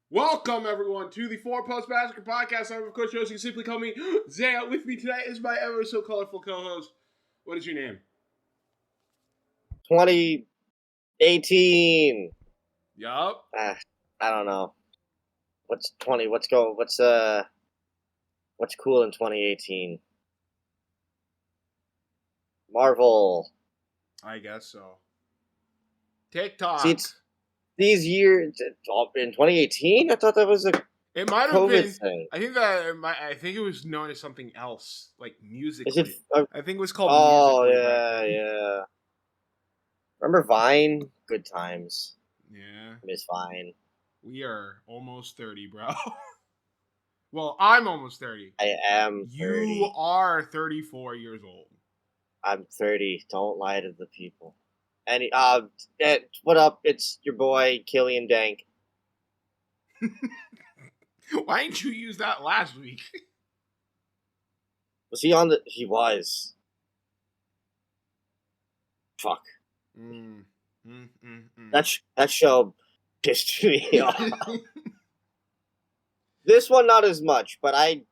Welcome, everyone, to the Four Post Massacre Podcast. I'm, of course, your host. You can simply call me Zaya. With me tonight is my ever-so-colorful co-host. What is your name? 2018. Yup. I don't know. What's cool in 2018? Marvel. I guess so. TikTok. See, it's these years in 2018. I thought that was a It might have been. COVID thing. I think it was known as something else, like musically. Is it? I think it was called. Oh Musically yeah. Remember Vine? Good times. Yeah. Miss Vine. We are almost 30, bro. Well, I'm almost 30. I am 30. You are 34 years old. I'm 30. Don't lie to the people. What up? It's your boy Killian Dank. Why didn't you use that last week? Was he on the? He was. Fuck. That show pissed me off. This one not as much, but I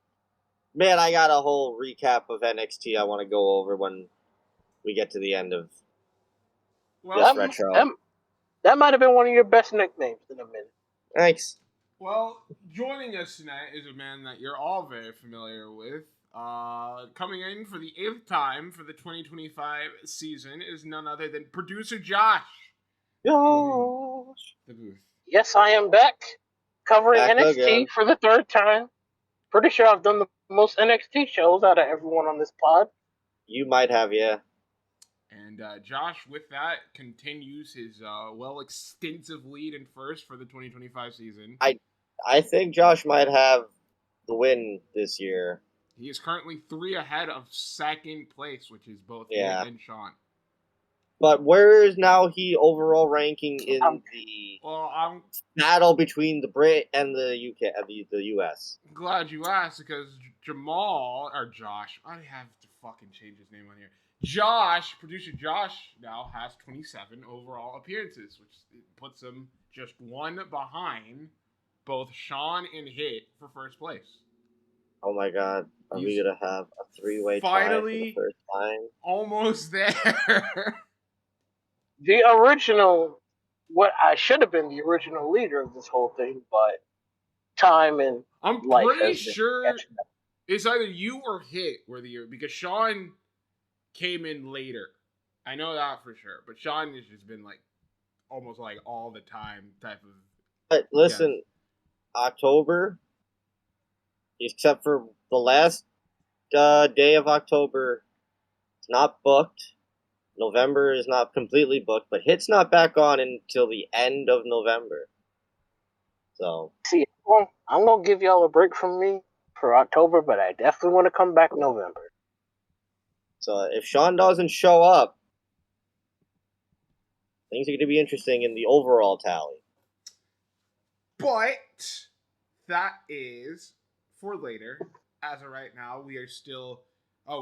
got a whole recap of NXT I want to go over when we get to the end of this retro. That might have been one of your best nicknames in a minute. Thanks. Well, joining us tonight is a man that you're all very familiar with. Coming in for the 8th time for the 2025 season is none other than producer Josh. Josh. The booth. Yes, I am back covering NXT again for the 3rd time. Pretty sure I've done the most NXT shows out of everyone on this pod. You might have, yeah. And Josh, with that, continues his extensive lead in first for the 2025 season. I think Josh might have the win this year. He is currently 3 ahead of second place, which is both me and Sean. But where is now he overall ranking in the battle between the Brit and the UK, the US? I'm glad you asked, because Josh, I have to fucking change his name on here. Producer Josh now has 27 overall appearances, which puts him just one behind both Sean and Hit for first place. Oh my god. Are we going to have a 3-way tie for the first time? Almost there. The original, what I should have been the original leader of this whole thing, but time and I'm pretty sure it's either you or Hit were the year, because Sean came in later. I know that for sure, but Sean has just been like almost like all the time type of. But listen, October, except for the last day of October, it's not booked. November is not completely booked, but Hit's not back on until the end of November. So see, I'm gonna give y'all a break from me for October, but I definitely want to come back November. So if Sean doesn't show up, things are going to be interesting in the overall tally. But that is for later. As of right now, we are still...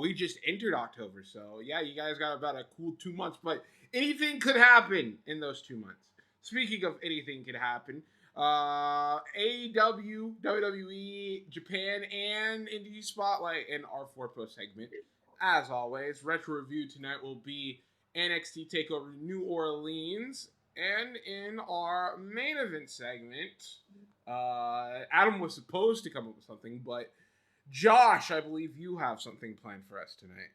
we just entered October, so yeah, you guys got about a cool 2 months, but anything could happen in those 2 months. Speaking of anything could happen, AEW, WWE, Japan, and Indie Spotlight in our Four Post segment. As always, retro review tonight will be NXT Takeover New Orleans, and in our main event segment, Adam was supposed to come up with something, but Josh, I believe you have something planned for us tonight.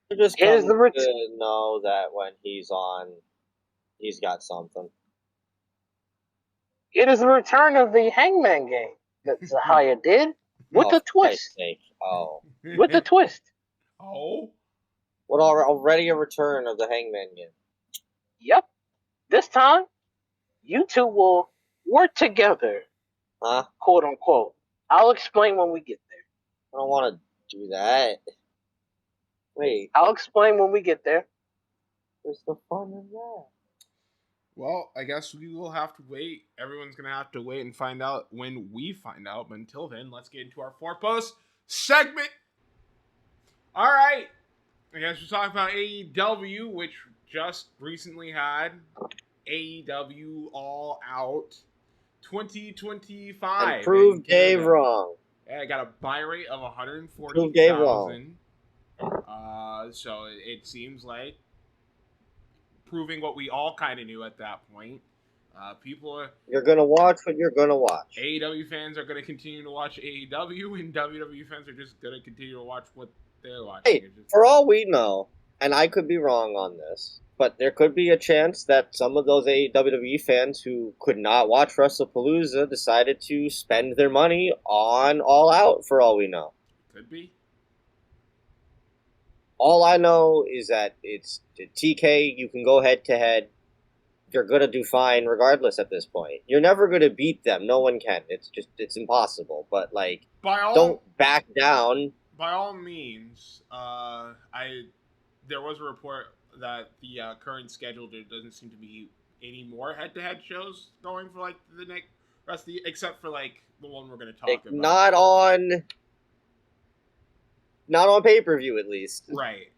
You just come to know that when he's on, he's got something. It is the return of the Hangman game that Zahaya did with a twist. With a twist. Oh? What, already a return of the Hangman game? Yep. This time, you two will work together. Huh? Quote unquote. I'll explain when we get there. I don't want to do that. Wait. I'll explain when we get there. Where's the fun in that? Well, I guess we will have to wait. Everyone's going to have to wait and find out when we find out. But until then, let's get into our Four Post segment. All right. I guess we're talking about AEW, which just recently had AEW All Out 2025. And prove Dave wrong. Yeah, I got a buy rate of 140,000. Prove Dave wrong. So it seems like proving what we all kind of knew at that point. You're gonna watch what you're gonna watch. AEW fans are gonna continue to watch AEW, and WWE fans are just gonna continue to watch what they're watching. Hey, for all we know, and I could be wrong on this, but there could be a chance that some of those WWE fans who could not watch WrestlePalooza decided to spend their money on All Out, for all we know. Could be. All I know is that it's TK, you can go head-to-head. You're going to do fine regardless at this point. You're never going to beat them. No one can. It's impossible. But, don't back down. By all means, there was a report that the current schedule there doesn't seem to be any more head-to-head shows going for the next rest of the, except for the one we're going to talk about. Not on pay-per-view, at least. Right,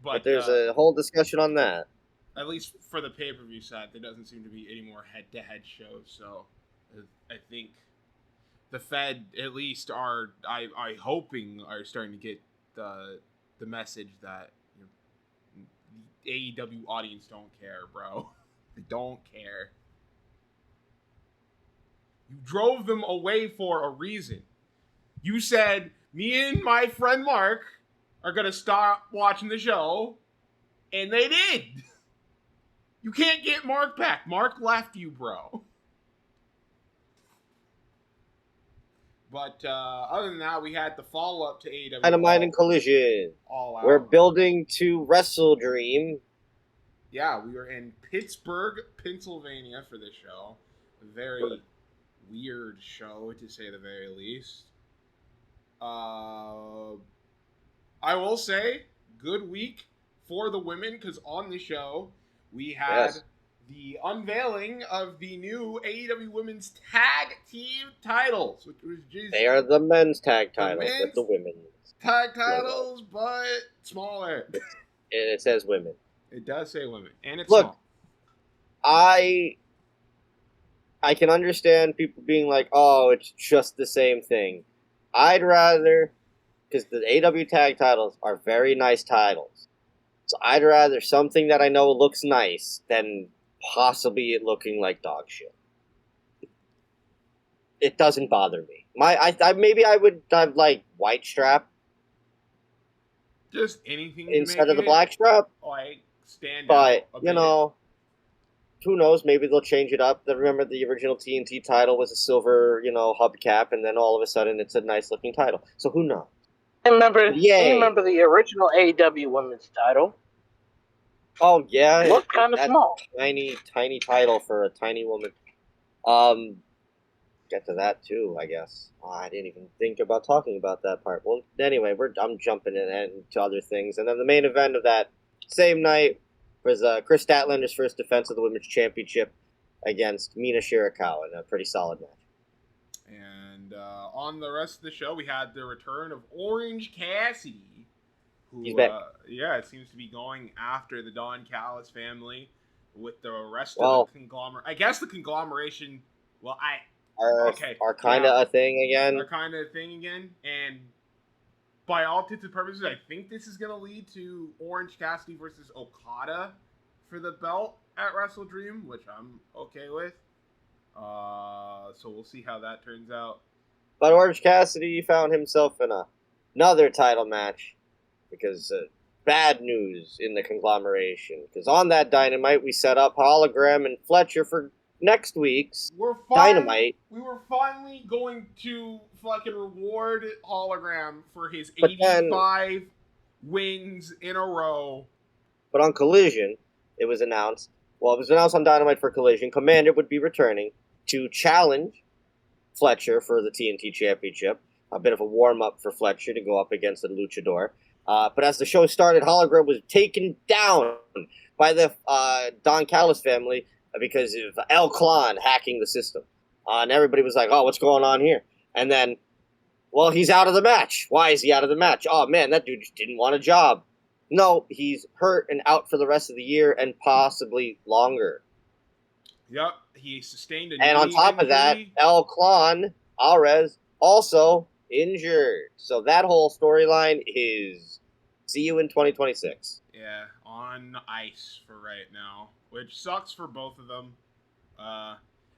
but there's a whole discussion on that. At least for the pay-per-view side, there doesn't seem to be any more head-to-head shows. So I think the Fed at least are hoping are starting to get the message that the AEW audience don't care, bro. They don't care. You drove them away for a reason. You said, me and my friend Mark are going to stop watching the show, and they did. You can't get Mark back. Mark left you, bro. But other than that, we had the follow-up to AEW. Dynamite and Collision. All out. We're building to Wrestle Dream. Yeah, we were in Pittsburgh, Pennsylvania for this show. A very weird show, to say the very least. I will say, good week for the women, because on the show, we had the unveiling of the new AEW Women's Tag Team titles, which was just... They are the men's tag titles with the women's tag titles, but smaller. And it says women. It does say women, and it's small. I can understand people being like, oh, it's just the same thing. I'd rather, because the AEW tag titles are very nice titles. So I'd rather something that I know looks nice than possibly it looking like dog shit. It doesn't bother me. Maybe I would have white strap. Just anything instead of the black strap. Stand but out who knows? Maybe they'll change it up. Remember, the original TNT title was a silver, hubcap, and then all of a sudden it's a nice looking title. So who knows? I remember the original AEW Women's title. Oh yeah, it looked kind of small. Tiny title for a tiny woman. Get to that too, I guess. I didn't even think about talking about that part. Well, anyway, I'm jumping into other things, and then the main event of that same night was Chris Statlander's first defense of the Women's Championship against Mina Shirakawa in a pretty solid match. And on the rest of the show, we had the return of Orange Cassidy, who, he's back. It seems to be going after the Don Callis family with the rest of the conglomerate. I guess the conglomeration, are kind of a thing again. Are kind of a thing again, and by all intents and purposes, I think this is going to lead to Orange Cassidy versus Okada for the belt at Wrestle Dream, which I'm okay with. So we'll see how that turns out. But Orange Cassidy found himself in another title match because bad news in the conglomeration. Because on that Dynamite, we set up Hologram and Fletcher for next week's Dynamite. We were finally going to fucking reward Hologram for his 85 wins in a row. But on Collision, it was announced on Dynamite for Collision, Commander would be returning to challenge Fletcher for the TNT Championship. A bit of a warm-up for Fletcher to go up against the Luchador. But as the show started, Hologram was taken down by the Don Callis family because of El Clan hacking the system. And everybody was like, oh, what's going on here? And then, well, he's out of the match. Why is he out of the match? Oh, man, that dude just didn't want a job. No, he's hurt and out for the rest of the year and possibly longer. Yep, he sustained a And on knee top of that, injury. El Clan Alres also injured. So that whole storyline is see you in 2026. Yeah, on ice for right now, which sucks for both of them.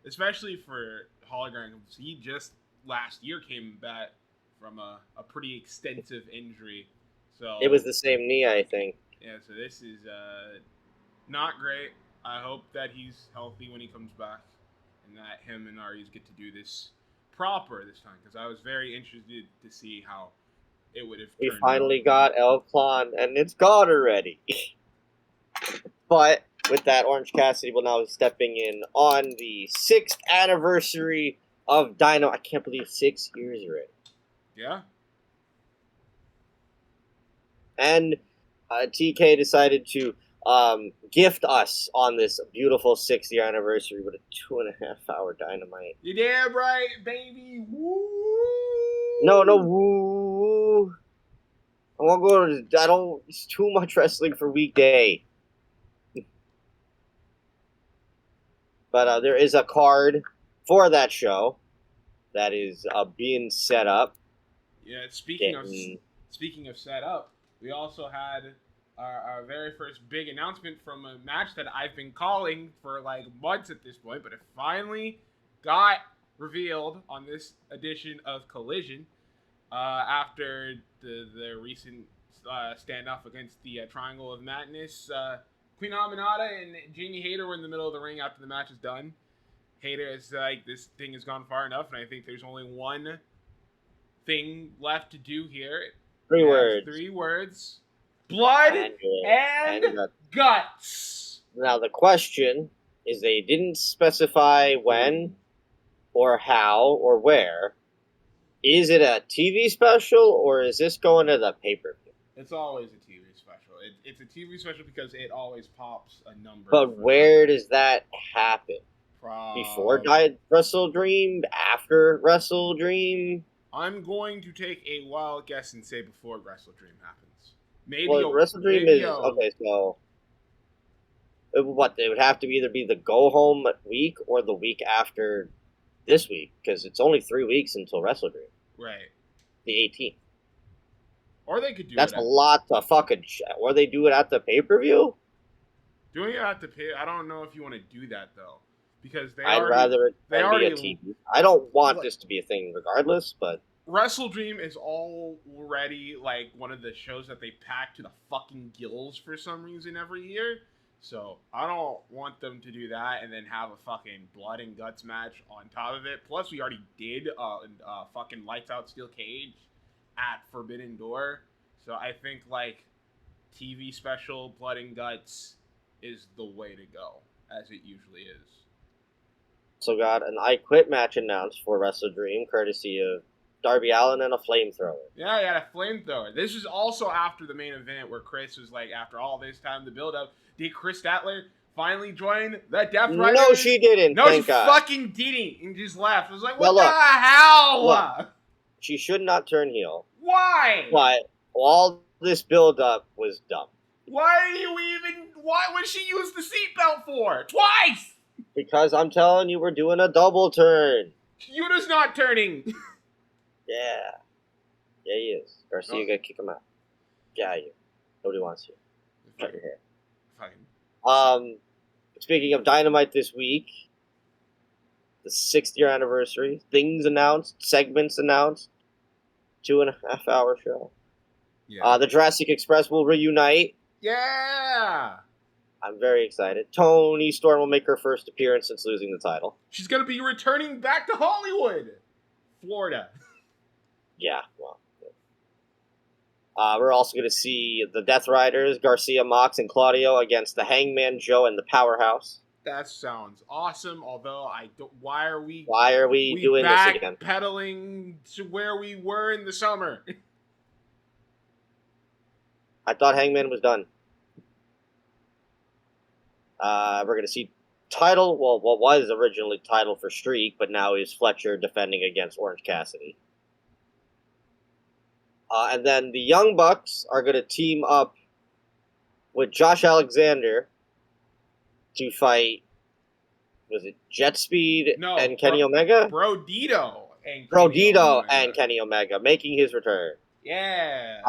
Especially for Hologram. He just last year came back from a pretty extensive injury. So It was the same knee, I think. yeah, so this is not great. I hope that he's healthy when he comes back, and that him and Aries get to do this proper this time, because I was very interested to see how it would have We turned finally out. got El Clan, and it's gone already. But with that, Orange Cassidy will now be stepping in on the 6th anniversary of Dino. I can't believe 6 years already. Yeah. And TK decided to gift us on this beautiful 6th year anniversary with a 2.5 hour Dynamite. You damn right, baby. Woo! No, woo. I won't go to. I don't. It's too much wrestling for weekday. But there is a card for that show that is being set up. Yeah. Speaking of set up, we also had our very first big announcement from a match that I've been calling for like months at this point, but it finally got revealed on this edition of Collision after the recent standoff against the Triangle of Madness. Queen Aminata and Jamie Hayter were in the middle of the ring after the match is done. Hayter is like, this thing has gone far enough, and I think there's only one thing left to do here. 3 words. 3 words. Blood and guts. Now the question is, they didn't specify when or how or where. Is it a TV special, or is this going to the pay-per-view? It's always a TV special. It's a TV special because it always pops a number. But where does that happen? Before Wrestle Dream? After Wrestle Dream? I'm going to take a wild guess and say before Wrestle Dream happens. Maybe Wrestle Dream is okay. So what? It would have to either be the go home week or the week after this week, because it's only 3 weeks until Wrestle Dream. Right. The 18th. Or they could do That's a lot to fucking. Or they do it at the pay per view. Doing it at the pay. I don't know if you want to do that though, because I'd rather it be a TV. I don't want this to be a thing, regardless. But Wrestle Dream is already like one of the shows that they pack to the fucking gills for some reason every year. So I don't want them to do that and then have a fucking blood and guts match on top of it. Plus, we already did fucking lights out steel cage at Forbidden Door. So I think like TV special blood and guts is the way to go, as it usually is. So got an I Quit match announced for Wrestle Dream, courtesy of Darby Allin and a flamethrower. Yeah, he had a flamethrower. This is also after the main event where Chris was like, after all this time to build up, did Chris Statler finally join the Death Riders? No, she didn't. No, she fucking didn't, and just left. I was like, what the hell? Look, she should not turn heel. Why? But all this build-up was dumb. Why would she use the seatbelt for? Twice! Because I'm telling you, we're doing a double turn. Yuta's not turning. Yeah, he is. Garcia, you gotta kick him out. Get out of here. Nobody wants you. Cut your hair. Fine. Speaking of Dynamite this week, the 6th year anniversary, things announced, segments announced, 2.5 hour show. Yeah. The Jurassic Express will reunite. Yeah. I'm very excited. Toni Storm will make her first appearance since losing the title. She's gonna be returning back to Hollywood, Florida. Yeah, well. We're also going to see the Death Riders, Garcia, Mox, and Claudio against the Hangman, Joe, and the Powerhouse. That sounds awesome. Although I don't. Why are we doing this again? Backpedaling to where we were in the summer. I thought Hangman was done. We're going to see title. Well, what was originally title for Streak, but now is Fletcher defending against Orange Cassidy. And then the Young Bucks are going to team up with Josh Alexander to fight was it Jet Speed No, and Kenny Omega? Bro Dito and Bro Kenny Dito Omega. and Kenny Omega making his return. Yeah.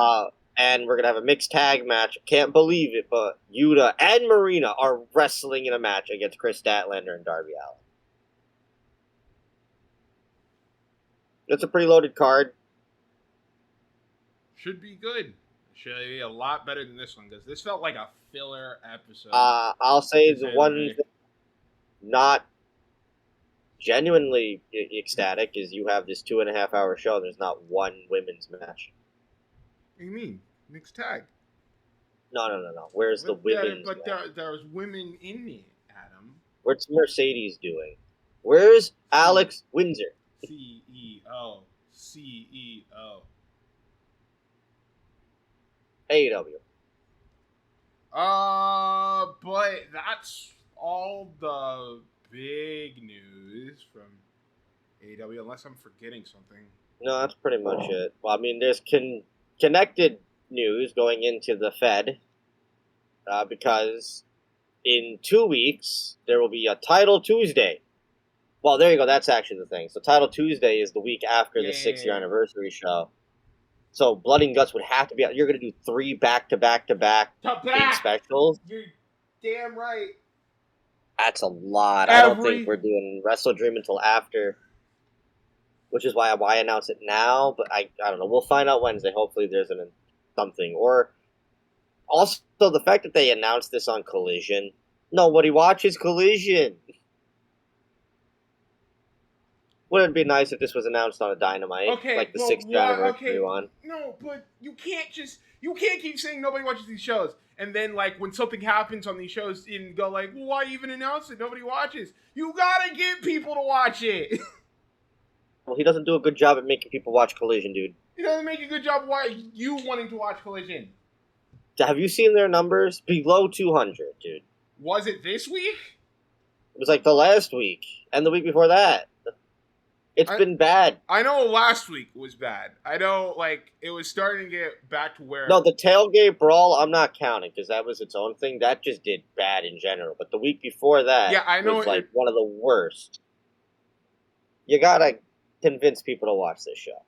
And we're going to have a mixed tag match. Can't believe it, but Yuta and Marina are wrestling in a match against Chris Statlander and Darby Allin. It's a pretty loaded card. Should be good. Should be a lot better than this one because this felt like a filler episode. I'll say the one thing not genuinely ecstatic is you have this 2.5 hour show and there's not one women's match. What do you mean? Mixed tag. No. Where's the women's But match? there's women in it, Adam. What's Mercedes doing? Where's Alex Windsor? CEO. AEW. But that's all the big news from AEW, unless I'm forgetting something. No, that's pretty much it. Well, I mean, there's connected news going into the Fed because in 2 weeks there will be a Title Tuesday. Well, there you go. That's actually the thing. So Title Tuesday is the week after the 6-year anniversary show. So Blood and Guts would have to be out. You're going to do 3 back-to-back big specials? You're damn right. That's a lot. I don't think we're doing Wrestle Dream until after, which is why I announce it now. But I don't know. We'll find out Wednesday. Hopefully there's something. Or also the fact that they announced this on Collision. Nobody watches Collision. Wouldn't it be nice if this was announced on a Dynamite, like the 6th anniversary one? No, but you can't keep saying nobody watches these shows, and then like when something happens on these shows, and go like, well, why even announce it? Nobody watches. You gotta get people to watch it. Well, he doesn't do a good job at making people watch Collision, dude. He doesn't make a good job of you wanting to watch Collision. Have you seen their numbers? Below 200, dude. Was it this week? It was like the last week, and the week before that. It's been bad. I know last week was bad. I know, like, it was starting to get back to where... No, the Tailgate Brawl, I'm not counting, because that was its own thing. That just did bad in general. But the week before that was, like, one of the worst. You gotta convince people to watch this show.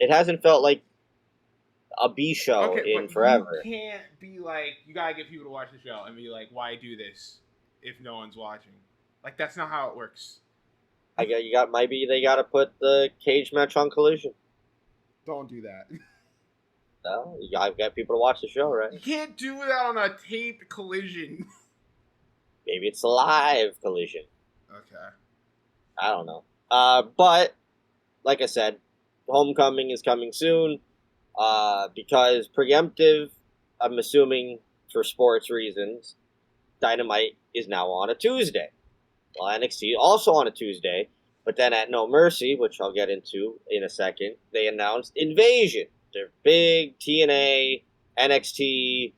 It hasn't felt like a B show in forever. You can't be like, you gotta get people to watch the show and be like, why do this if no one's watching? Like, that's not how it works. Maybe they gotta put the cage match on Collision. Don't do that. No, you gotta get people to watch the show, right? You can't do that on a taped Collision. Maybe it's a live Collision. Okay. I don't know. But like I said, Homecoming is coming soon. Because preemptive, I'm assuming for sports reasons, Dynamite is now on a Tuesday. Well, NXT also on a Tuesday, but then at No Mercy, which I'll get into in a second, they announced Invasion. Their big TNA, NXT,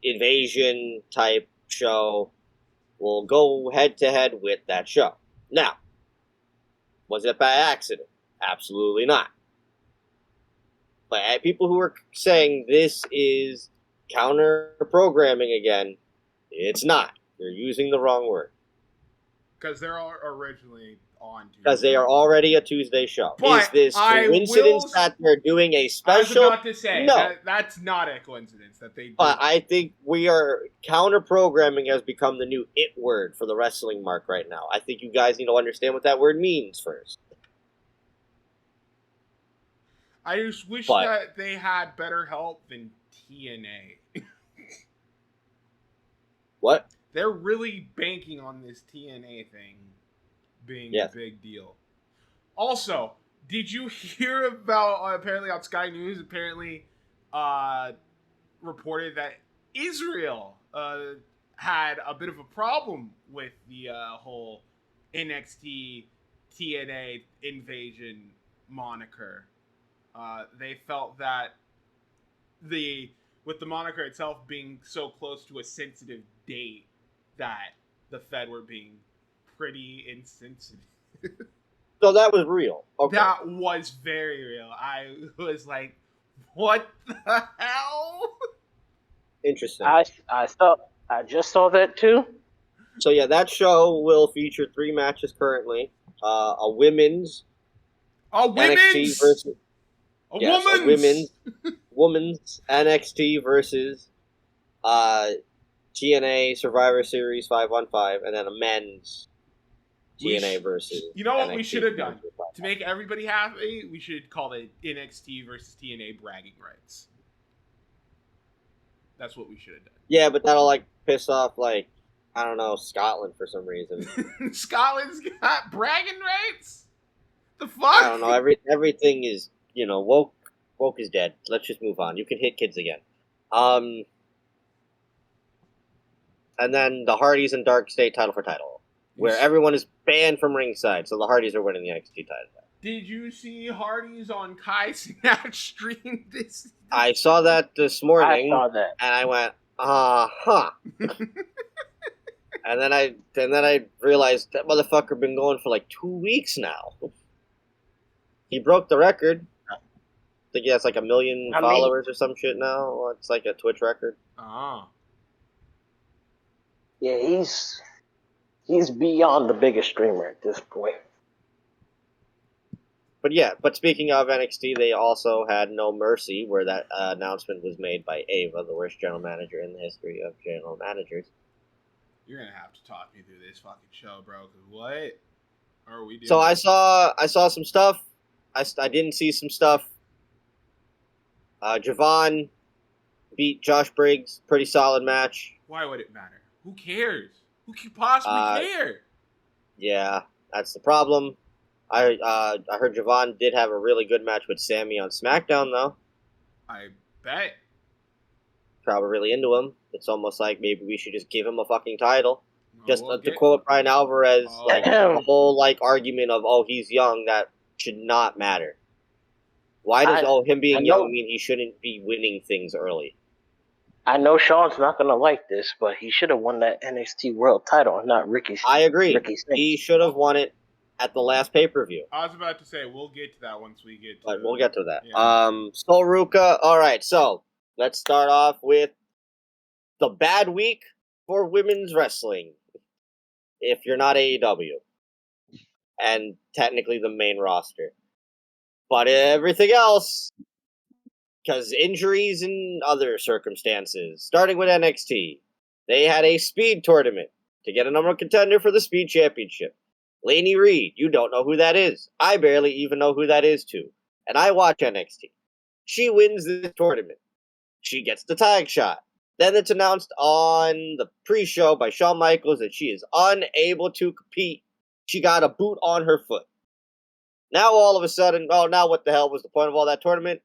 Invasion type show will go head-to-head with that show. Now, was it by accident? Absolutely not. But people who are saying this is counter-programming again, it's not. You're using the wrong word. Because they're all originally on Tuesday. Because they are already a Tuesday show. But is this coincidence that they're doing a special? I was about to say, no. That's not a coincidence that they do. But I think counter-programming has become the new it word for the wrestling mark right now. I think you guys need to understand what that word means first. I just wish that they had better help than TNA. What? They're really banking on this TNA thing being a big deal. Also, did you hear about, apparently on Sky News, reported that Israel had a bit of a problem with the whole NXT TNA Invasion moniker. They felt that with the moniker itself being so close to a sensitive date, that the Fed were being pretty insensitive. So that was real. Okay. That was very real. I was like, what the hell? Interesting. I just saw that too. So yeah, that show will feature 3 matches currently. A women's A NXT women's. versus A yes, a woman's. women's NXT versus TNA Survivor Series 5-on-5, and then a men's TNA versus You know what NXT we should have done? versus 5-on-5. To make everybody happy, we should call it NXT versus TNA bragging rights. That's what we should have done. Yeah, but that'll like piss off like I don't know Scotland for some reason. Scotland's got bragging rights? The fuck? I don't know. Everything is woke. Woke is dead. Let's just move on. You can hit kids again. And then the Hardys and Dark State title for title, where everyone is banned from ringside, so the Hardys are winning the NXT title. Did you see Hardys on Kai Snatch stream this? I saw that this morning. I saw that, and I went, huh. and then I realized that motherfucker been going for like 2 weeks now. He broke the record. I think he has like 1 million followers or some shit now. It's like a Twitch record. Oh. Yeah, he's beyond the biggest streamer at this point. But speaking of NXT, they also had No Mercy, where that announcement was made by Ava, the worst general manager in the history of general managers. You're gonna have to talk me through this fucking show, bro. Cause what are we doing? So I saw some stuff. I didn't see some stuff. Javon beat Josh Briggs. Pretty solid match. Why would it matter? Who cares? Who could possibly care? Yeah, that's the problem. I heard Javon did have a really good match with Sammy on SmackDown, though. I bet. Probably really into him. It's almost like maybe we should just give him a fucking title. To quote Brian Alvarez, the whole argument of he's young, that should not matter. Why does him being young mean he shouldn't be winning things early? I know Sean's not gonna like this, but he should have won that NXT World Title, not Ricky. I agree. He should have won it at the last pay-per-view. I was about to say we'll get to that once we get to But we'll get to that. Yeah. Sol Ruca. All right, so let's start off with the bad week for women's wrestling. If you're not AEW, and technically the main roster, but everything else, because injuries and other circumstances. Starting with NXT, they had a speed tournament to get a number one contender for the Speed Championship. Lainey Reed, you don't know who that is. I barely even know who that is too. And I watch NXT. She wins this tournament. She gets the tag shot. Then it's announced on the pre-show by Shawn Michaels that she is unable to compete. She got a boot on her foot. Now all of a sudden, now what the hell was the point of all that tournament?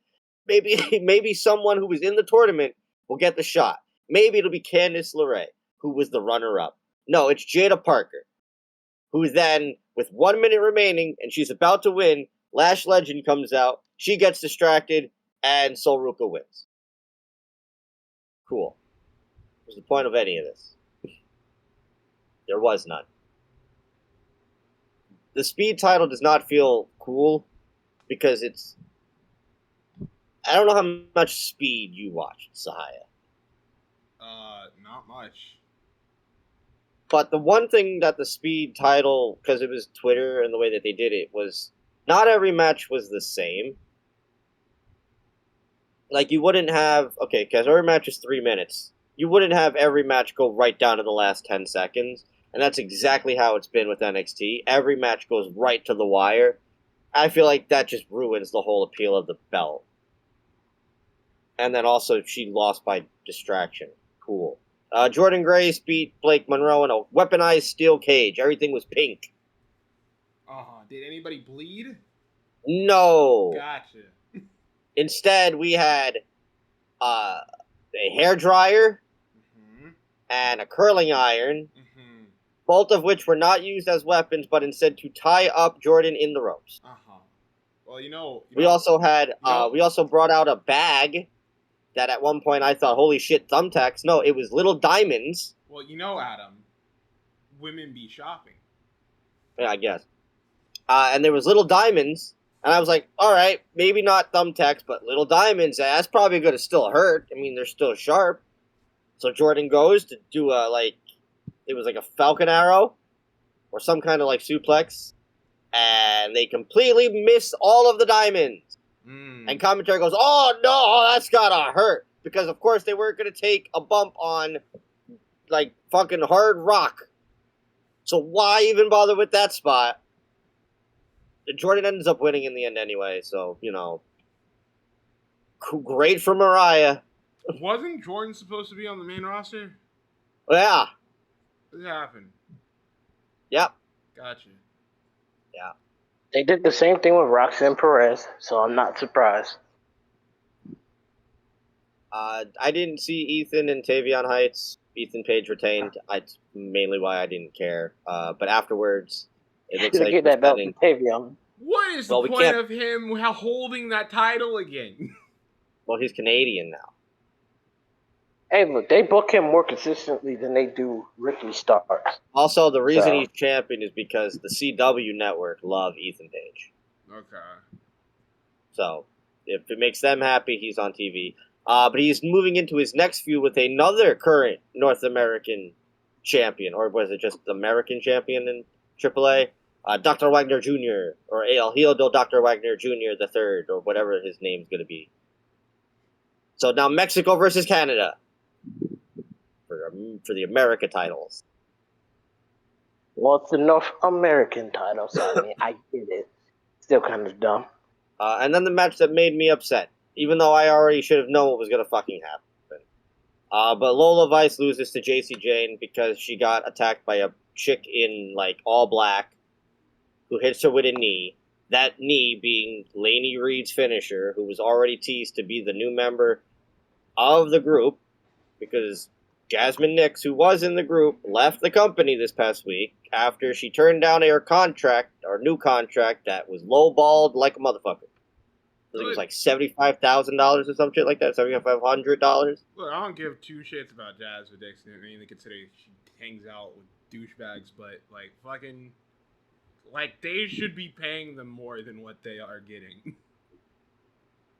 Maybe someone who was in the tournament will get the shot. Maybe it'll be Candice LeRae, who was the runner-up. No, it's Jada Parker, who then, with 1 minute remaining, and she's about to win, Lash Legend comes out, she gets distracted, and Sol Ruca wins. Cool. What's the point of any of this? There was none. The Speed title does not feel cool, because it's... I don't know how much Speed you watched, Sahaya. Not much. But the one thing that the Speed title, because it was Twitter and the way that they did it, was not every match was the same. You wouldn't have... Okay, because every match is 3 minutes. You wouldn't have every match go right down to the last 10 seconds. And that's exactly how it's been with NXT. Every match goes right to the wire. I feel like that just ruins the whole appeal of the belt. And then also, she lost by distraction. Cool. Jordan Grace beat Blake Monroe in a weaponized steel cage. Everything was pink. Did anybody bleed? No. Gotcha. Instead, we had a hairdryer and a curling iron, both of which were not used as weapons, but instead to tie up Jordan in the ropes. Well, we also had we also brought out a bag that at one point I thought, holy shit, thumbtacks. No, it was little diamonds. Well, Adam, women be shopping. Yeah, I guess. And there was little diamonds, and I was like, all right, maybe not thumbtacks, but little diamonds. That's probably going to still hurt. I mean, they're still sharp. So Jordan goes to do a it was like a Falcon Arrow or some kind of like suplex, and they completely missed all of the diamonds. And commentary goes, "Oh no, that's gotta hurt," because of course they weren't gonna take a bump on like fucking hard rock. So why even bother with that spot? Jordan ends up winning in the end anyway, so great for Mariah. Wasn't Jordan supposed to be on the main roster? Yeah. What happened? Yep. Gotcha. Yeah. They did the same thing with Roxanne Perez, so I'm not surprised. I didn't see Ethan and Tavion Heights. Ethan Page retained. That's mainly why I didn't care. But afterwards, it looks like get that belt from Tavion. What is the point of him holding that title again? Well, he's Canadian now. Hey, look, they book him more consistently than they do Ricky Starks. Also, the reason he's champion is because the CW network love Ethan Page. Okay. So, if it makes them happy, he's on TV. But he's moving into his next feud with another current North American champion, or was it just American champion in AAA? Dr. Wagner Jr., or El Hijo Dr. Wagner Jr. the Third, or whatever his name's going to be. So now Mexico versus Canada for the America titles. Well, it's the North American title, so I mean, I get it. Still kind of dumb. And then the match that made me upset, even though I already should have known what was going to fucking happen. But Lola Vice loses to JC Jane because she got attacked by a chick in, like, all black who hits her with a knee. That knee being Laney Reed's finisher, who was already teased to be the new member of the group because Jasmine Nix, who was in the group, left the company this past week after she turned down her contract, or new contract, that was lowballed like a motherfucker. I think it was like $75,000 or some shit like that, $7,500. Look, I don't give two shits about Jasmine Dixon. I mean, considering she hangs out with douchebags, but like fucking, like they should be paying them more than what they are getting.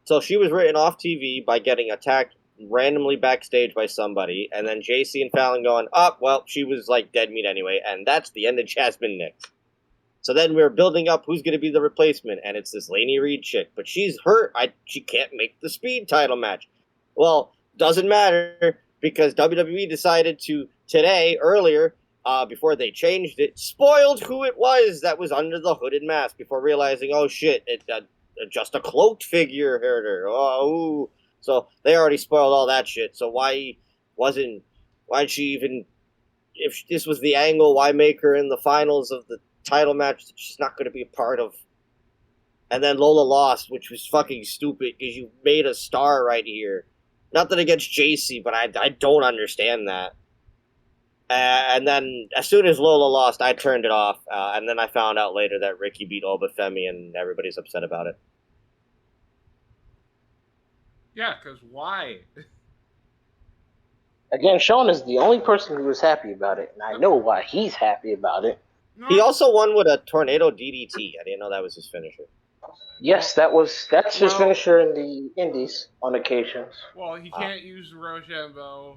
So she was written off TV by getting attacked randomly backstage by somebody, and then JC and Fallon going, well, she was like dead meat anyway, and that's the end of Jasmine Nix. So then we're building up who's going to be the replacement, and it's this Laney Reed chick, but she's hurt. She can't make the Speed title match. Well, doesn't matter, because WWE decided to, today, earlier, before they changed it, spoiled who it was that was under the hooded mask before realizing, oh shit, it just a cloaked figure hurt her. Oh, so they already spoiled all that shit. So why'd she even, if this was the angle, why make her in the finals of the title match that she's not going to be a part of? And then Lola lost, which was fucking stupid because you made a star right here. Nothing against JC, but I don't understand that. And then as soon as Lola lost, I turned it off. And then I found out later that Ricky beat Obafemi, and everybody's upset about it. Yeah, because why? Again, Sean is the only person who was happy about it, and I know why he's happy about it. No. He also won with a tornado DDT. I didn't know that was his finisher. Yes, that's his finisher in the Indies on occasions. Well, he can't use Rochambeau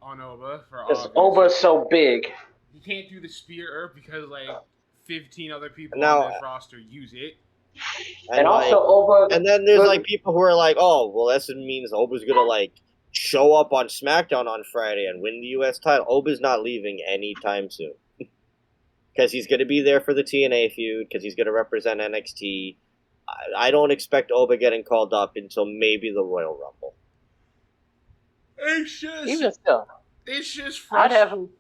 on Oba for because Oba's so big. He can't do the spear because like 15 other people now, on this roster use it. And also Oba. And then there's like people who are like, oh, well, this means Oba's gonna like show up on SmackDown on Friday and win the U.S. title. Oba's not leaving anytime soon because he's gonna be there for the TNA feud because he's gonna represent NXT. I don't expect Oba getting called up until maybe the Royal Rumble. It's just even still. It's just I'd have him.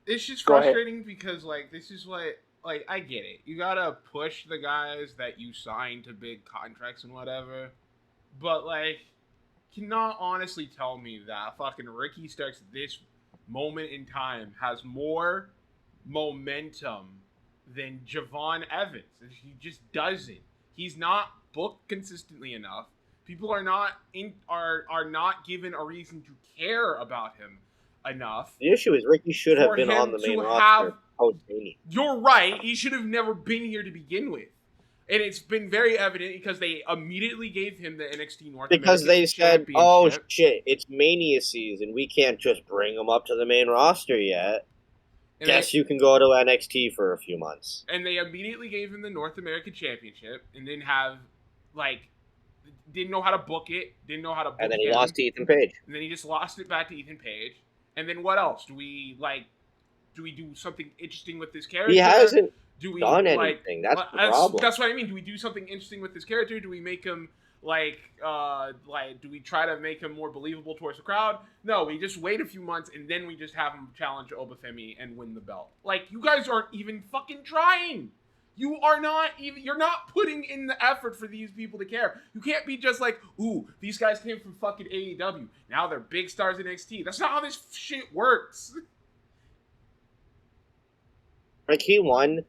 It's just frustrating because like this is what. Like, I get it. You gotta push the guys that you sign to big contracts and whatever. But, like, cannot honestly tell me that fucking Ricky Starks at this moment in time has more momentum than Javon Evans. He just doesn't. He's not booked consistently enough. People are not given a reason to care about him enough. The issue is Ricky should have been on the main roster. You're right. He should have never been here to begin with. And it's been very evident because they immediately gave him the NXT North Because American they said, Championship. "Oh shit, it's Mania season. We can't just bring him up to the main roster yet. And Guess you can go to NXT for a few months." And they immediately gave him the North American Championship and didn't have, like, didn't know how to book it, didn't know how to book And then he him. lost to Ethan Page. And then he just lost it back to Ethan Page. And then what else? Do we do something interesting with this character? He hasn't done like, anything. That's the problem. That's what I mean. Do we do something interesting with this character? Do we make him do we try to make him more believable towards the crowd? No, we just wait a few months and then we just have him challenge Obafemi and win the belt. Like, you guys aren't even fucking trying. You are not even, you're not putting in the effort for these people to care. You can't be just like, ooh, these guys came from fucking AEW. Now they're big stars in NXT. That's not how this shit works. Like, he won,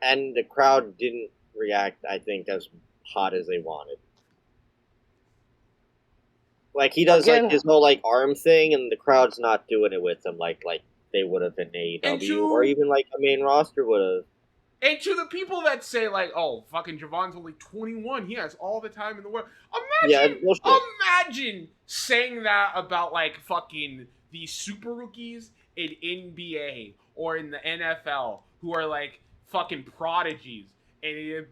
and the crowd didn't react, I think, as hot as they wanted. Like, he does, like, his whole, like, arm thing, and the crowd's not doing it with him like they would have in AEW, or even, like, a main roster would have. And to the people that say, like, oh, fucking Javon's only 21, he has all the time in the world. Imagine saying that about, like, fucking these super rookies in NBA or in the NFL who are, like, fucking prodigies,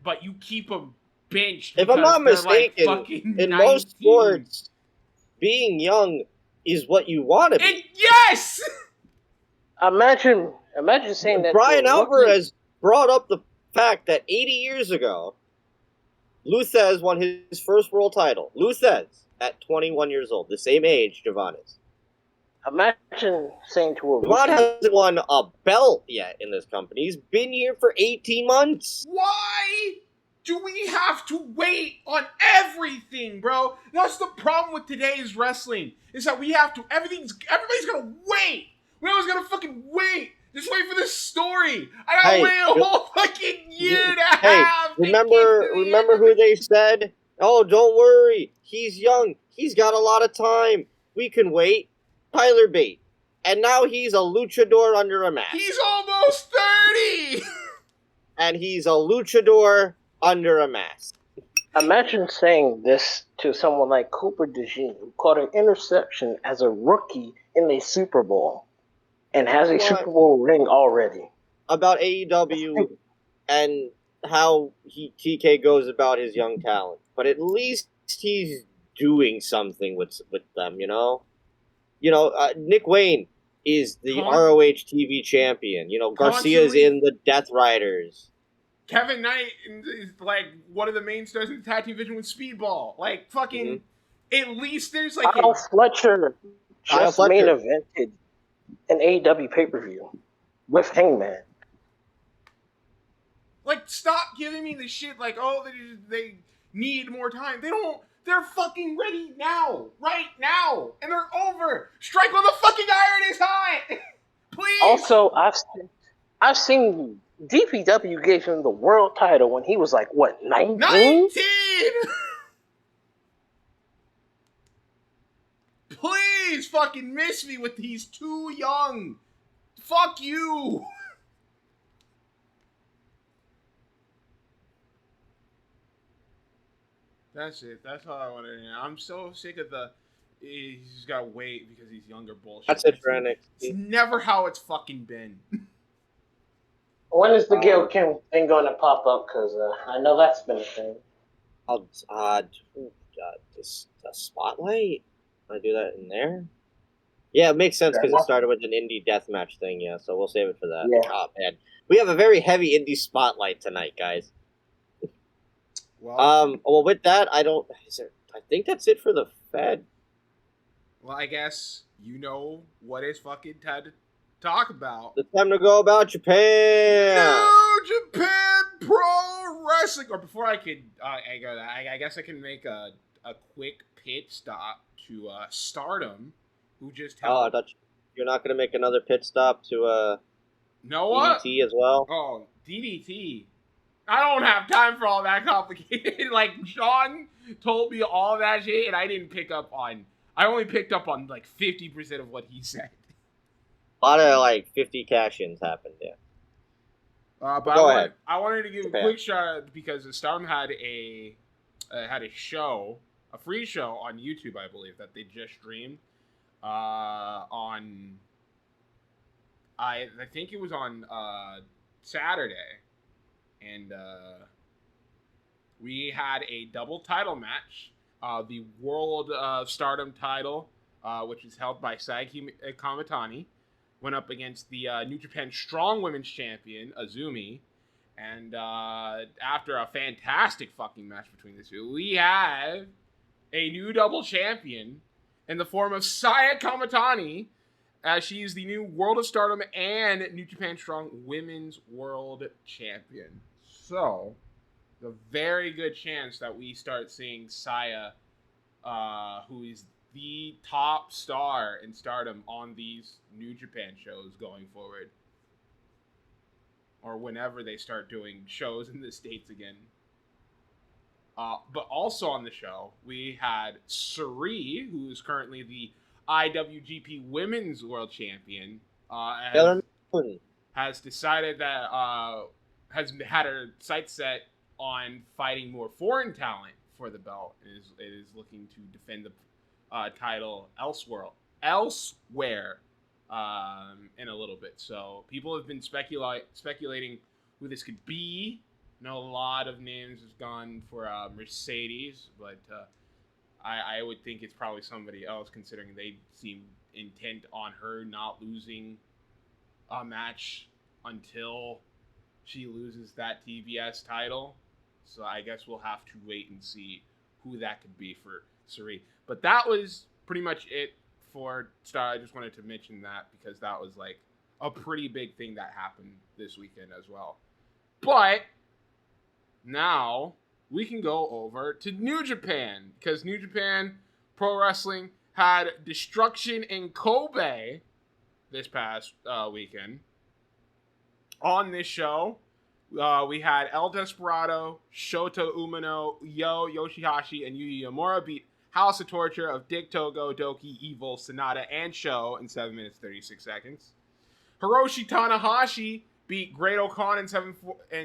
but you keep them benched. If I'm not mistaken, like in 19. most sports, being young is what you want to be. Yes! Imagine saying that. Brian Alvarez brought up the fact that 80 years ago, Luthez won his first world title. Luthez, at 21 years old, the same age Javon is. Imagine saying to a Javon hasn't won a belt yet in this company. He's been here for 18 months. Why do we have to wait on everything, bro? That's the problem with today's wrestling, is that we have to, everybody's gonna wait. We're always gonna fucking wait. Just wait for this story. I gotta wait a whole fucking year and a half. Remember who they said? Oh, don't worry. He's young. He's got a lot of time. We can wait. Tyler Bate. And now he's a luchador under a mask. He's almost 30! And he's a luchador under a mask. Imagine saying this to someone like Cooper DeJean, who caught an interception as a rookie in a Super Bowl. And has a Super Bowl ring already. About AEW and how TK goes about his young talent. But at least he's doing something with them, you know? Nick Wayne is the ROH TV champion. Garcia's in the Death Riders. Kevin Knight is, like, one of the main stars in the tag team division with Speedball. Like, fucking, at least there's, like, Kyle Fletcher just main evented an AEW pay-per-view with Hangman. Like, stop giving me the shit like, oh, they need more time. They don't. They're fucking ready now. Right now. And they're over. Strike while the fucking iron is hot. Please. Also, I've seen DPW gave him the world title when he was like, what, 19? 19! Please fucking miss me with he's too young. Fuck you. That's it. That's all I want to hear. I'm so sick of he's got to wait because he's younger bullshit. That's it for NXT. It's never how it's fucking been. When is the Gail Kim thing going to pop up? Because I know that's been a thing. The spotlight? Want to do that in there? Yeah, it makes sense because it started with an indie deathmatch thing, yeah, so we'll save it for that. Yeah. Oh, man. We have a very heavy indie spotlight tonight, guys. Well, with that, I think that's it for the Fed. Well, I guess you know what is fucking time to talk about. It's time to go about Japan. New Japan Pro Wrestling. Or before I could, I guess I can make a quick pit stop to Stardom, who just held. Oh, I thought you're not going to make another pit stop to Noah? DDT as well. Oh, DDT. I don't have time for all that complicated. Like, Sean told me all that shit, and I only picked up on, like, 50% of what he said. A lot of, like, 50 cash-ins happened, yeah. But Go ahead. I wanted to give Japan. a quick shout out because the Stardom had a show, a free show on YouTube, I believe, that they just streamed on. I think it was on Saturday, and we had a double title match. The World Stardom title, which is held by Saiki Kamitani, went up against the New Japan Strong Women's Champion, Azumi. And after a fantastic fucking match between the two, we have a new double champion in the form of Saya Kamitani, as she is the new World of Stardom and New Japan Strong Women's World Champion. So, the very good chance that we start seeing Saya, who is the top star in Stardom, on these New Japan shows going forward. Or whenever they start doing shows in the States again. But also on the show, we had Suri, who is currently the IWGP Women's World Champion, has decided that has had her sights set on fighting more foreign talent for the belt, and is looking to defend the title elsewhere in a little bit. So people have been speculating who this could be. I know a lot of names have gone for Mercedes, but I would think it's probably somebody else, considering they seem intent on her not losing a match until she loses that TBS title. So I guess we'll have to wait and see who that could be for Suri. But that was pretty much it for Star. I just wanted to mention that because that was like a pretty big thing that happened this weekend as well. But now we can go over to New Japan, because New Japan Pro Wrestling had Destruction in Kobe this past weekend. On this show, we had El Desperado, Shota Umino, Yoshihashi, and Yuya Uemura beat House of Torture of Dick Togo, Doki, Evil, Sonata, and Sho in 7 minutes 36 seconds. Hiroshi Tanahashi beat Great O'Khan in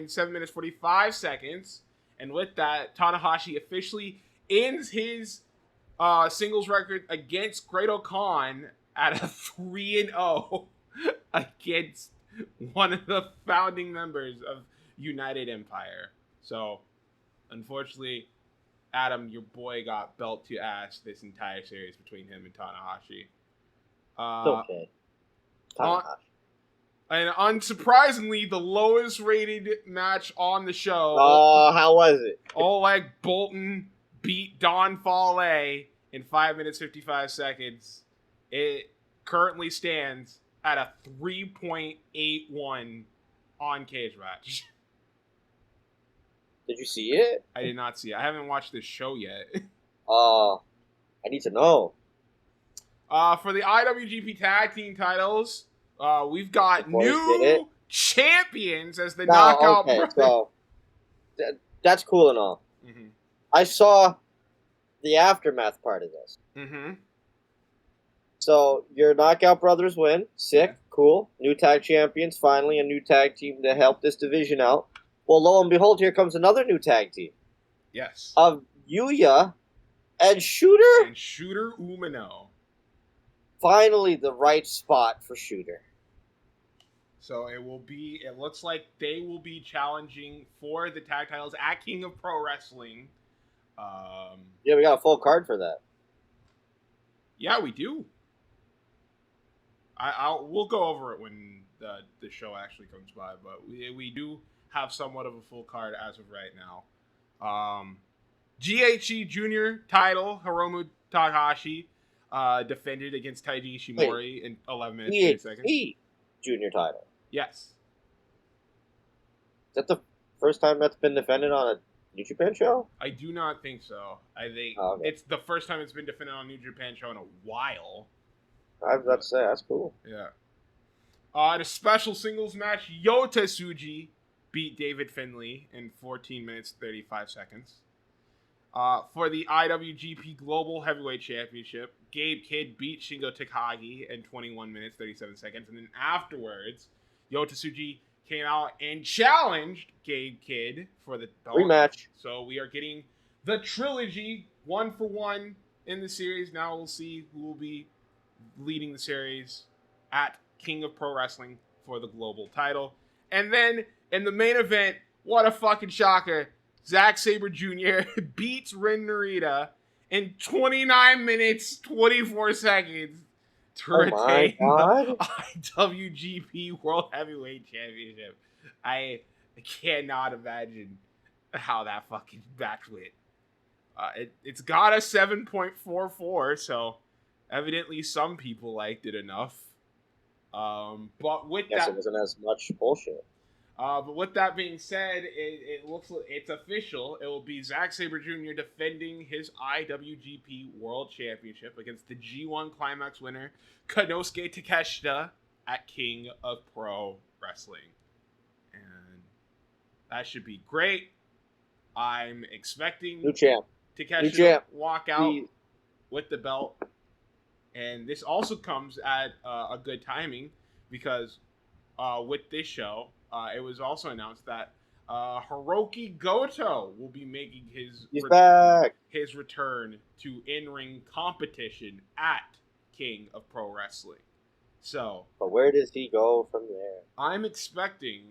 7 minutes 45 seconds. And with that, Tanahashi officially ends his singles record against Great O'Khan at a 3-0 against one of the founding members of United Empire. So, unfortunately, Adam, your boy got belt to ass this entire series between him and Tanahashi. It's okay. Tanahashi. And unsurprisingly, the lowest rated match on the show. Oh, how was it? Oleg Boltin beat Don Fale in 5 minutes 55 seconds. It currently stands at a 3.81 on Cage Match. Did you see it? I did not see it. I haven't watched this show yet. I need to know. For the IWGP Tag Team titles, we've got new champions as the Knockout Brothers. So that's cool and all. Mm-hmm. I saw the aftermath part of this. Mm-hmm. So your Knockout Brothers win. Sick. Cool. New tag champions. Finally a new tag team to help this division out. Well, lo and behold, here comes another new tag team. Yes. Of Yuya and Shooter. And Shooter Umino. Finally the right spot for Shooter. So it looks like they will be challenging for the tag titles at King of Pro Wrestling. Yeah, we got a full card for that. Yeah, we do. We'll go over it when the show actually comes by, but we do have somewhat of a full card as of right now. GHC Junior title, Hiromu Takahashi defended against Taiji Ishimori in 11 minutes 30 seconds. Junior title. Yes. Is that the first time that's been defended on a New Japan show? I do not think so. I think it's the first time it's been defended on a New Japan show in a while. I was about to say, that's cool. Yeah. In a special singles match, Yota Tsuji beat David Finlay in 14 minutes 35 seconds. For the IWGP Global Heavyweight Championship, Gabe Kidd beat Shingo Takagi in 21 minutes 37 seconds. And then afterwards, Yota Tsuji, came out and challenged Gabe Kidd for the belt. Rematch. So we are getting the trilogy 1-for-1 in the series. Now we'll see who will be leading the series at King of Pro Wrestling for the global title. And then in the main event, what a fucking shocker. Zack Sabre Jr. beats Ren Narita in 29 minutes, 24 seconds to retain the IWGP World Heavyweight Championship. I cannot imagine how that fucking match went. It's got a 7.44, so evidently some people liked it enough. But with Guess that, it wasn't as much bullshit. but with that being said, it looks like it's official. It will be Zack Sabre Jr. defending his IWGP World Championship against the G1 Climax winner Konosuke Takeshita at King of Pro Wrestling, and that should be great. I'm expecting New champ. Takeshita to walk out with the belt, and this also comes at a good timing because with this show. It was also announced that Hiroki Goto will be making his return to in-ring competition at King of Pro Wrestling. So, but where does he go from there? I'm expecting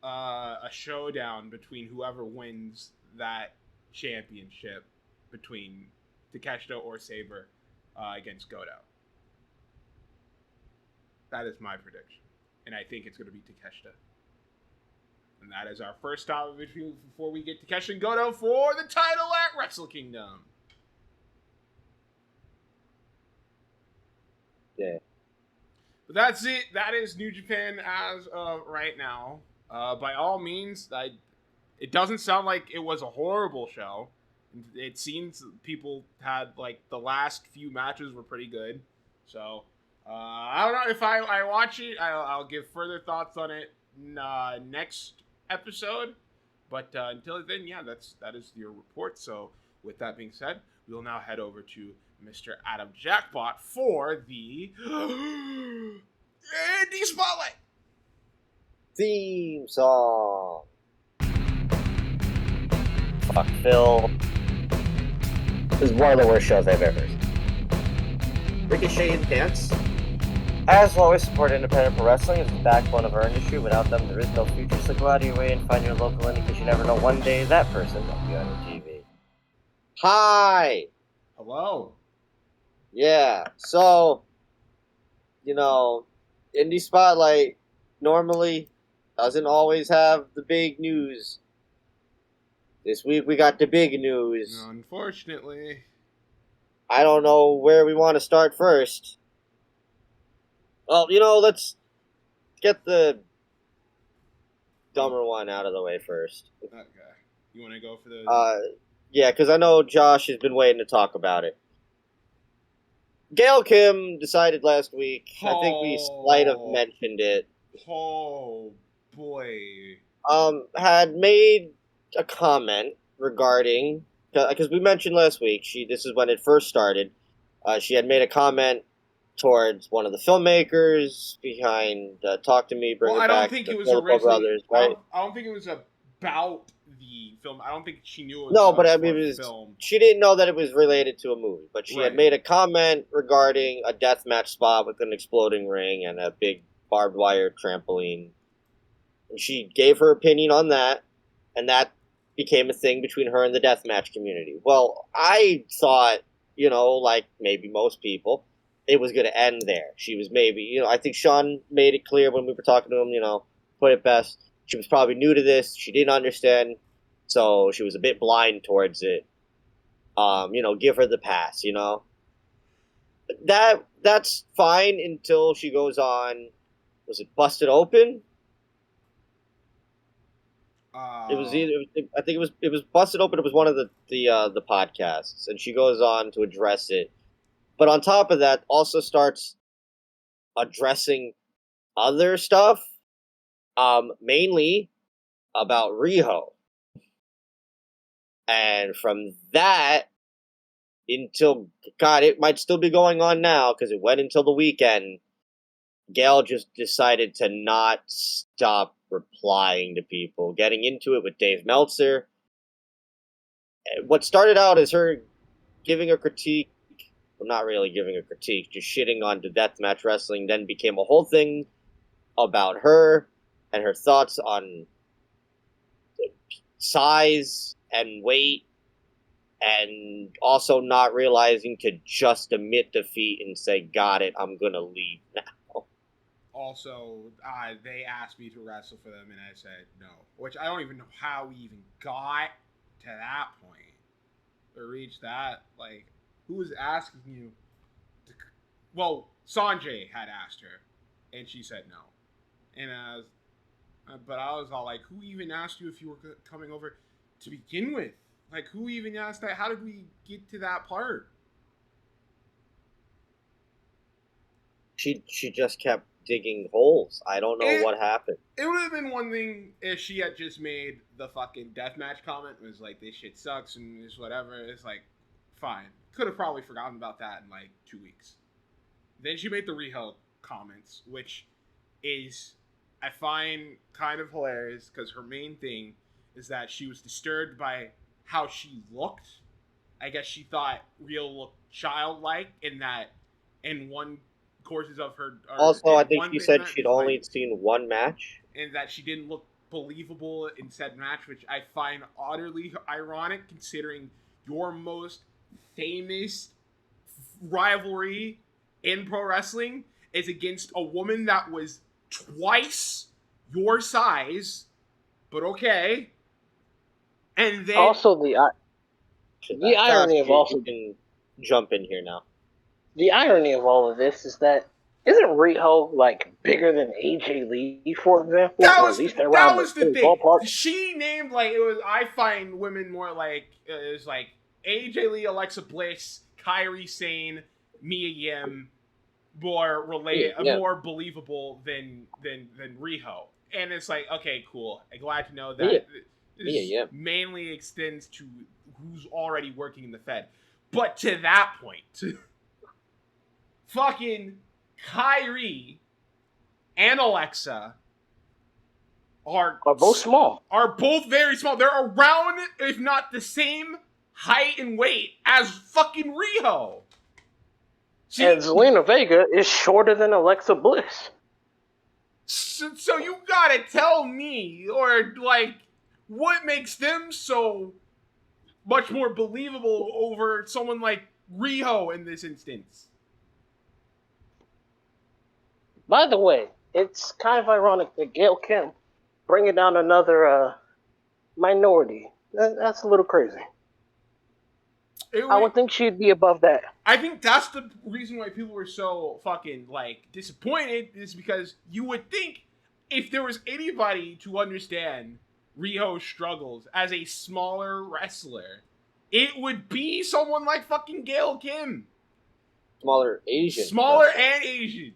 a showdown between whoever wins that championship between Takeshita or Sabre against Goto. That is my prediction, and I think it's going to be Takeshita. And that is our first stop before we get to Takeshita and Goto for the title at Wrestle Kingdom. Yeah. But that's it. That is New Japan as of right now. By all means, it doesn't sound like it was a horrible show. It seems people had, like, the last few matches were pretty good. So, I don't know if I watch it. I'll give further thoughts on it next episode, but until then, yeah, that is your report. So with that being said, we will now head over to Mr. Adam Jackpot for the Indie Spotlight theme song. Fuck Phil. This is one of the worst shows I've ever seen. Ricochet and Pants. As always, support independent pro wrestling. It's the backbone of our industry. Without them, there is no future. So go out of your way and find your local indie, because you never know, one day that person will be on your TV. Hi! Hello. Yeah, so, Indie Spotlight normally doesn't always have the big news. This week we got the big news. Unfortunately. I don't know where we want to start first. Well, let's get the dumber one out of the way first. Okay. You want to go for the... Yeah, because I know Josh has been waiting to talk about it. Gail Kim decided last week, I think we might have mentioned it. Oh, boy. Had made a comment regarding... Because we mentioned last week, this is when it first started. She had made a comment towards one of the filmmakers behind Talk to Me, Bring It Back. I don't think it was originally Brothers, right? I don't think it was about the film. I don't think she knew it was no, but I mean, film. She didn't know that it was related to a movie, but she had made a comment regarding a deathmatch spot with an exploding ring and a big barbed wire trampoline. And she gave her opinion on that, and that became a thing between her and the deathmatch community. Well, I thought, like maybe most people, it was going to end there. She was maybe, I think Sean made it clear when we were talking to him, put it best. She was probably new to this. She didn't understand. So she was a bit blind towards it. Give her the pass, That's fine until she goes on, was it Busted Open? It was either, I think it was Busted Open. It was one of the podcasts, and she goes on to address it. But on top of that, also starts addressing other stuff, mainly about Riho. And from that until, God, it might still be going on now because it went until the weekend, Gail just decided to not stop replying to people, getting into it with Dave Meltzer. What started out as her giving a critique, well, not really giving a critique, just shitting on the deathmatch wrestling, then became a whole thing about her and her thoughts on size and weight, and also not realizing to just admit defeat and say, got it, I'm going to leave now. Also, they asked me to wrestle for them, and I said no. Which I don't even know how we even got to that point. Or reached that. Like, who was asking you? Well, Sanjay had asked her, and she said no. And but I was all like, who even asked you if you were coming over to begin with? Like, who even asked that? How did we get to that part? She just kept digging holes. I don't know what happened. It would have been one thing if she had just made the fucking deathmatch comment and was like, this shit sucks and this whatever. It's like, fine. Could have probably forgotten about that in like 2 weeks. Then she made the Riho comments, which is, I find kind of hilarious because her main thing is that she was disturbed by how she looked. I guess she thought Riho looked childlike in that in one courses of her. Also, I think she said she'd only seen one match. And that she didn't look believable in said match, which I find utterly ironic considering your most famous rivalry in pro wrestling is against a woman that was twice your size, but okay. And then also the irony of also you can jump in here now. The irony of all of this is that isn't Riho like bigger than AJ Lee, for example? That was the thing. Ballpark? She named like it was. I find women more like it was like AJ Lee, Alexa Bliss, Kairi Sane, Mia Yim, more more believable than Riho. And it's like, okay, cool. I'm glad to know that this mainly extends to who's already working in the Fed. But to that point, fucking Kairi and Alexa are both small. Are both very small. They're around, if not the same height and weight as fucking Riho. And Zelina Vega is shorter than Alexa Bliss. So you gotta tell me, or like, what makes them so much more believable over someone like Riho in this instance? By the way, it's kind of ironic that Gail Kim bringing down another minority. That's a little crazy. I would think she'd be above that. I think that's the reason why people were so fucking, like, disappointed is because you would think if there was anybody to understand Riho's struggles as a smaller wrestler, it would be someone like fucking Gail Kim. Smaller Asian. Smaller and Asian.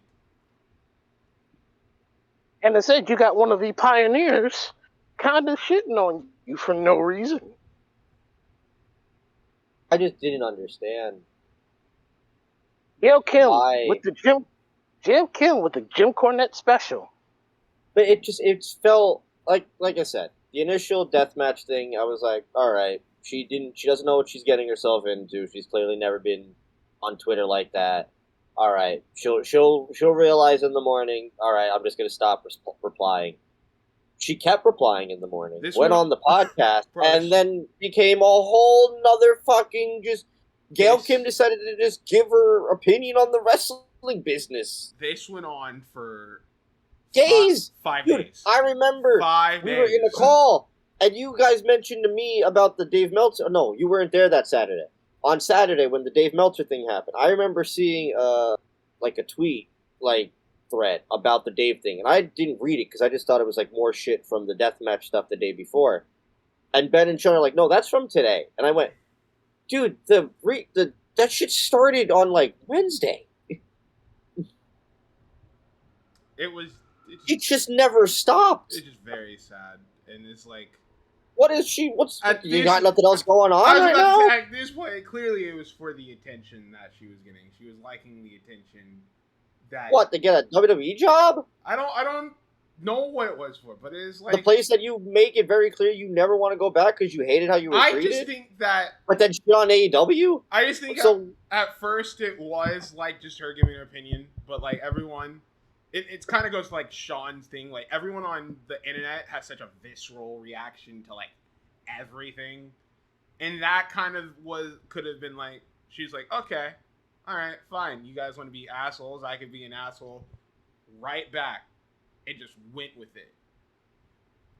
And instead, you got one of the pioneers kind of shitting on you for no reason. I just didn't understand. Gail Kim with the Jim Cornette special. But it felt like I said, the initial deathmatch thing. I was like, all right, she doesn't know what she's getting herself into. She's clearly never been on Twitter like that. All right, she'll realize in the morning. All right, I'm just gonna stop replying. She kept replying in the morning. Went on the podcast, and then became a whole nother fucking just. Gail Kim decided to just give her opinion on the wrestling business. This went on for days. 5 days. I remember 5 days. We were in a call, and you guys mentioned to me about the Dave Meltzer. No, you weren't there that Saturday. On Saturday, when the Dave Meltzer thing happened, I remember seeing like a tweet thread about the Dave thing, and I didn't read it because I just thought it was like more shit from the deathmatch stuff the day before. And Ben and Sean are like, "No, that's from today." And I went, "Dude, that shit started on like Wednesday. It just never stopped. It's just very sad, and it's like, what is she? You got nothing else going on right now? At this point, clearly it was for the attention that she was getting. She was liking the attention that. What, to get a WWE job? I don't know what it was for, but it is like the place that you make it very clear you never want to go back because you hated how you were treated. I just think that. But then shit on AEW. I just think so. At first it was like just her giving her opinion, but like everyone, it kind of goes to like Sean's thing. Like everyone on the internet has such a visceral reaction to like everything, and that kind of could have been like she's like, okay, all right, fine, you guys want to be assholes, I could be an asshole, right back, and just went with it,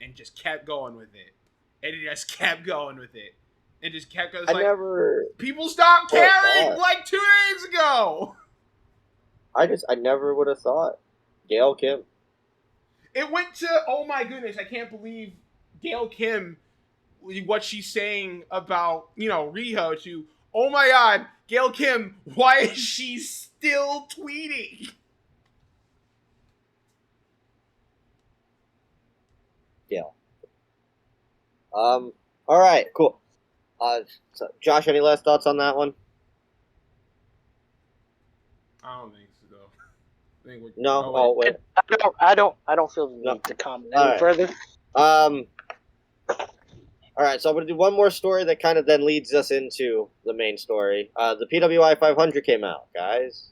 and just kept going with it, and it just kept going with it. It just kept going. People stopped caring like 2 days ago. I never would have thought. Gail Kim. It went to, oh my goodness, I can't believe Gail Kim, what she's saying about, Riho, to, oh my god, Gail Kim, why is she still tweeting? Gail. All right, cool. So Josh, any last thoughts on that one? I don't think so. No. Oh wait. I don't feel the need to comment any further. All right, so I'm gonna do one more story that kind of then leads us into the main story. The PWI 500 came out, guys.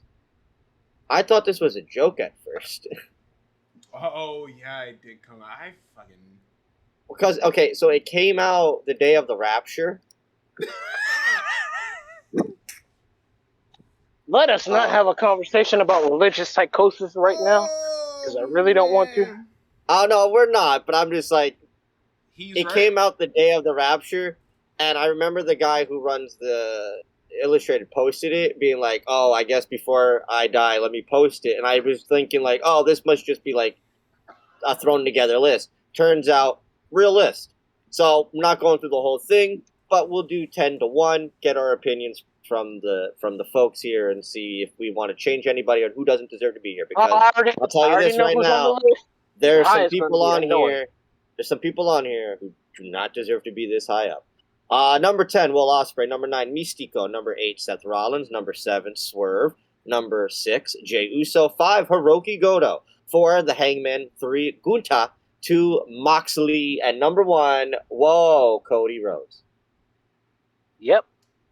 I thought this was a joke at first. Oh yeah, it did come out. Because so it came out the day of the Rapture. Let us not have a conversation about religious psychosis right now, because I really don't want to. Oh, no, we're not, but I'm just like, it came out the day of the Rapture, and I remember the guy who runs the Illustrated posted it, being like, oh, I guess before I die, let me post it. And I was thinking like, oh, this must just be like a thrown together list. Turns out, real list. So I'm not going through the whole thing, but we'll do 10-1, get our opinions from the folks here and see if we want to change anybody or who doesn't deserve to be here. Because I'll tell you this right now, there are some people on here. There's some people on here who do not deserve to be this high up. Number 10, Will Ospreay. Number 9, Mystico. Number 8, Seth Rollins. Number 7, Swerve. Number 6, Jey Uso. 5, Hiroki Goto. 4, The Hangman. 3, Gunta. 2, Moxley. And number 1, Cody Rhodes. Yep.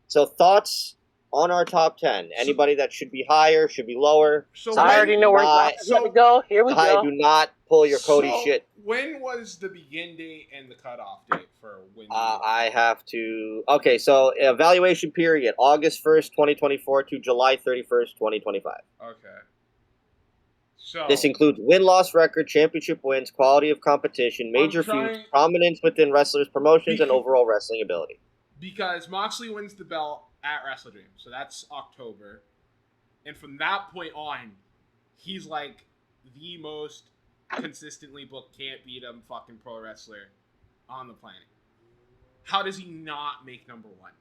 So thoughts on our top 10? Anybody that should be higher, should be lower? So I already know where it's going to go. Here we go. Do not pull your Cody shit. When was the begin date and the cutoff date for when? I have to. Okay, so evaluation period August 1st, 2024 to July 31st, 2025. Okay. So this includes win-loss record, championship wins, quality of competition, major feuds, prominence within wrestlers, promotions, and overall wrestling ability. Because Moxley wins the belt at Wrestle Dream, so that's October, and from that point on, he's like the most consistently booked, can't beat him fucking pro wrestler on the planet. How does he not make number 1?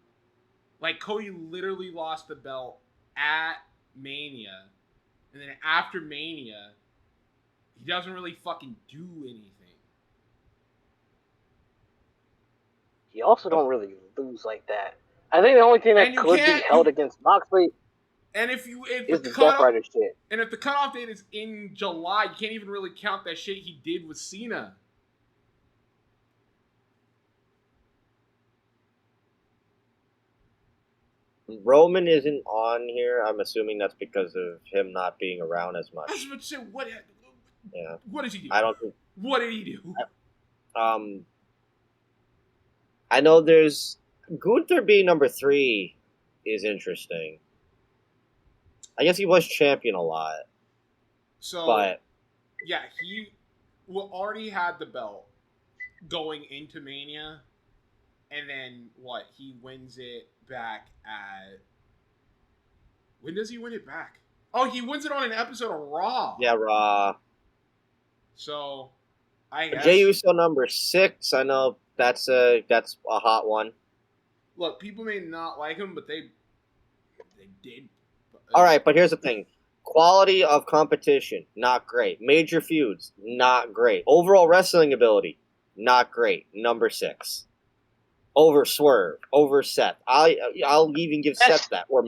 Like, Cody literally lost the belt at Mania, and then after Mania, he doesn't really fucking do anything. He also don't really lose like that. I think the only thing that could be held against Moxley is the Death Rider shit. And if the cutoff date is in July, you can't even really count that shit he did with Cena. Roman isn't on here. I'm assuming that's because of him not being around as much. I was about to say, what does he do? I don't think. What did he do? I know there's Gunther being number 3 is interesting. I guess he was champion a lot. So, but yeah, he already had the belt going into Mania, and then he wins it back at. When does he win it back? Oh, he wins it on an episode of Raw. Yeah, Raw. So, I guess Jey Uso number 6. I know that's a hot one. Look, people may not like him, but they did. All right, but here's the thing. Quality of competition, not great. Major feuds, not great. Overall wrestling ability, not great. Number 6. Over Swerve, over Seth. I'll even give Seth that. Or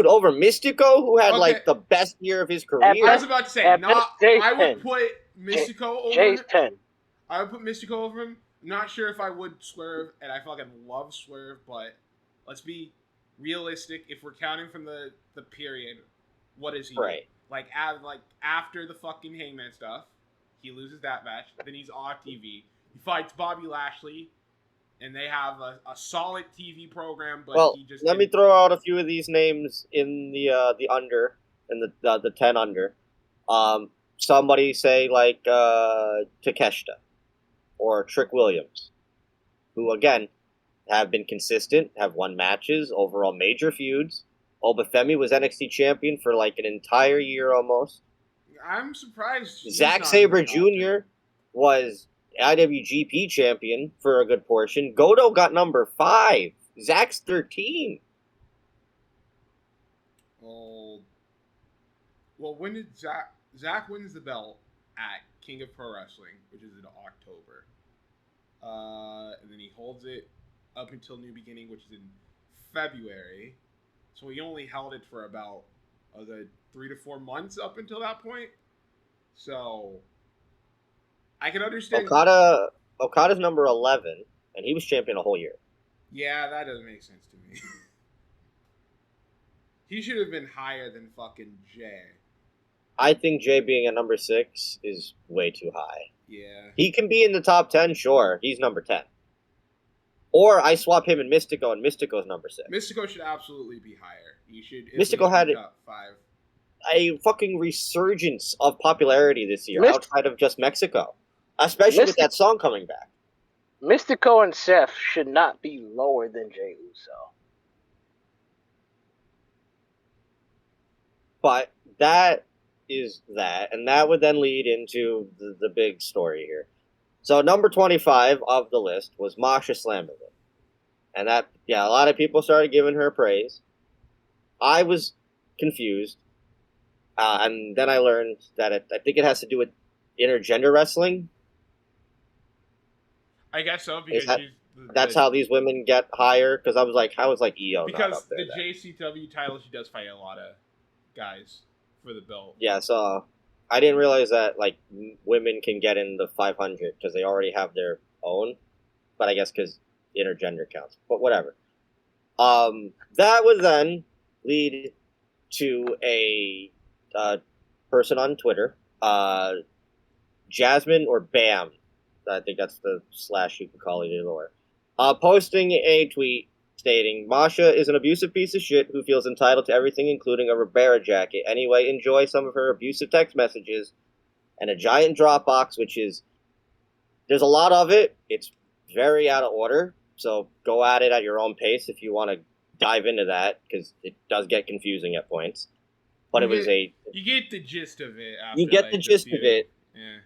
over Mystico, who had the best year of his career. I was about to say, I would put Mystico over Jay's him. 10. I would put Mystico over him. I'm not sure if I would Swerve, and I fucking love Swerve, but let's be realistic. If we're counting from the period, what is he? Right. Like after the fucking Hangman stuff, he loses that match. Then he's off TV. He fights Bobby Lashley, and they have a solid TV program. But he just let me throw out a few of these names in the under, in the 10 under. Somebody say like Takeshita or Trick Williams, who again have been consistent, have won matches, overall major feuds. Obafemi was NXT champion for like an entire year almost. I'm surprised. Zack Sabre Jr. was IWGP champion for a good portion. Goto got number 5. Zack's 13. Well, when did Zack wins the belt at King of Pro Wrestling, which is in October. And then he holds it up until New Beginning, which is in February. So he only held it for about 3 to 4 months up until that point. So I can understand. Okada's number 11, and he was champion a whole year. Yeah, that doesn't make sense to me. He should have been higher than fucking Jay. I think Jay being at number 6 is way too high. Yeah. He can be in the top 10, sure. He's number 10. Or I swap him and Mystico, and Mystico's number 6. Mystico should absolutely be higher. He should. Mystico had top 5. A fucking resurgence of popularity this year outside of just Mexico, especially with that song coming back. Mystico and Seth should not be lower than Jey Uso. But that is that, and that would then lead into the big story here. So number 25 of the list was Masha Slamovich. And that, yeah, a lot of people started giving her praise. I was confused. And then I learned that I think it has to do with intergender wrestling. I guess so, because that's how these women get higher. Because I was like, how is like EO because not up there? Because the JCW title, she does fight a lot of guys for the belt. Yeah, so I didn't realize that like women can get in the 500 because they already have their own. But I guess because intergender counts. But whatever. That would then lead to a person on Twitter, Jasmine or Bam, I think that's the / you can call it either way, posting a tweet stating, Masha is an abusive piece of shit who feels entitled to everything, including a Ribera jacket. Anyway, enjoy some of her abusive text messages and a giant Dropbox, which is, there's a lot of it. It's very out of order, so go at it at your own pace if you want to dive into that, because it does get confusing at points. But you get the gist of it. After, you get the gist of it. Yeah.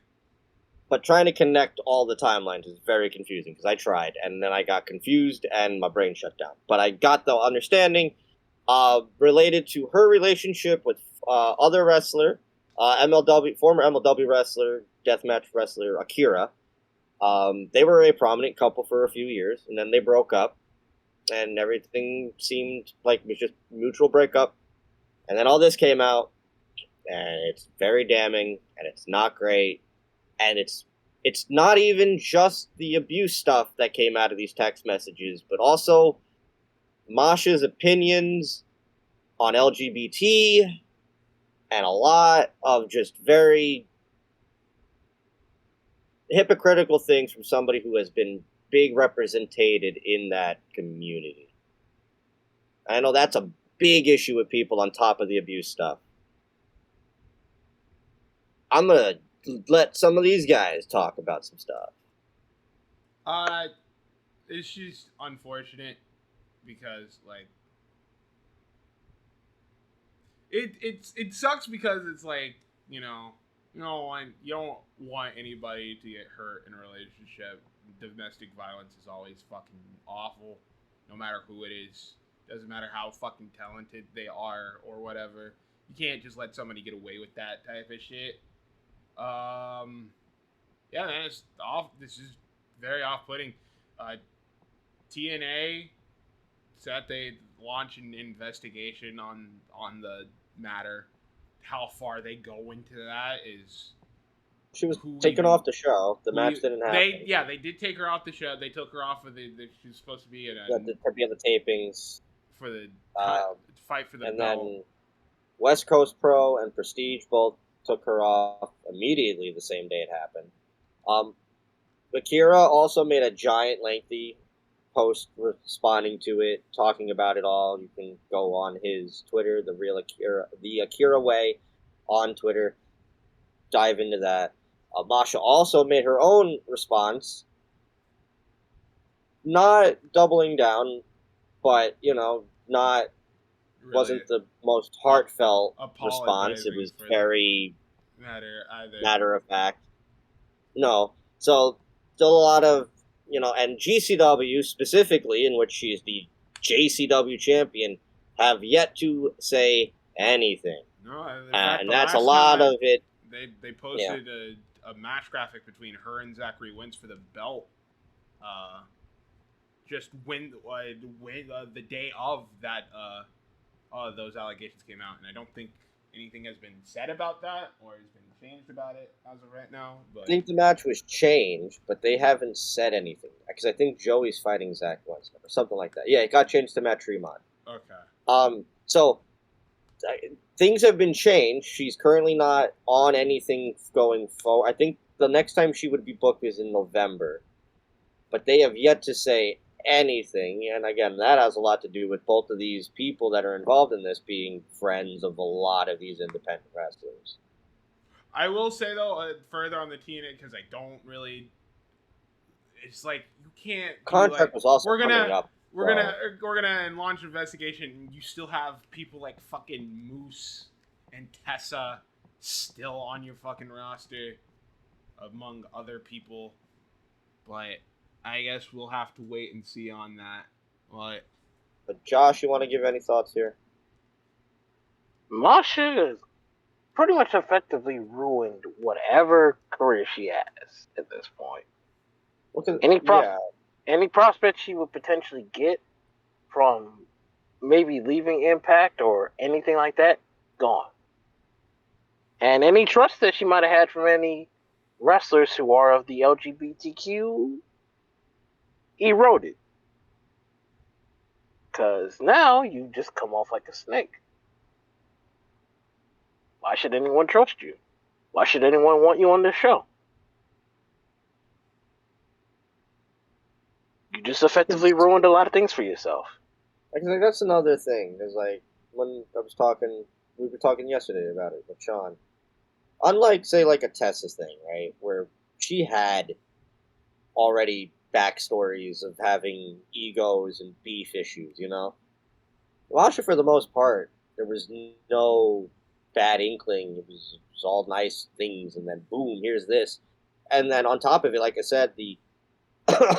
But trying to connect all the timelines is very confusing, because I tried, and then I got confused, and my brain shut down. But I got the understanding related to her relationship with other wrestler, former MLW wrestler, deathmatch wrestler Akira. They were a prominent couple for a few years, and then they broke up, and everything seemed like it was just mutual breakup. And then all this came out, and it's very damning, and it's not great, and it's not even just the abuse stuff that came out of these text messages, but also Masha's opinions on LGBT, and a lot of just very hypocritical things from somebody who has been big represented in that community. I know that's a big issue with people on top of the abuse stuff. I'm going to let some of these guys talk about some stuff. It's just unfortunate because, like, it sucks because it's like, you don't want anybody to get hurt in a relationship. Domestic violence is always fucking awful, no matter who it is. Doesn't matter how fucking talented they are or whatever. You can't just let somebody get away with that type of shit. Yeah, man, it's off. This is very off-putting. TNA said they launch an investigation on the matter. How far they go into that is She was taken off the show. The match didn't happen. They did take her off the show. They took her off of she was supposed to be in to be on the tapings for the fight for the and belt. Then West Coast Pro and Prestige both took her off immediately the same day it happened. Akira also made a giant, lengthy post responding to it, talking about it all. You can go on his Twitter, the Akira Way on Twitter. Dive into that. Masha also made her own response, not doubling down, but not really wasn't the most heartfelt response. It was very matter of fact. No, so still a lot of and GCW specifically, in which she is the JCW champion, have yet to say anything. No, and that's a lot of it. They posted a match graphic between her and Zachary Wentz for the belt. Just when the day of that those allegations came out, and I don't think anything has been said about that or has been changed about it as of right now. But I think the match was changed, but they haven't said anything because I think Joey's fighting Zach Wentz or something like that. Yeah, it got changed to Matt Tremont. Okay. So things have been changed. She's currently not on anything going forward. I think the next time she would be booked is in November, but they have yet to say anything. And again, that has a lot to do with both of these people that are involved in this being friends of a lot of these independent wrestlers. I will say though, further on the TNA, because I don't really. It's like you can't. Contract was also coming up. We're gonna launch an investigation. And you still have people like fucking Moose and Tessa still on your fucking roster, among other people. But I guess we'll have to wait and see on that. But Josh, you want to give any thoughts here? Masha has pretty much effectively ruined whatever career she has at this point. Any prospect she would potentially get from maybe leaving Impact or anything like that, gone. And any trust that she might have had from any wrestlers who are of the LGBTQ eroded. Because now you just come off like a snake. Why should anyone trust you? Why should anyone want you on this show? You just effectively ruined a lot of things for yourself. Like that's another thing. Is like when we were talking yesterday about it with Sean. Unlike say like a Tessa's thing, right, where she had already backstories of having egos and beef issues, Masha, for the most part, there was no bad inkling. It was all nice things, and then boom, here's this, and then on top of it, like I said,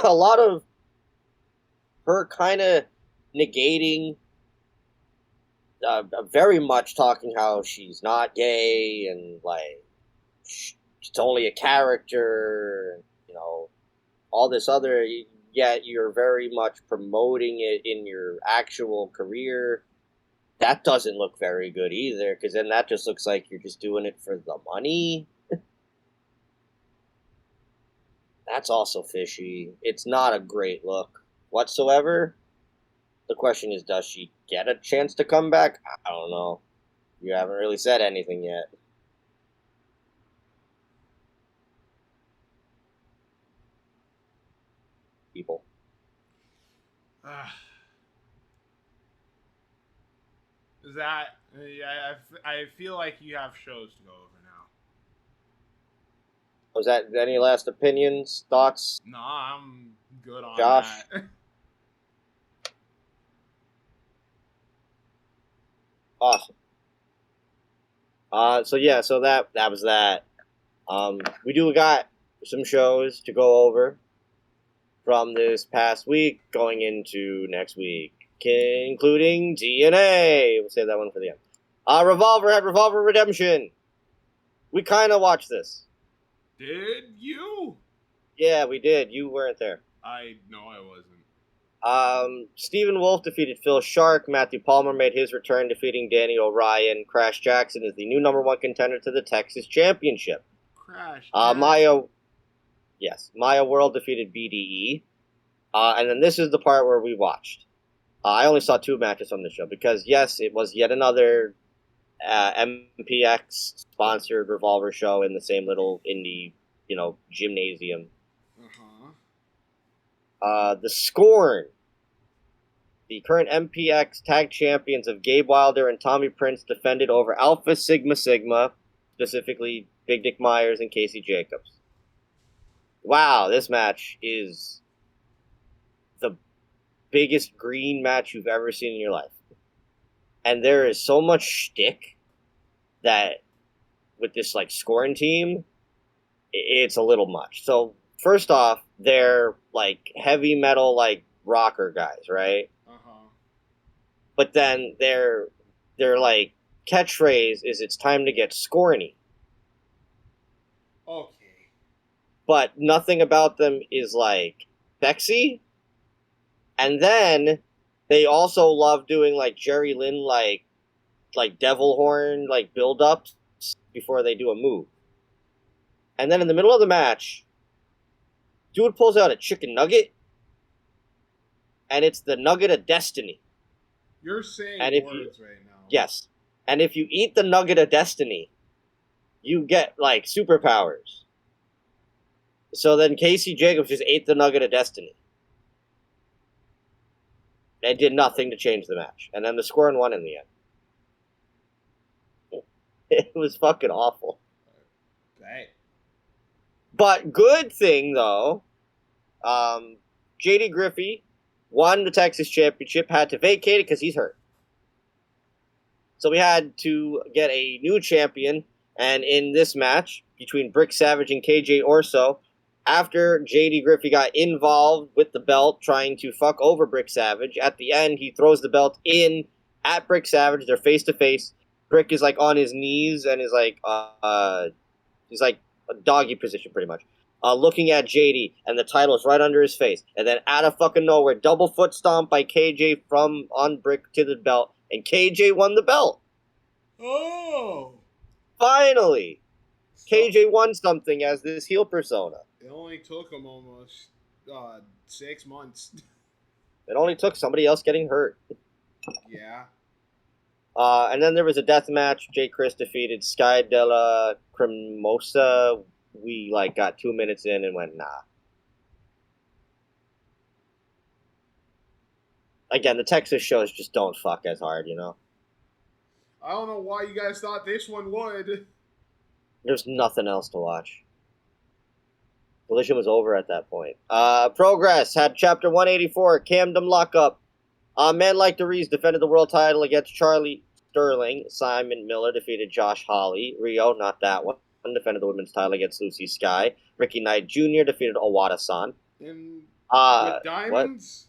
a lot of her kind of negating, very much talking how she's not gay and like she's only a character, all this other. Yet you're very much promoting it in your actual career. That doesn't look very good either, because then that just looks like you're just doing it for the money. That's also fishy. It's not a great look whatsoever. The question is, does she get a chance to come back? I don't know. You haven't really said anything yet. People. Is that... Yeah, I feel like you have shows to go over now. Was that any last opinions, thoughts? No, I'm good on Josh? That. Awesome. So that was that. We got some shows to go over from this past week going into next week, including TNA. We'll save that one for the end. Revolver had Revolver Redemption. We kind of watched this. Did you? Yeah, we did. You weren't there. No, I wasn't. Stephen Wolf defeated Phil Shark. Matthew Palmer made his return, defeating Danny O'Ryan. Crash Jackson is the new #1 contender to the Texas Championship. Crash. Maya World defeated BDE. And then this is the part where we watched. I only saw 2 matches from the show because, yes, it was yet another MPX sponsored Revolver show in the same little indie, gymnasium. The Scorn, the current MPX tag champions of Gabe Wilder and Tommy Prince, defended over Alpha Sigma Sigma, specifically Big Dick Myers and Casey Jacobs. Wow, this match is the biggest green match you've ever seen in your life. And there is so much shtick that with this Scorn team, it's a little much. So first off, they're heavy metal rocker guys, right? But then their catchphrase is "It's time to get scorny." Okay. But nothing about them is sexy. And then they also love doing Jerry Lynn devil horn build ups before they do a move. And then in the middle of the match, dude pulls out a chicken nugget, and it's the nugget of destiny. You're saying words right now. Yes. And if you eat the nugget of destiny, you get superpowers. So then Casey Jacobs just ate the nugget of destiny. It did nothing to change the match. And then the Scorn won in the end. It was fucking awful. Right. But good thing, though, JD Griffey won the Texas Championship, had to vacate it because he's hurt. So we had to get a new champion, and in this match between Brick Savage and KJ Orso, after JD Griffey got involved with the belt trying to fuck over Brick Savage, at the end he throws the belt in at Brick Savage. They're face to face. Brick is on his knees and is he's a doggy position pretty much. Looking at JD, and the title is right under his face. And then out of fucking nowhere, double foot stomp by KJ from on Brick to the belt, and KJ won the belt. Oh! Finally! So, KJ won something as this heel persona. It only took him almost 6 months. It only took somebody else getting hurt. Yeah. And then there was a death match. Jay Chris defeated Sky Della Cremosa. We got 2 minutes in and went, nah. Again, the Texas shows just don't fuck as hard, I don't know why you guys thought this one would. There's nothing else to watch. Collision was over at that point. Progress had Chapter 184, Camden Lockup. Man Like DeReese defended the world title against Charlie Sterling. Simon Miller defeated Josh Hawley. Rio, not that one, defended the women's title against Lucy Sky. Ricky Knight Jr. defeated Owada-san. And with diamonds?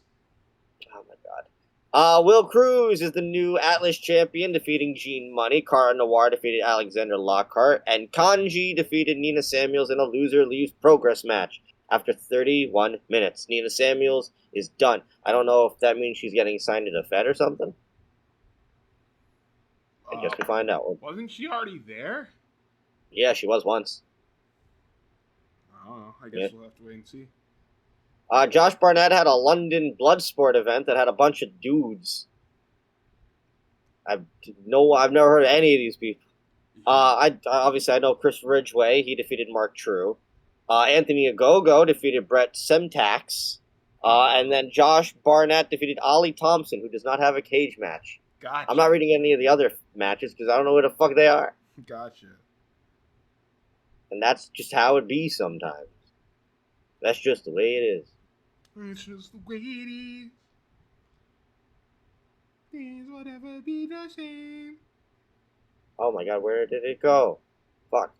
What? Oh my god. Will Cruz is the new Atlas champion, defeating Gene Money. Cara Noir defeated Alexander Lockhart. And Kanji defeated Nina Samuels in a loser leaves Progress match after 31 minutes. Nina Samuels is done. I don't know if that means she's getting signed to the Fed or something. I guess we find out. Wasn't she already there? Yeah, she was once. I don't know. I guess we'll have to wait and see. Josh Barnett had a London Bloodsport event that had a bunch of dudes. I've never heard of any of these people. I know Chris Ridgway. He defeated Mark True. Anthony Agogo defeated Brett Semtax. And then Josh Barnett defeated Ollie Thompson, who does not have a cage match. Gotcha. I'm not reading any of the other matches because I don't know where the fuck they are. Gotcha. And that's just how it be sometimes. That's just the way it is. It's just the way it is. Things will never be the same. Oh my god, where did it go? Fuck.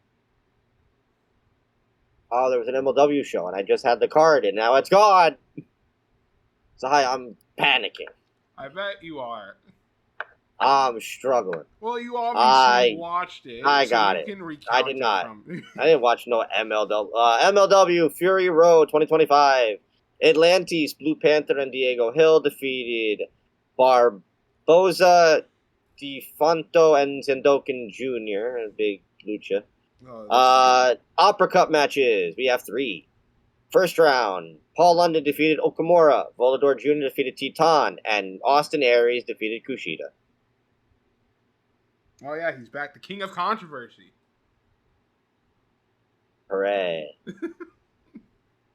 Oh, there was an MLW show, and I just had the card, and now it's gone! So I'm panicking. I bet you are. I'm struggling. Well, you obviously watched it. I got it. I did not. I didn't watch no MLW. MLW Fury Road 2025. Atlantis, Blue Panther, and Diego Hill defeated Barboza, Defonto, and Zendoken Jr. A big lucha. Opera Cup matches. We have 3. First round, Paul London defeated Okamura. Volador Jr. defeated Titan. And Austin Aries defeated Kushida. Oh, yeah, he's back. The king of controversy. Hooray.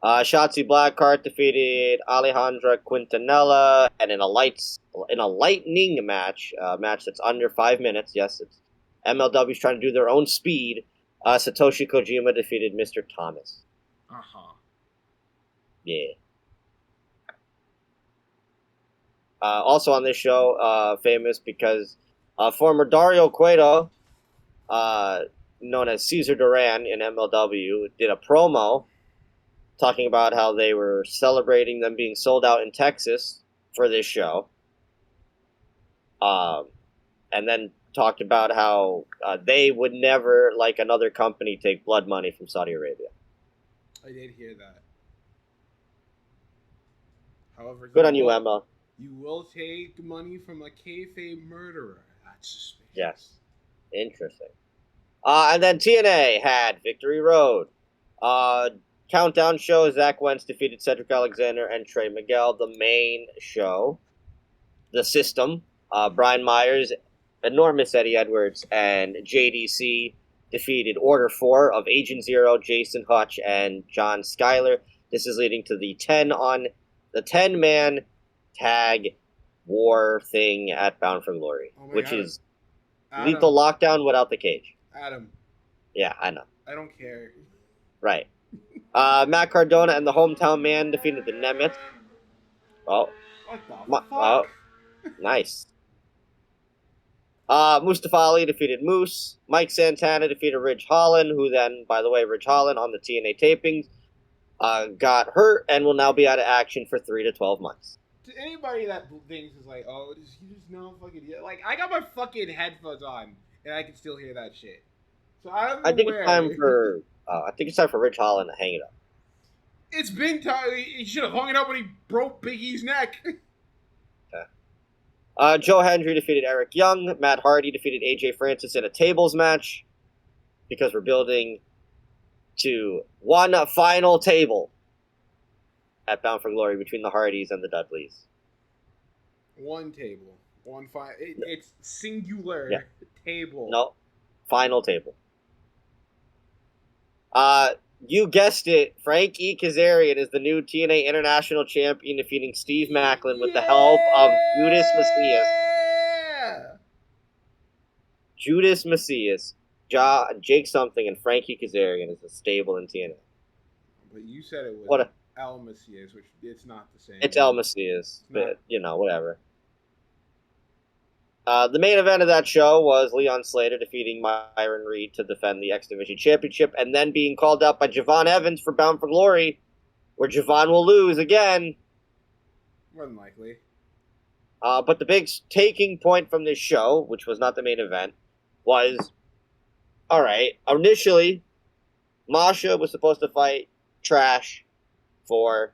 Shotzi Blackheart defeated Alejandra Quintanilla. And in a lightning match, a match that's under 5 minutes. Yes, it's MLW's trying to do their own speed. Satoshi Kojima defeated Mr. Thomas. Uh-huh. Yeah. Also on this show, famous because former Dario Cueto, known as Cesar Duran in MLW, did a promo talking about how they were celebrating them being sold out in Texas for this show. And then talked about how they would never, like another company, take blood money from Saudi Arabia. I did hear that. However, good on you, Emma. You will take money from a kayfabe murderer. That's suspicious. Yes. Interesting. And then TNA had Victory Road. Countdown show, Zach Wentz defeated Cedric Alexander and Trey Miguel. The main show, The System, Brian Myers, enormous Eddie Edwards, and JDC defeated Order 4 of Agent Zero, Jason Hutch, and John Schuyler. This is leading to the 10-man tag war thing at Bound for Glory, which is Lethal Lockdown without the cage. Adam. Yeah, I know. I don't care. Right. Matt Cardona and the Hometown Man defeated the Nemeth. Oh. What the fuck? Nice. Mustafa Ali defeated Moose. Mike Santana defeated Ridge Holland, who then, by the way, Ridge Holland on the TNA tapings got hurt and will now be out of action for 3 to 12 months. To anybody that thinks is like, oh, does he just know fucking... Like, I got my fucking headphones on, and I can still hear that shit. So I think it's time for... I think it's time for Ridge Holland to hang it up. It's been time. He should have hung it up when he broke Big E's neck. Okay. Joe Hendry defeated Eric Young. Matt Hardy defeated AJ Francis in a tables match because we're building to one final table at Bound for Glory between the Hardys and the Dudleys. One table. It's singular table. No. Final table. You guessed it. Frank E. Kazarian is the new TNA International Champion, defeating Steve Macklin with the help of Judas Macias. Judas Macias, Jake Something, and Frankie Kazarian is a stable in TNA. But you said it was El Macias, which it's not the same. It's El Macias, but, whatever. The main event of that show was Leon Slater defeating Myron Reed to defend the X Division Championship, and then being called out by Javon Evans for Bound for Glory, where Javon will lose again. More than likely. But the big taking point from this show, which was not the main event, was, all right, initially, Masha was supposed to fight Trash for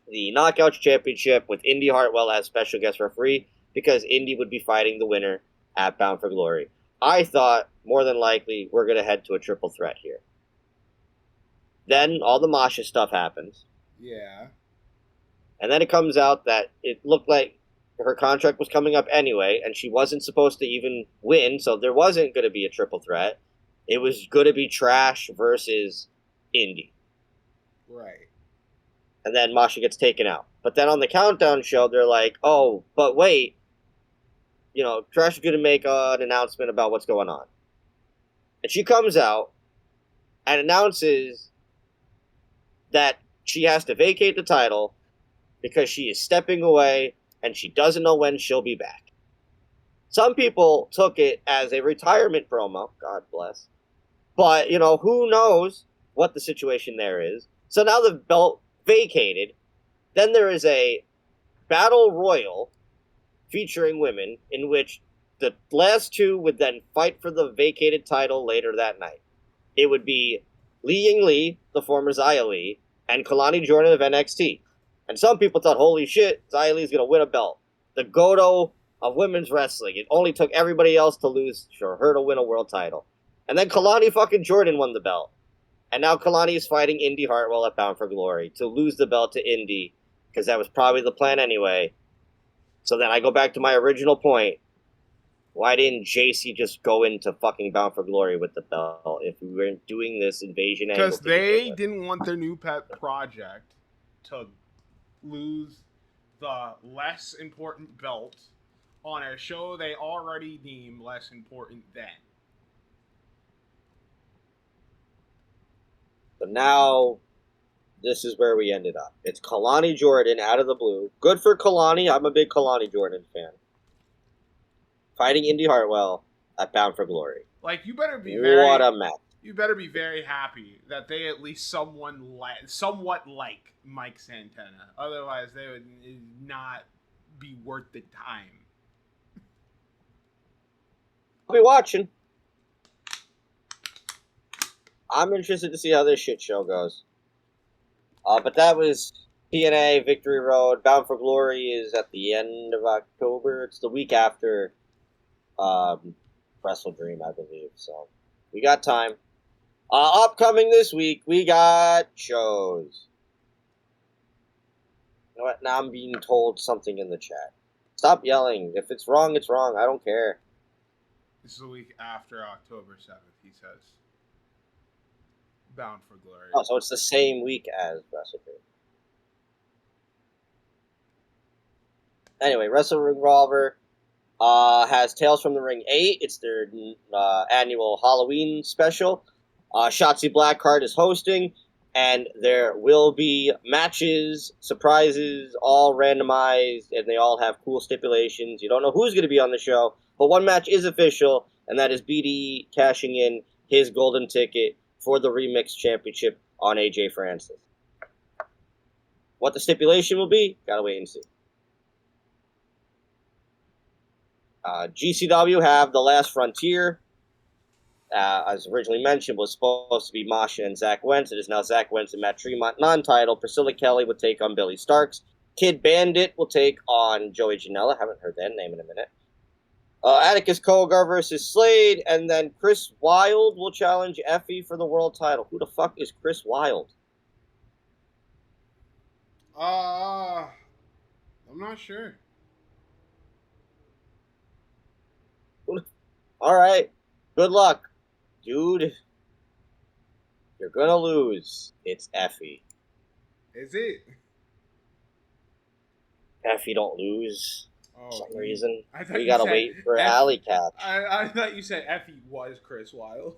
the Knockouts Championship with Indy Hartwell as special guest referee, because Indy would be fighting the winner at Bound for Glory. I thought, more than likely, we're going to head to a triple threat here. Then all the Masha stuff happens. Yeah. And then it comes out that it looked like her contract was coming up anyway, and she wasn't supposed to even win, so there wasn't going to be a triple threat. It was going to be Trash versus Indy. Right. And then Masha gets taken out. But then on the Countdown show, they're like, oh, but wait. Trash is going to make an announcement about what's going on. And she comes out and announces that she has to vacate the title because she is stepping away and she doesn't know when she'll be back. Some people took it as a retirement promo. God bless. But, who knows what the situation there is. So now the belt vacated. Then there is a battle royal featuring women in which the last two would then fight for the vacated title later that night. It would be Li Ying Li, the former Xia Li, and Kalani Jordan of NXT. And some people thought, holy shit, Xia Li is going to win a belt. The Goto of women's wrestling. It only took everybody else to lose for her to win a world title. And then Kalani fucking Jordan won the belt. And now Kalani is fighting Indy Hartwell at Bound for Glory to lose the belt to Indy, because that was probably the plan anyway. So then I go back to my original point. Why didn't JC just go into fucking Bound for Glory with the belt if we were doing this invasion angle? Because they didn't want their new pet project to lose the less important belt on a show they already deem less important than. So now, this is where we ended up. It's Kalani Jordan out of the blue. Good for Kalani. I'm a big Kalani Jordan fan. Fighting Indy Hartwell at Bound for Glory. Like, you better be what a match. You better be very happy that they at least somewhat like Mike Santana. Otherwise, they would not be worth the time. I'll be watching. I'm interested to see how this shit show goes. But that was TNA Victory Road. Bound for Glory is at the end of October. It's the week after Wrestle Dream, I believe. So we got time. Upcoming this week, we got shows. You know what? Now I'm being told something in the chat. Stop yelling. If it's wrong, it's wrong. I don't care. This is the week after October 7th, he says. Bound for Glory. Oh, so it's the same week as Wrestle Dream. Anyway, Wrestle Revolver has Tales from the Ring 8. It's their annual Halloween special. Shotzi Blackheart is hosting, and there will be matches, surprises, all randomized, and they all have cool stipulations. You don't know who's going to be on the show, but one match is official, and that is BD cashing in his golden ticket for the Remix Championship on AJ Francis. What the stipulation will be, gotta wait and see. GCW have The Last Frontier. As originally mentioned, was supposed to be Masha and Zach Wentz. It is now Zach Wentz and Matt Tremont non-title. Priscilla Kelly will take on Billy Starks. Kid Bandit will take on Joey Janela. Haven't heard that name in a minute. Atticus Kogar versus Slade, and then Chris Wilde will challenge Effie for the world title. Who the fuck is Chris Wilde? I'm not sure. All right. Good luck, dude. You're gonna lose. It's Effie. Is it? Effie don't lose. For some reason. We gotta wait for Alley Cat. I thought you said Effie was Chris Wilde.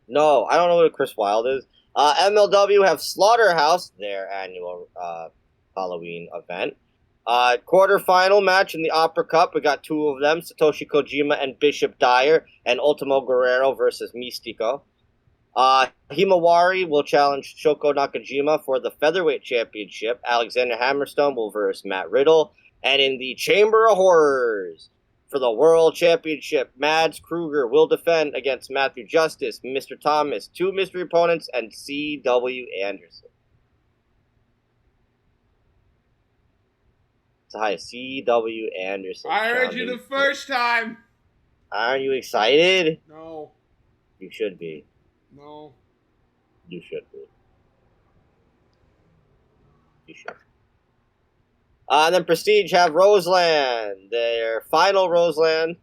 No, I don't know what Chris Wilde is. MLW have Slaughterhouse, their annual Halloween event. Quarterfinal match in the Opera Cup. We got two of them, Satoshi Kojima and Bishop Dyer, and Ultimo Guerrero versus Mistico. Himawari will challenge Shoko Nakajima for the Featherweight Championship. Alexander Hammerstone will verse Matt Riddle. And in the Chamber of Horrors for the World Championship, Mads Kruger will defend against Matthew Justice, Mr. Thomas, two mystery opponents, and C.W. Anderson. Hi, C.W. Anderson. I heard you the first time. Aren't you excited? No. You should be. No. You should be. You should. And then Prestige have Roseland, their final Roseland.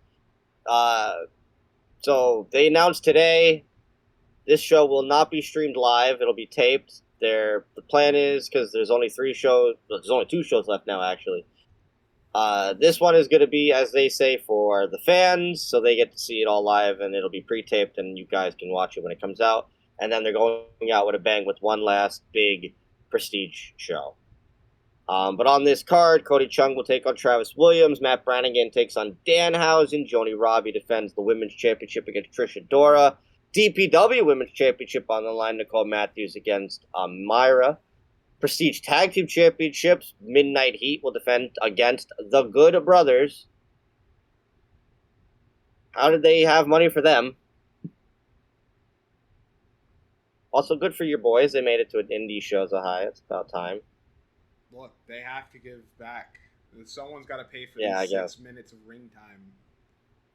So they announced today this show will not be streamed live. It'll be taped. The plan is, because there's only 3 shows, there's only 2 shows left now, actually. This one is going to be, as they say, for the fans, so they get to see it all live, and it'll be pre-taped, and you guys can watch it when it comes out. And then they're going out with a bang with one last big Prestige show. But on this card, Cody Chung will take on Travis Williams. Matt Brannigan takes on Danhausen. Joni Robbie defends the Women's Championship against Trish Adora. DPW Women's Championship on the line, Nicole Matthews against Myra. Prestige Tag Team Championships, Midnight Heat will defend against the Good Brothers. How did they have money for them? Also, good for your boys. They made it to an indie show so high. It's about time. Look, they have to give back. Someone's got to pay for I these guess. 6 minutes of ring time.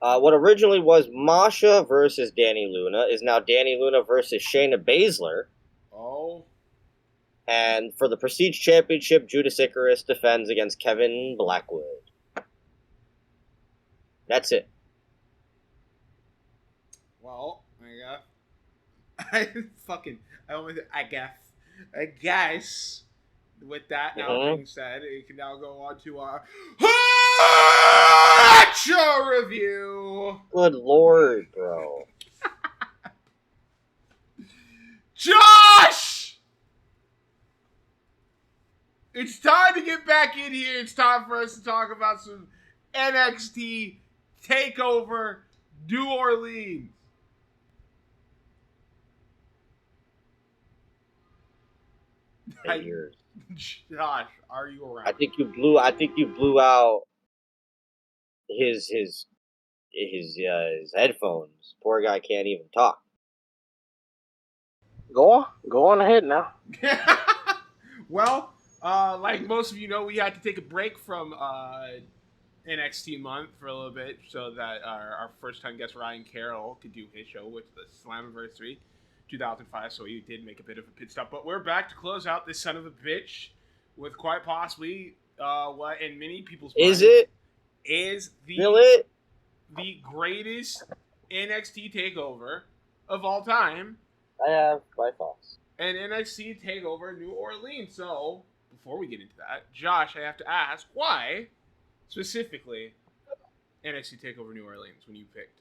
What originally was Masha versus Danny Luna is now Danny Luna versus Shayna Baszler. Oh. And for the Prestige Championship, Judas Icarus defends against Kevin Blackwood. That's it. Well, I guess. With that now being said, it can now go on to our show review. Good lord, bro. Josh! It's time to get back in here. It's time for us to talk about some NXT Takeover New Orleans. Josh, are you around? I think you blew out his headphones. Poor guy can't even talk. Go on ahead now. Well, like most of you know, we had to take a break from NXT month for a little bit so that our first-time guest Ryan Carroll could do his show with the Slammiversary 2005. So he did make a bit of a pit stop, but we're back to close out this son of a bitch with quite possibly what in many people's minds is the greatest NXT takeover of all time. I have my thoughts. And NXT Takeover New Orleans. So, before we get into that, Josh, I have to ask, why, specifically, NXT Takeover New Orleans when you picked?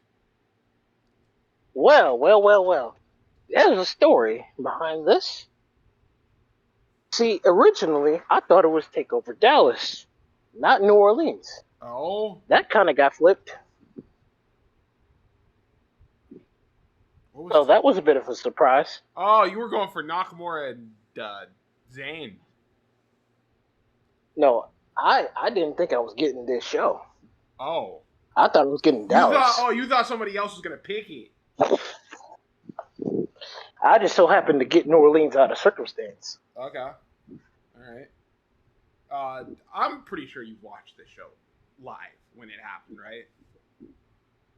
Well. There's a story behind this. See, originally, I thought it was Takeover Dallas, not New Orleans. Oh? That kind of got flipped. So that was a bit of a surprise. Oh, you were going for Nakamura and Zayn. No, I didn't think I was getting this show. Oh. I thought I was getting Dallas. You thought somebody else was going to pick it. I just so happened to get New Orleans out of circumstance. Okay. All right. I'm pretty sure you watched this show live when it happened, right?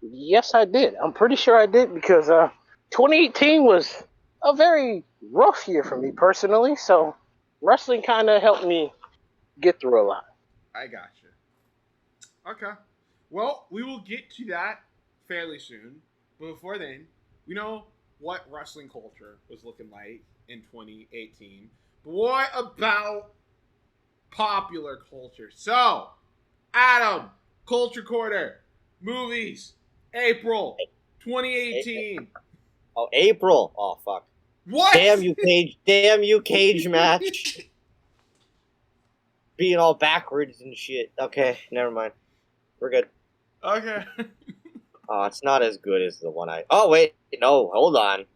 Yes, I did. I'm pretty sure I did because 2018 was a very rough year for me personally, so wrestling kind of helped me get through a lot. I gotcha. Okay. Well, we will get to that fairly soon, but before then, we know what wrestling culture was looking like in 2018. But what about popular culture? So, Adam, Culture Corner, movies, April 2018. Oh, April. Oh, fuck. What? Damn you, Cage match. Being all backwards and shit. Okay, never mind. We're good. Okay. Oh, it's not as good as the one Oh, wait. No, hold on.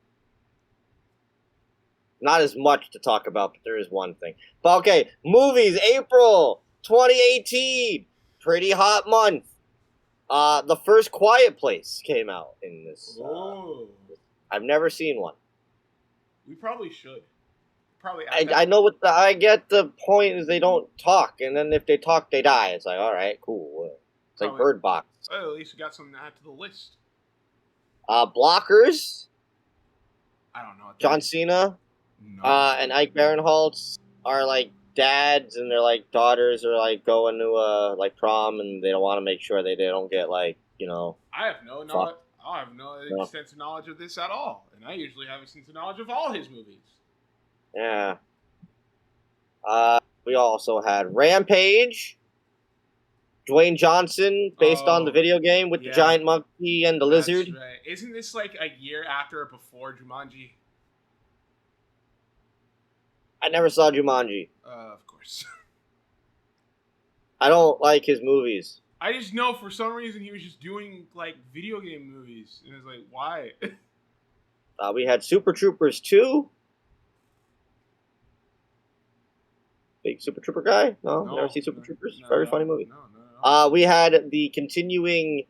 Not as much to talk about, but there is one thing. But okay, movies, April 2018. Pretty hot month. The first Quiet Place came out in this. I've never seen one. We probably should. I know I get the point is they don't talk, and then if they talk, they die. It's like, all right, cool. It's like Bird Box. Oh, at least we got something to add to the list. Blockers. I don't know. John Cena. No. And Ike Barinholtz are like dads, and their like daughters are like going to like prom, and they don't want to make sure they don't get like I have no extensive knowledge of this at all, and I usually have extensive knowledge of all his movies. Yeah. We also had Rampage. Dwayne Johnson, based on the video game with the giant monkey and the lizard. That's right. Isn't this like a year after or before Jumanji? I never saw Jumanji. Of course. I don't like his movies. I just know for some reason he was just doing like video game movies, and it's like, why? We had Super Troopers 2. Big Super Trooper guy? No, never seen Super Troopers. Very funny movie. No. We had the continuing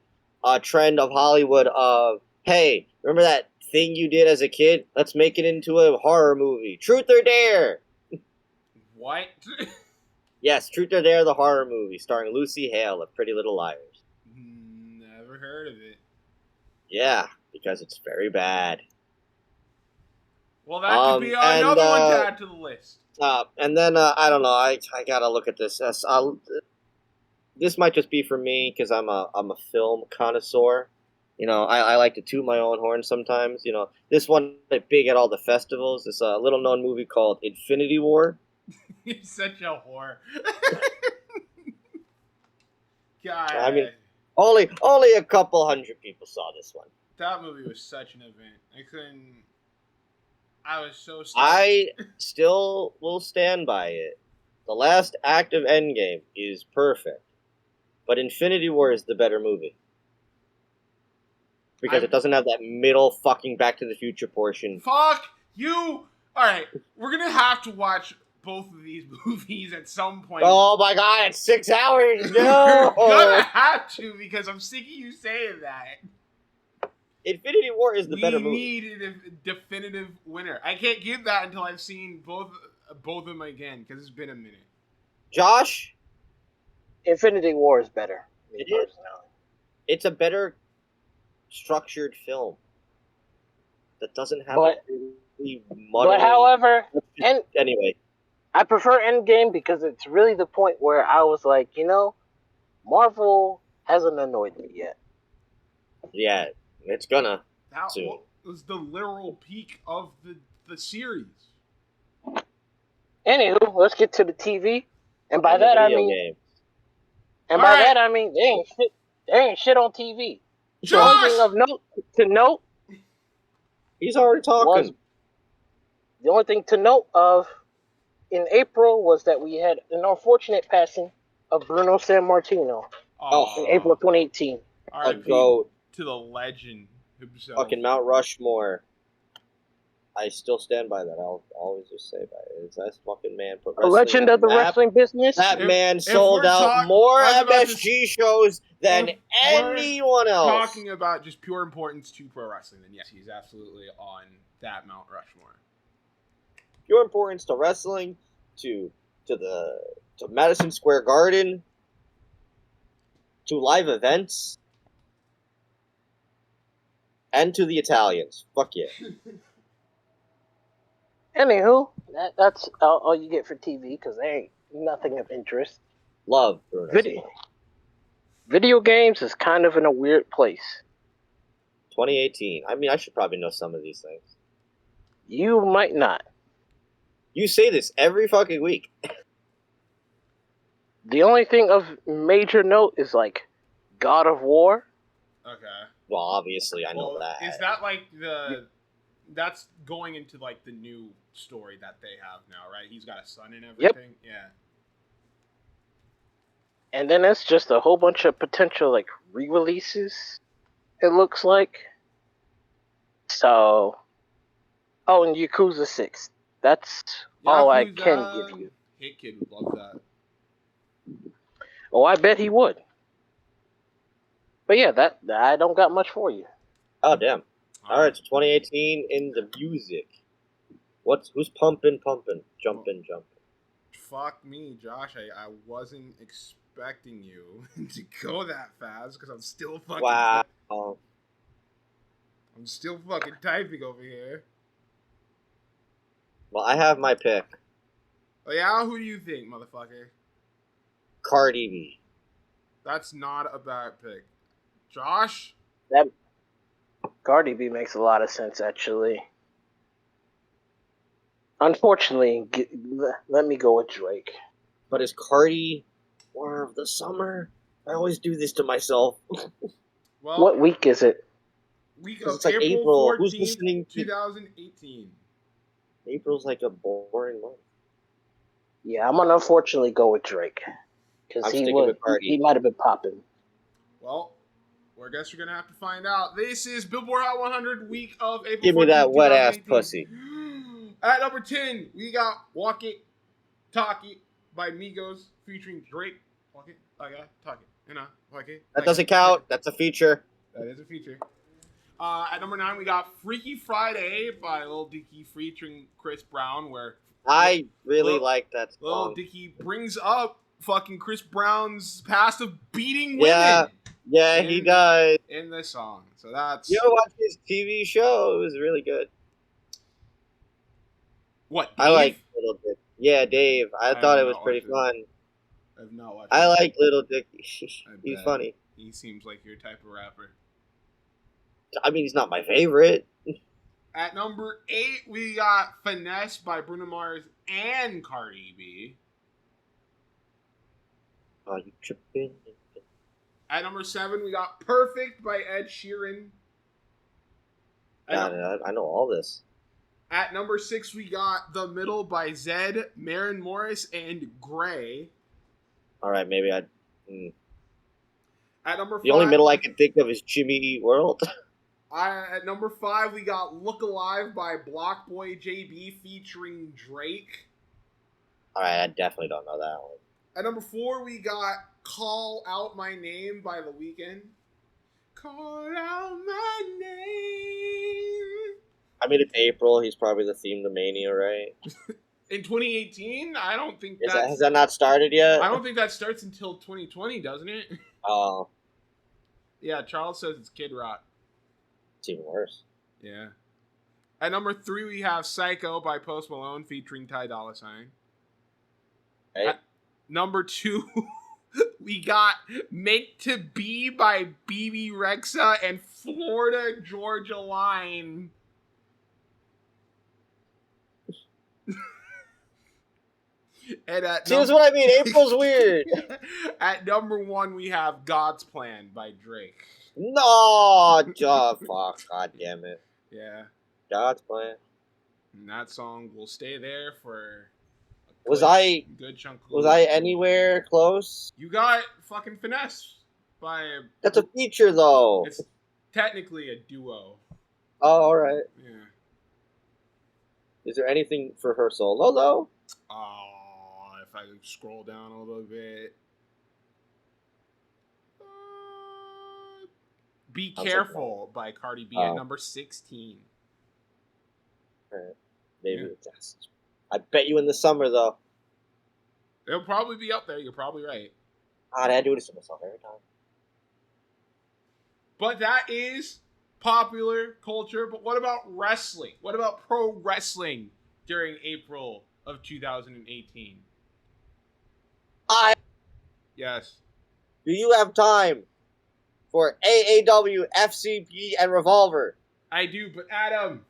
trend of Hollywood of, hey, remember that thing you did as a kid? Let's make it into a horror movie. Truth or Dare! What? Yes, Truth or Dare, the horror movie, starring Lucy Hale of Pretty Little Liars. Never never heard of it. Yeah, because it's very bad. Well, that could be another one to add to the list. And then, I don't know, I gotta look at this. This might just be for me, because I'm a film connoisseur. You know, I like to toot my own horn sometimes. You know, this one is big at all the festivals. It's a little-known movie called Infinity War. You're such a whore. God. I mean, only a couple hundred people saw this one. That movie was such an event. I was so stoked. I still will stand by it. The last act of Endgame is perfect. But Infinity War is the better movie. Because it doesn't have that middle fucking Back to the Future portion. Fuck you! Alright, we're gonna have to watch both of these movies at some point. Oh my god, it's 6 hours! No! We're gonna have to, because I'm sick of you saying that. Infinity War is the better movie. We need a definitive winner. I can't give that until I've seen both of them again, because it's been a minute. Josh? Infinity War is better. It's a better structured film that doesn't have really But however, anyway, I prefer Endgame because it's really the point where I was like, Marvel hasn't annoyed me yet. Yeah, it's gonna. That was the literal peak of the series. Anywho, let's get to the TV, and by that I mean, games. And by that I mean there ain't shit on TV. Josh! The only thing of note to note. He's already talking. The only thing to note of in April was that we had an unfortunate passing of Bruno Sammartino in April of 2018. A goat. To the legend himself. Fucking Mount Rushmore. I still stand by that. I'll always just say that. It's that fucking man. A legend of the wrestling business. That man sold out more MSG shows than anyone else. Talking about just pure importance to pro wrestling, then yes, he's absolutely on that Mount Rushmore. Pure importance to wrestling, to Madison Square Garden, to live events, and to the Italians. Fuck yeah. Anywho, that's all you get for TV because there ain't nothing of interest. Love Bruno. Video games is kind of in a weird place. 2018. I mean, I should probably know some of these things. You might not. You say this every fucking week. The only thing of major note is like God of War. Okay. Well, obviously, I know that. Is that like that's going into like the new story that they have now, right? He's got a son and everything. Yep. Yeah. And then it's just a whole bunch of potential like re-releases. It looks like. So, and Yakuza 6. That's all I can give you. Hit Kid would love that. Oh, I bet he would. But yeah, that I don't got much for you. Oh damn. All right, so 2018 in the music. Who's pumping, jumping? Fuck me, Josh. I wasn't expecting you to go that fast because I'm still fucking. Wow. I'm still fucking typing over here. Well, I have my pick. Oh yeah, who do you think, motherfucker? Cardi B. That's not a bad pick. Josh? That Cardi B makes a lot of sense, actually. Unfortunately, let me go with Drake. But is Cardi more of the summer? I always do this to myself. Well, what week is it? Week of it's like April 14th, Who's listening? 2018. April's like a boring month. Yeah, I'm gonna unfortunately go with Drake. Because he might have been popping. Well, I guess you're going to have to find out. This is Billboard Hot 100 week of April 14th, Give me that wet-ass pussy. At number 10, we got Walk It, Talk It by Migos featuring Drake. Walk It, Talk It. Walk It. That doesn't count. That's a feature. That is a feature. At number 9, we got Freaky Friday by Lil Dicky featuring Chris Brown, where I really like that song. Lil Dicky brings up fucking Chris Brown's past of beating women. Yeah, he died. In the song. So that's... You ever watch his TV show? It was really good. What, Dave? I like Little Dick. Yeah, Dave. I thought it was pretty fun. I've not watched I like Little Dick. He's funny. He seems like your type of rapper. I mean, he's not my favorite. At number 8, we got Finesse by Bruno Mars and Cardi B. Oh, you tripping? At number 7, we got Perfect by Ed Sheeran. I know all this. At number 6, we got The Middle by Zed, Maren Morris, and Gray. All right, maybe I... At number 5... The only middle I can think of is Jimmy Eat World. At number 5, we got Look Alive by Block Boy JB featuring Drake. All right, I definitely don't know that one. At number 4, we got Call Out My Name by The Weeknd. Call out my name. I mean, it's April. He's probably the theme to Mania, right? In 2018, I don't think has that not started yet? I don't think that starts until 2020, doesn't it? Oh. Yeah, Charles says it's Kid Rock. It's even worse. Yeah. At number 3, we have Psycho by Post Malone featuring Ty Dolla $ign. Hey. At number 2, we got Make to Be by BB Rexa and Florida Georgia Line. And See, that's what I mean. April's weird. At number 1, we have God's Plan by Drake. No, fuck, god damn it. Yeah. God's Plan. And that song will stay there for a good chunk of I anywhere close? You got fucking Finesse by... That's a feature, though. It's technically a duo. Oh, all right. Yeah. Is there anything for her solo, though? If I scroll down a little bit. Be Careful by Cardi B at number 16. All right. Maybe it's... I bet you in the summer, though. It'll probably be up there. You're probably right. I do this to myself every time. But that is popular culture. But what about wrestling? What about pro wrestling during April of 2018? Yes. Do you have time for AAW, FCP, and Revolver? I do, but Adam...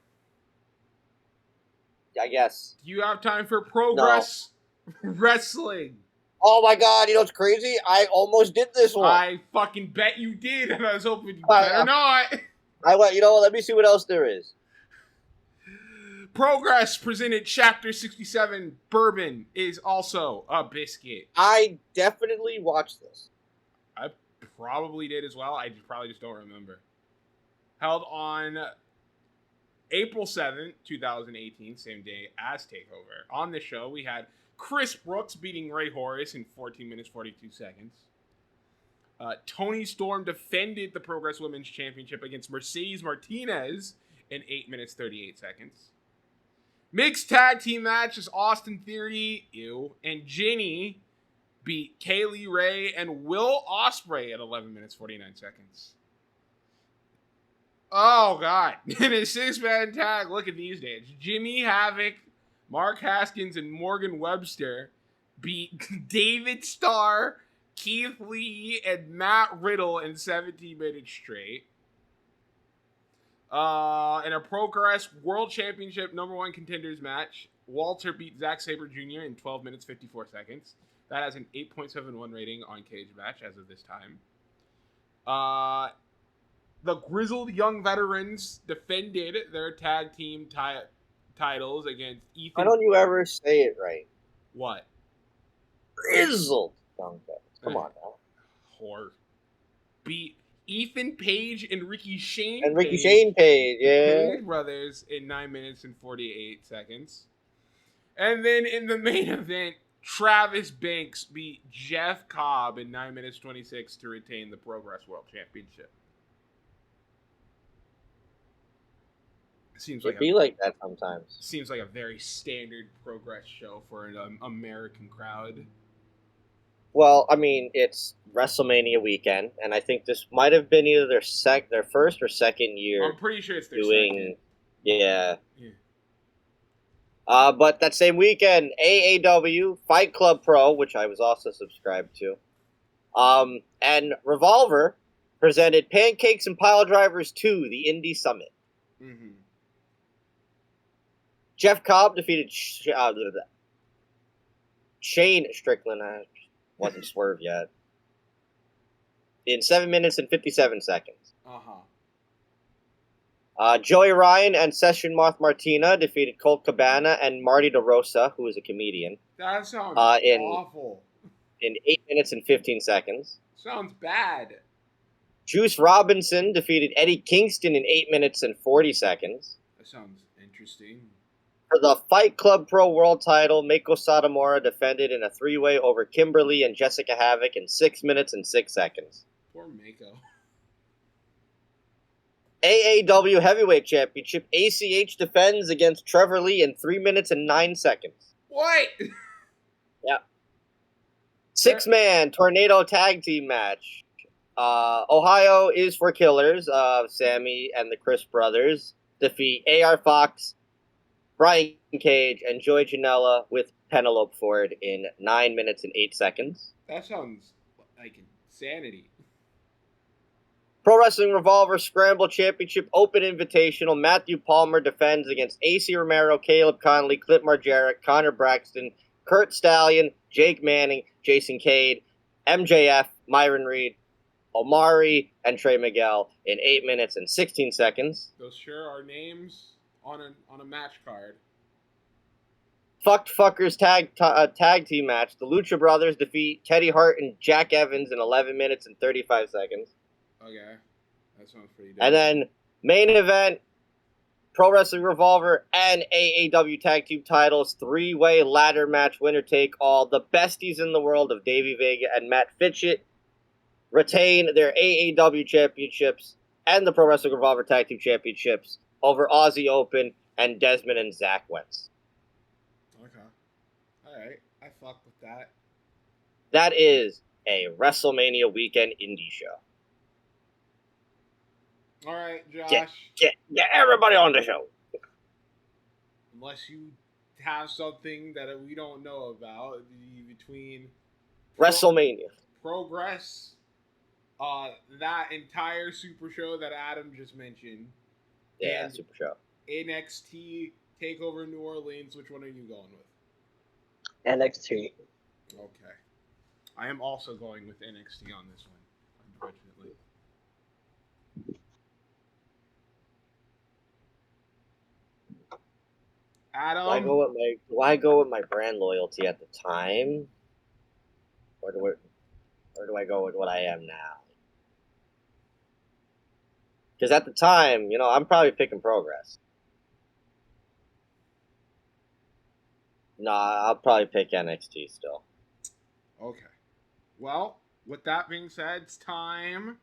I guess. Do you have time for Progress Wrestling? Oh my god, you know what's crazy? I almost did this one. I fucking bet you did, and I was hoping you better not. I went, let me see what else there is. Progress presented Chapter 67 Bourbon is also a biscuit. I definitely watched this. I probably did as well. I probably just don't remember. Held on April 7th, 2018, same day as TakeOver. On the show, we had Chris Brooks beating Ray Horace in 14 minutes, 42 seconds. Toni Storm defended the Progress Women's Championship against Mercedes Martinez in 8 minutes, 38 seconds. Mixed tag team matches, Austin Theory, and Ginny beat Kaylee Ray and Will Ospreay at 11 minutes, 49 seconds. Oh, God. In a 6-man tag, look at these days. Jimmy Havoc, Mark Haskins, and Morgan Webster beat David Starr, Keith Lee, and Matt Riddle in 17 minutes straight. In a Progress World Championship #1 contenders match, Walter beat Zack Sabre Jr. in 12 minutes, 54 seconds. That has an 8.71 rating on Cage Match as of this time. The Grizzled Young Veterans defended their tag team titles against Ethan... Why don't you ever say it right? What? Grizzled Young Veterans. Come on now. Whore. Beat Ethan Page and Ricky Shane Page, yeah. Page brothers in 9 minutes and 48 seconds. And then in the main event, Travis Banks beat Jeff Cobb in 9 minutes 26 to retain the Progress World Championship. Seems like like that sometimes. Seems like a very standard Progress show for an American crowd. Well, I mean, it's WrestleMania weekend, and I think this might have been either their first or second year. I'm pretty sure it's their doing, second. Yeah. Yeah. But that same weekend, AAW, Fight Club Pro, which I was also subscribed to, and Revolver presented Pancakes and Pile Drivers 2, the Indie Summit. Mm-hmm. Jeff Cobb defeated Shane Strickland. Wasn't Swerve yet. In 7 minutes and 57 seconds. Joey Ryan and Session Moth Martina defeated Colt Cabana and Marty DeRosa, who is a comedian. That sounds awful. In 8 minutes and 15 seconds. Sounds bad. Juice Robinson defeated Eddie Kingston in 8 minutes and 40 seconds. That sounds interesting. For the Fight Club Pro World title, Meiko Satomura defended in a three-way over Kimberly and Jessica Havoc in 6 minutes and 6 seconds. Poor Meiko. AAW Heavyweight Championship, ACH defends against Trevor Lee in 3 minutes and 9 seconds. What? Yeah. 6-man tornado tag team match. Ohio is for Killers. Sammy and the Chris brothers defeat AR Fox, Brian Cage, and Joey Janela with Penelope Ford in 9 minutes and 8 seconds. That sounds like insanity. Pro Wrestling Revolver Scramble Championship Open Invitational. Matthew Palmer defends against AC Romero, Caleb Conley, Clint Margera, Connor Braxton, Kurt Stallion, Jake Manning, Jason Cade, MJF, Myron Reed, Omari, and Trey Miguel in 8 minutes and 16 seconds. Those sure are names on a match card. Fucked Fuckers tag team match. The Lucha Brothers defeat Teddy Hart and Jack Evans in 11 minutes and 35 seconds. Okay. That sounds pretty dope. And then main event, Pro Wrestling Revolver and AAW Tag Team titles, three-way ladder match, winner take all. The besties in the world of Davey Vega and Matt Fitchett retain their AAW championships and the Pro Wrestling Revolver Tag Team championships over Aussie Open and Desmond and Zach Wentz. Okay. Alright. I fuck with that. That is a WrestleMania weekend indie show. Alright, Josh. Get everybody on the show. Unless you have something that we don't know about between WrestleMania. Progress, that entire Super Show that Adam just mentioned. Yeah, and Super Show. NXT Takeover New Orleans. Which one are you going with? NXT. Okay. I am also going with NXT on this one, unfortunately. Adam? Why go with my brand loyalty at the time? Or do I go with what I am now? Because at the time, I'm probably picking Progress. Nah, I'll probably pick NXT still. Okay. Well, with that being said, it's time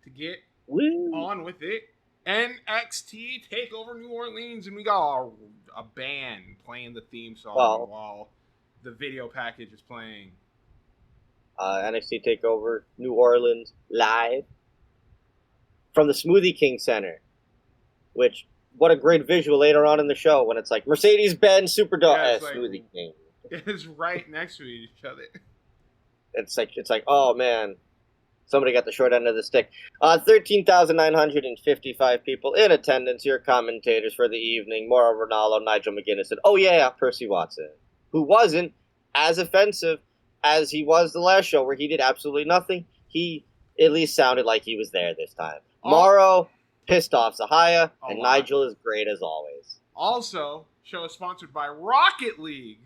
to get on with it. NXT Takeover New Orleans, and we got a band playing the theme song while the video package is playing. NXT Takeover New Orleans live from the Smoothie King Center, which, what a great visual later on in the show when it's like Mercedes-Benz Superdome Smoothie King. It's right next to each other. It's like, oh man, somebody got the short end of the stick. 13,955 people in attendance. Your commentators for the evening: Mauro Ranallo, Nigel McGuinness, and Percy Watson, who wasn't as offensive as he was the last show where he did absolutely nothing. He at least sounded like he was there this time. Mauro pissed off Zahaya, and Nigel is great as always. Also, show is sponsored by Rocket League.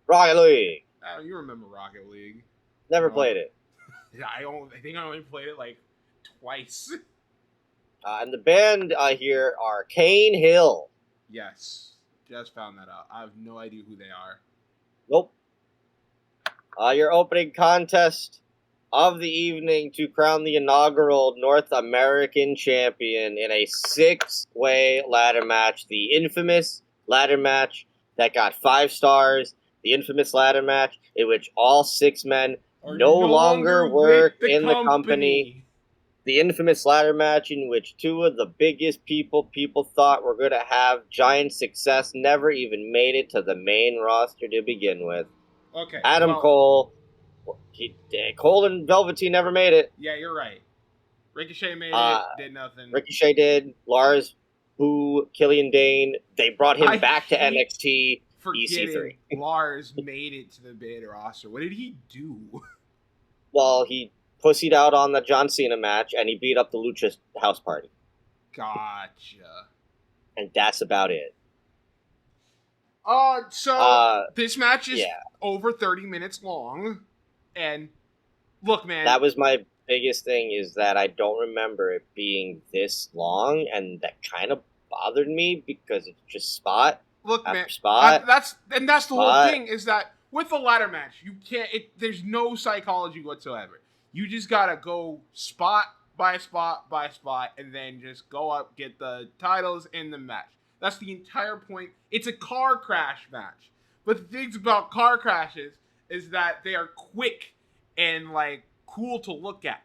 Rocket League. You remember Rocket League? Never played it. Yeah, I think I only played it like twice. And the band here are Cane Hill. Yes, just found that out. I have no idea who they are. Nope. Your opening contest of the evening to crown the inaugural North American champion in a 6-way ladder match. The infamous ladder match that got 5 stars. The infamous ladder match in which all 6 men no longer work with in the company. The infamous ladder match in which two of the biggest people thought were going to have giant success never even made it to the main roster to begin with. Okay. Adam Cole. Cole and Velveteen never made it. Yeah, you're right. Ricochet made it, did nothing. Ricochet did. Lars, Boo, Killian Dane. They brought him back to NXT. Forgetting Lars made it to the main roster. What did he do? Well, he pussied out on the John Cena match, and he beat up the Lucha House Party. Gotcha. And that's about it. So this match is over 30 minutes long, and look, man. That was my biggest thing, is that I don't remember it being this long, and that kind of bothered me because it's just spot. Look, after man, spot. That's the whole thing, is that with the ladder match, you can't. There's no psychology whatsoever. You just gotta go spot by spot by spot, and then just go up, get the titles in the match. That's the entire point. It's a car crash match. But the things about car crashes is that they are quick and like cool to look at.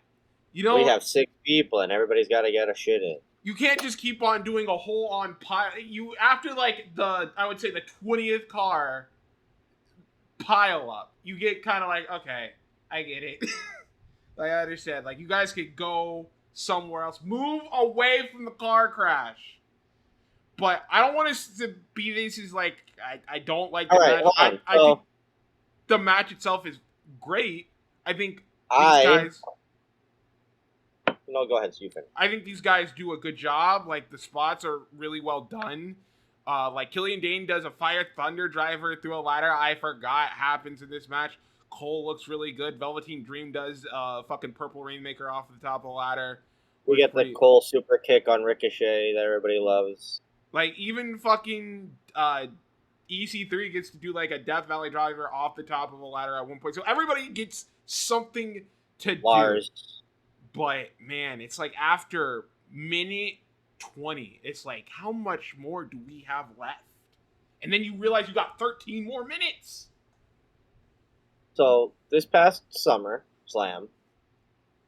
You know, we have 6 people, and everybody's got to get a shit in. You can't just keep on doing a whole on pile. You after like I would say the 20th car pile up, you get kind of like, okay, I get it. Like, I understand. Like, you guys could go somewhere else, move away from the car crash. But I don't want us to be this is like I don't like the match. I think the match itself is great. I think these guys. No, go ahead, Stephen. I think these guys do a good job. Like, the spots are really well done. Like, Killian Dane does a Fire Thunder driver through a ladder. I forgot happens in this match. Cole looks really good. Velveteen Dream does fucking Purple Rainmaker off the top of the ladder. We get the Cole super kick on Ricochet that everybody loves. Like, even fucking EC3 gets to do like a Death Valley driver off the top of a ladder at one point. So everybody gets something to do. But, man, it's like after minute 20, it's like, how much more do we have left? And then you realize you got 13 more minutes. So, this past summer, Slam,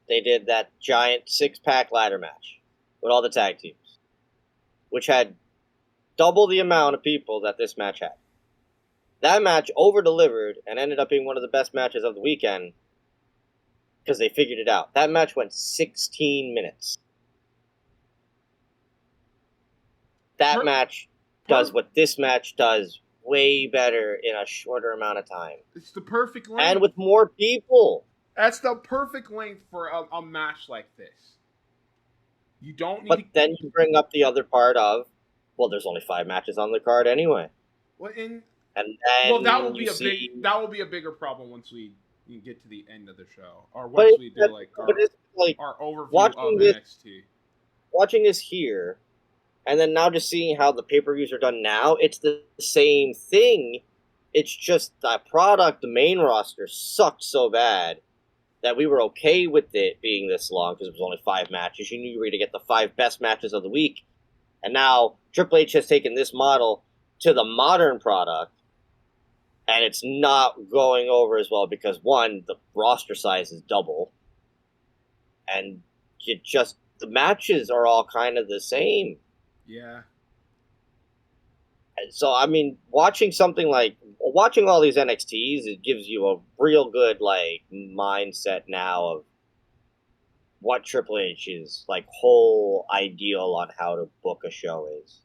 they did that giant 6-pack ladder match with all the tag teams, which had double the amount of people that this match had. That match over-delivered and ended up being one of the best matches of the weekend because they figured it out. That match went 16 minutes. That match does what this match does way better in a shorter amount of time. It's the perfect length. And with more people. That's the perfect length for a match like this. You don't need But then you bring up the other part of, well, there's only 5 matches on the card anyway. Well, and then that will be a bigger problem once we get to the end of the show, or once we do our overview of NXT. Watching this here, and then now just seeing how the pay-per-views are done now, it's the same thing. It's just the product, the main roster, sucked so bad that we were okay with it being this long because it was only 5 matches. You knew you were going to get the 5 best matches of the week. And now Triple H has taken this model to the modern product, and it's not going over as well because, one, the roster size is double, and the matches are all kind of the same. Yeah. And so, I mean, watching all these NXTs, it gives you a real good, like, mindset now of what Triple H's, like, whole ideal on how to book a show is.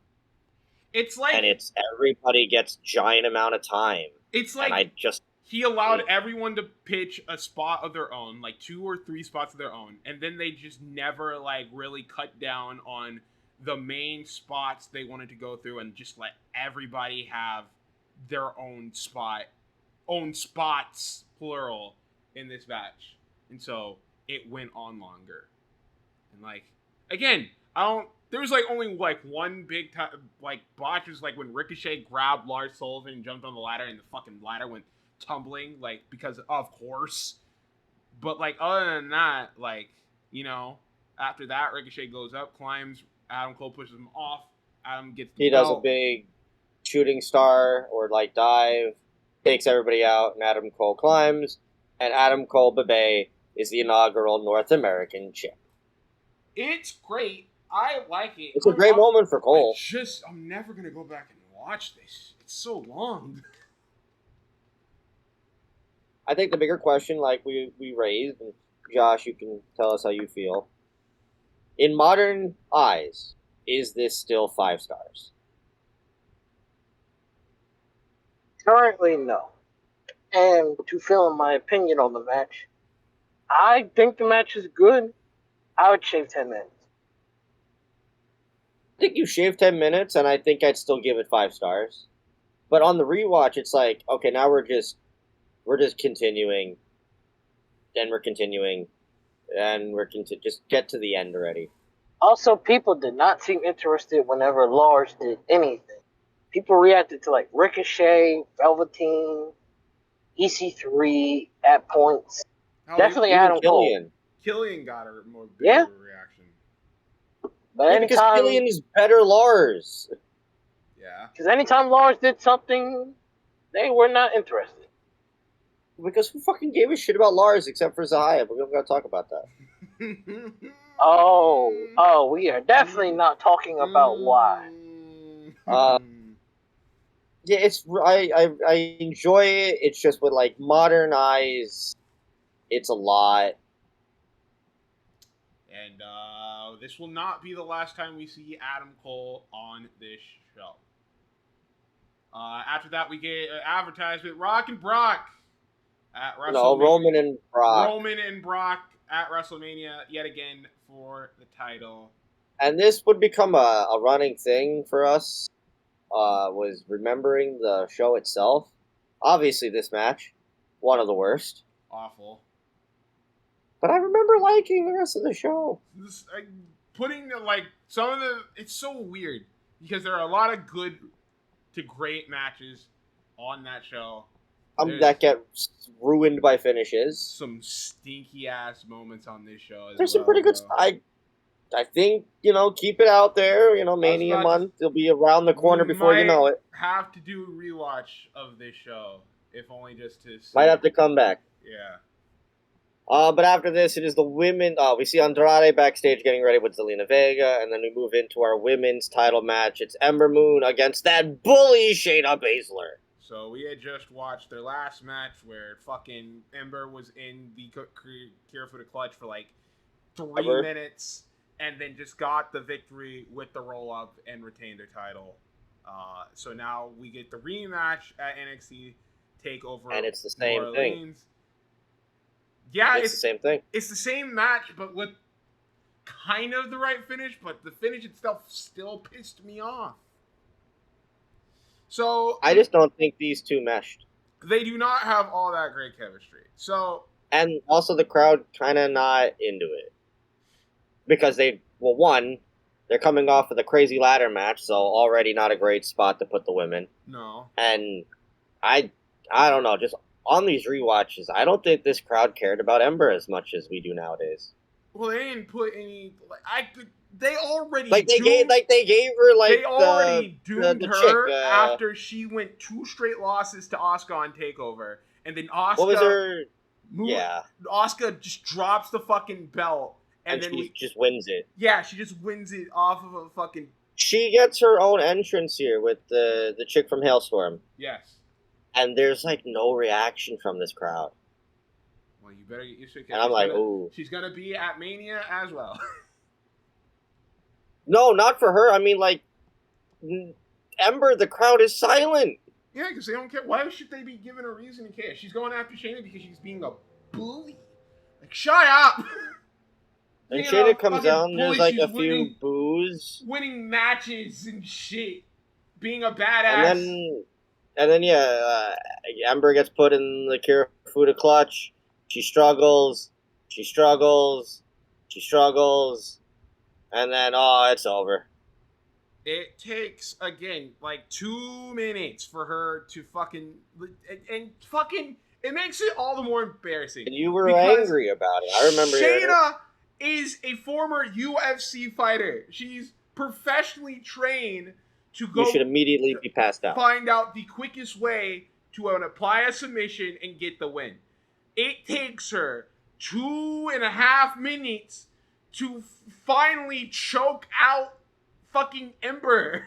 It's like... And it's everybody gets giant amount of time. It's like he allowed everyone to pitch a spot of their own, like 2 or 3 spots of their own, and then they just never, like, really cut down on the main spots they wanted to go through and just let everybody have their own spots, plural, in this match. And so it went on longer. And, like, again, there was, like, only, like, one big botch was, like, when Ricochet grabbed Lars Sullivan and jumped on the ladder and the fucking ladder went tumbling, like, because of course. But, like, other than that, like, you know, after that, Ricochet goes up, climbs, Adam Cole pushes him off, Adam gets the belt. Does a big shooting star or, like, dive, takes everybody out, and Adam Cole climbs, And Adam Cole Bebe is the inaugural North American champ. It's great. I like it. It's a great moment for Cole. I'm never going to go back and watch this. It's so long. I think the bigger question, like we raised, and Josh, you can tell us how you feel. In modern eyes, is this still 5 stars? Currently, no. And to fill in my opinion on the match, I think the match is good. I would shave 10 minutes. I think you shave 10 minutes, and I think I'd still give it 5 stars. But on the rewatch, it's like, okay, now we're just continuing, then we're continuing, and just get to the end already. Also, people did not seem interested whenever Lars did anything. People reacted to like Ricochet, Velveteen, EC3 at points. Definitely Adam Cole. Killian got a more bigger reaction. But because Killian is better Lars. Yeah. Because anytime Lars did something, they were not interested. Because who fucking gave a shit about Lars except for Zahaya? But we don't gotta talk about that. We are definitely not talking about why. Yeah, I enjoy it. It's just with like modern eyes, it's a lot. And this will not be the last time we see Adam Cole on this show. After that, we get an advertisement: Rock and Brock at WrestleMania. No, Roman and Brock. Roman and Brock at WrestleMania yet again for the title. And this would become a running thing for us. Was remembering the show itself. Obviously, this match, one of the worst. Awful. But I remember liking the rest of the show. It's so weird because there are a lot of good to great matches on that show. That get ruined by finishes. Some stinky ass moments on this show. There's some pretty good. I think, keep it out there. Mania month. It'll be around the corner before you know it. Have to do a rewatch of this show, if only just to see. Might have to come back. Yeah. But after this, it is the women. We see Andrade backstage getting ready with Zelina Vega, and then we move into our women's title match. It's Ember Moon against that bully Shayna Baszler. So we had just watched their last match where fucking Ember was in the Kirifuda clutch for like 3 minutes. And then just got the victory with the roll-up and retained their title. So now we get the rematch at NXT Takeover. And it's the same thing. Yeah, it's the same thing. It's the same match, but with kind of the right finish. But the finish itself still pissed me off. So I just don't think these two meshed. They do not have all that great chemistry. And also the crowd kind of not into it. Because they're coming off of the crazy ladder match, so already not a great spot to put the women. No. And I don't know, just on these rewatches, I don't think this crowd cared about Ember as much as we do nowadays. Well, they didn't put any. They already they gave her they already doomed the her chick, after she went 2 straight losses to Asuka on Takeover, and then Asuka. What was her? Asuka just drops the fucking belt. And then she just wins it. Yeah, she just wins it off of a fucking... She gets her own entrance here with the chick from Hailstorm. Yes. And there's, no reaction from this crowd. Well, you better get used to it. And I'm like, ooh. She's going to be at Mania as well. No, not for her. I mean, Ember, the crowd is silent. Yeah, because they don't care. Why should they be given a reason to care? She's going after Shayna because she's being a bully. Shut up! And Shayna comes down, there's a few boos. Winning matches and shit. Being a badass. And then Ember gets put in the Kirifuda clutch. She struggles. And then, it's over. It takes, again, 2 minutes for her to fucking... And fucking... It makes it all the more embarrassing. And you were angry about it. I remember Shayna is a former UFC fighter. She's professionally trained to go... You should immediately be passed out. Find out the quickest way to apply a submission and get the win. it takes her 2.5 minutes to finally choke out fucking Ember.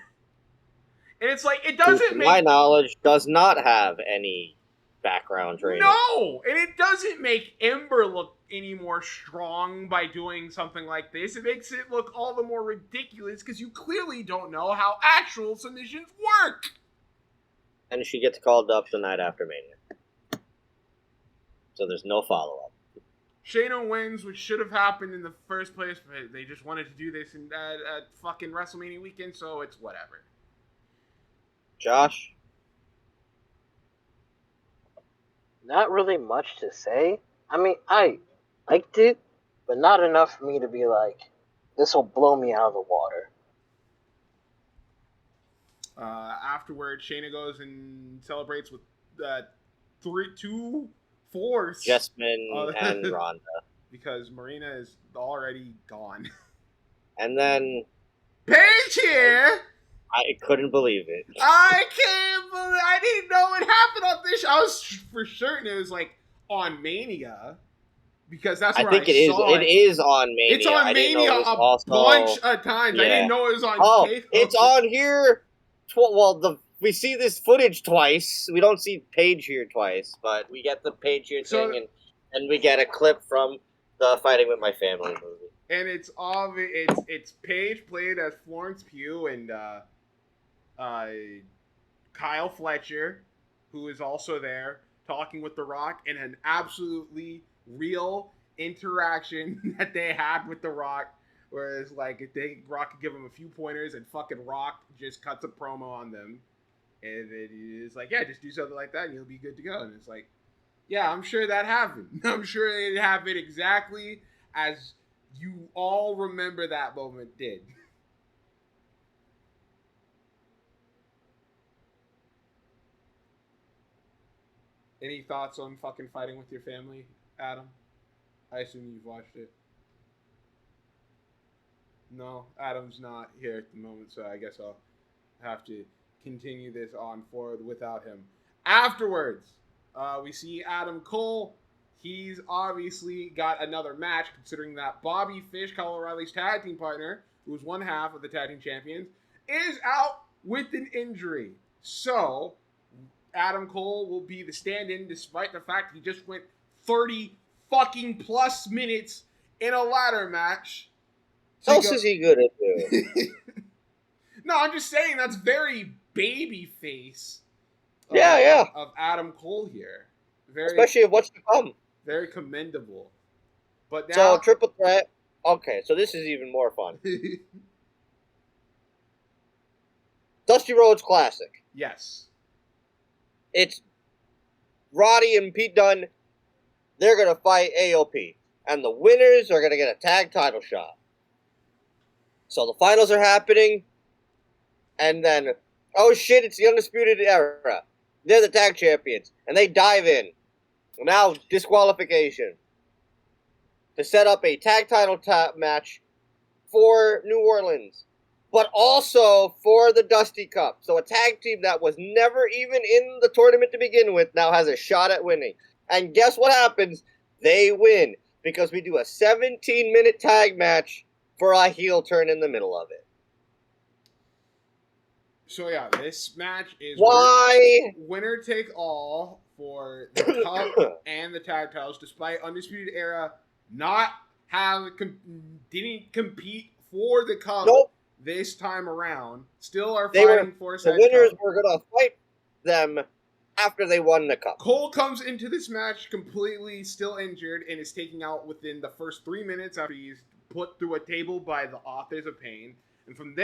And it's like, it doesn't make... my knowledge, does not have any background training. No! And it doesn't make Ember look any more strong by doing something like this. It makes it look all the more ridiculous because you clearly don't know how actual submissions work. And she gets called up the night after Mania. So there's no follow-up. Shayna wins, which should have happened in the first place, but they just wanted to do this at fucking WrestleMania weekend, so it's whatever. Josh? Not really much to say. I mean, I liked it, but not enough for me to be like, this will blow me out of the water. Afterwards, Shayna goes and celebrates with 2 fourths. Jasmine and Ronda. Because Marina is already gone. And then... Paige here! I couldn't believe it. I can't believe... I didn't know it happened on this show. I was for certain it was like on Mania. Because that's where I think it saw it. It is on Mania. It's on Mania a bunch of times. Yeah. I didn't know it was on Takeover. It's on here. We see this footage twice. We don't see Paige here twice, but we get the Paige here thing, and we get a clip from the Fighting With My Family movie. And it's Paige played as Florence Pugh and Kyle Fletcher, who is also there, talking with The Rock, and an absolutely real interaction that they had with The Rock, whereas like if Rock could give him a few pointers and fucking Rock just cuts a promo on them, and it is like, yeah, just do something like that and you'll be good to go. And it's like, yeah, I'm sure that happened. I'm sure it happened exactly as you all remember that moment did. Any thoughts on fucking Fighting With Your Family, Adam? I assume you've watched it. No, Adam's not here at the moment, so I guess I'll have to continue this on forward without him. Afterwards, we see Adam Cole. He's obviously got another match, considering that Bobby Fish, Kyle O'Reilly's tag team partner, who was one half of the tag team champions, is out with an injury. So, Adam Cole will be the stand-in, despite the fact he just went 30 fucking plus minutes in a ladder match. What else is he good at doing? No, I'm just saying that's very baby face. Of Adam Cole here. Especially of what's to come. Very commendable. But now, so triple threat. Okay, so this is even more fun. Dusty Rhodes Classic. Yes. It's Roddy and Pete Dunne. They're gonna fight AOP, and the winners are gonna get a tag title shot. So the finals are happening, and then, oh shit, it's the Undisputed Era. They're the tag champions, and they dive in. Now, disqualification. To set up a tag title match for New Orleans, but also for the Dusty Cup. So a tag team that was never even in the tournament to begin with now has a shot at winning. And guess what happens? They win, because we do a 17-minute tag match for a heel turn in the middle of it. So yeah, this match is winner take all for the Cup and the tag titles, despite Undisputed Era didn't compete for the Cup this time around. Still are fighting for the winners were gonna fight them after they won the Cup. Cole comes into this match completely still injured and is taken out within the first 3 minutes after he's put through a table by the Authors of Pain. And from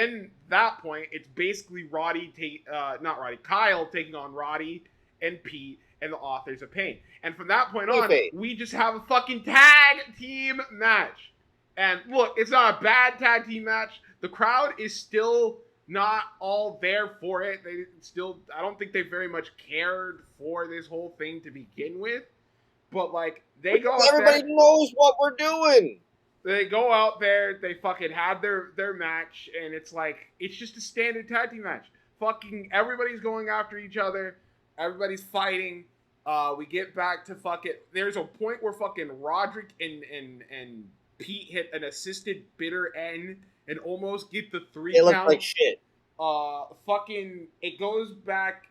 that point, it's basically Kyle taking on Roddy and Pete and the Authors of Pain. And from that point on, we just have a fucking tag team match. And look, it's not a bad tag team match. The crowd is still not all there for it. I don't think they very much cared for this whole thing to begin with. But like, they go out there. Everybody knows what we're doing. They go out there, they fucking had their match, and it's like, it's just a standard tag team match. Fucking everybody's going after each other. Everybody's fighting. We get back to fucking. There's a point where fucking Roderick and Pete hit an assisted bitter end and almost get the 3 count. It looked like shit. Fucking. It goes back